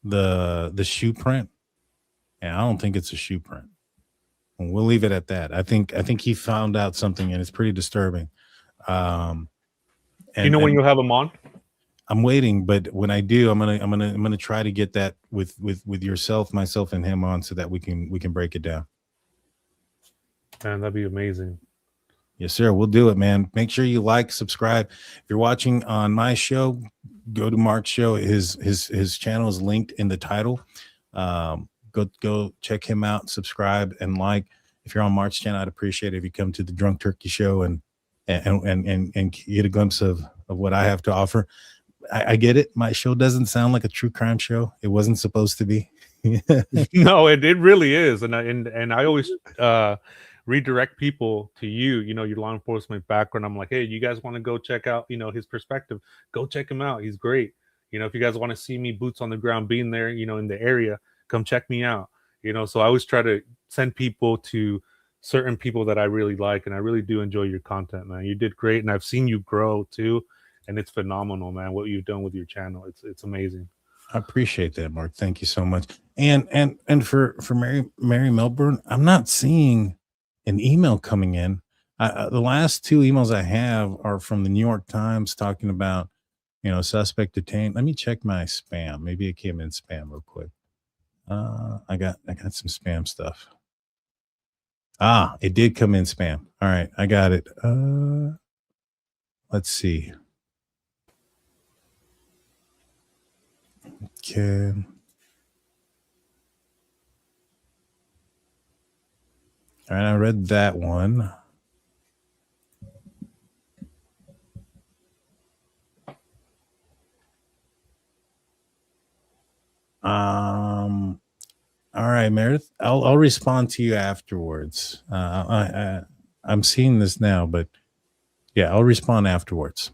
The shoe print. And I don't think it's a shoe print. And we'll leave it at that. I think he found out something, and it's pretty disturbing. You know when you'll have him on? I'm waiting, but when I do, I'm gonna try to get that with yourself, myself, and him on, so that we can break it down. Man, that'd be amazing. Yes, sir. We'll do it, man. Make sure you like, subscribe. If you're watching on my show, go to Mark's show. His channel is linked in the title. Go check him out, subscribe, and like. If you're on Mark's channel, I'd appreciate it if you come to the Drunk Turkey show and get a glimpse of what I have to offer. I get it. My show doesn't sound like a true crime show. It wasn't supposed to be. No, it really is. And I always redirect people to you know, your law enforcement background. I'm like, hey, you guys want to go check out, you know, his perspective? Go check him out. He's great. You know, if you guys want to see me boots on the ground being there, you know, in the area, come check me out. You know, so I always try to send people to certain people that I really like, and I really do enjoy your content, man. You did great, and I've seen you grow too, and it's phenomenal, man. What you've done with your channel, it's amazing. I appreciate that, Mark. Thank you so much. And for Mary Melbourne, I'm not seeing an email coming in. The last 2 emails I have are from the New York Times talking about, you know, suspect detained. Let me check my spam. Maybe it came in spam real quick. I got some spam stuff. It did come in spam. All right, I got it. Let's see. Okay. All right, I read that one. All right, Meredith, I'll respond to you afterwards. I'm seeing this now, but yeah, I'll respond afterwards.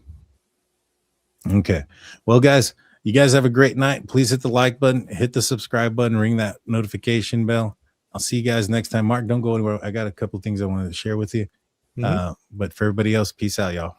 Okay. Well, guys, you guys have a great night. Please hit the like button, hit the subscribe button, ring that notification bell. I'll see you guys next time. Mark, don't go anywhere. I got a couple things I wanted to share with you. But for everybody else, peace out, y'all.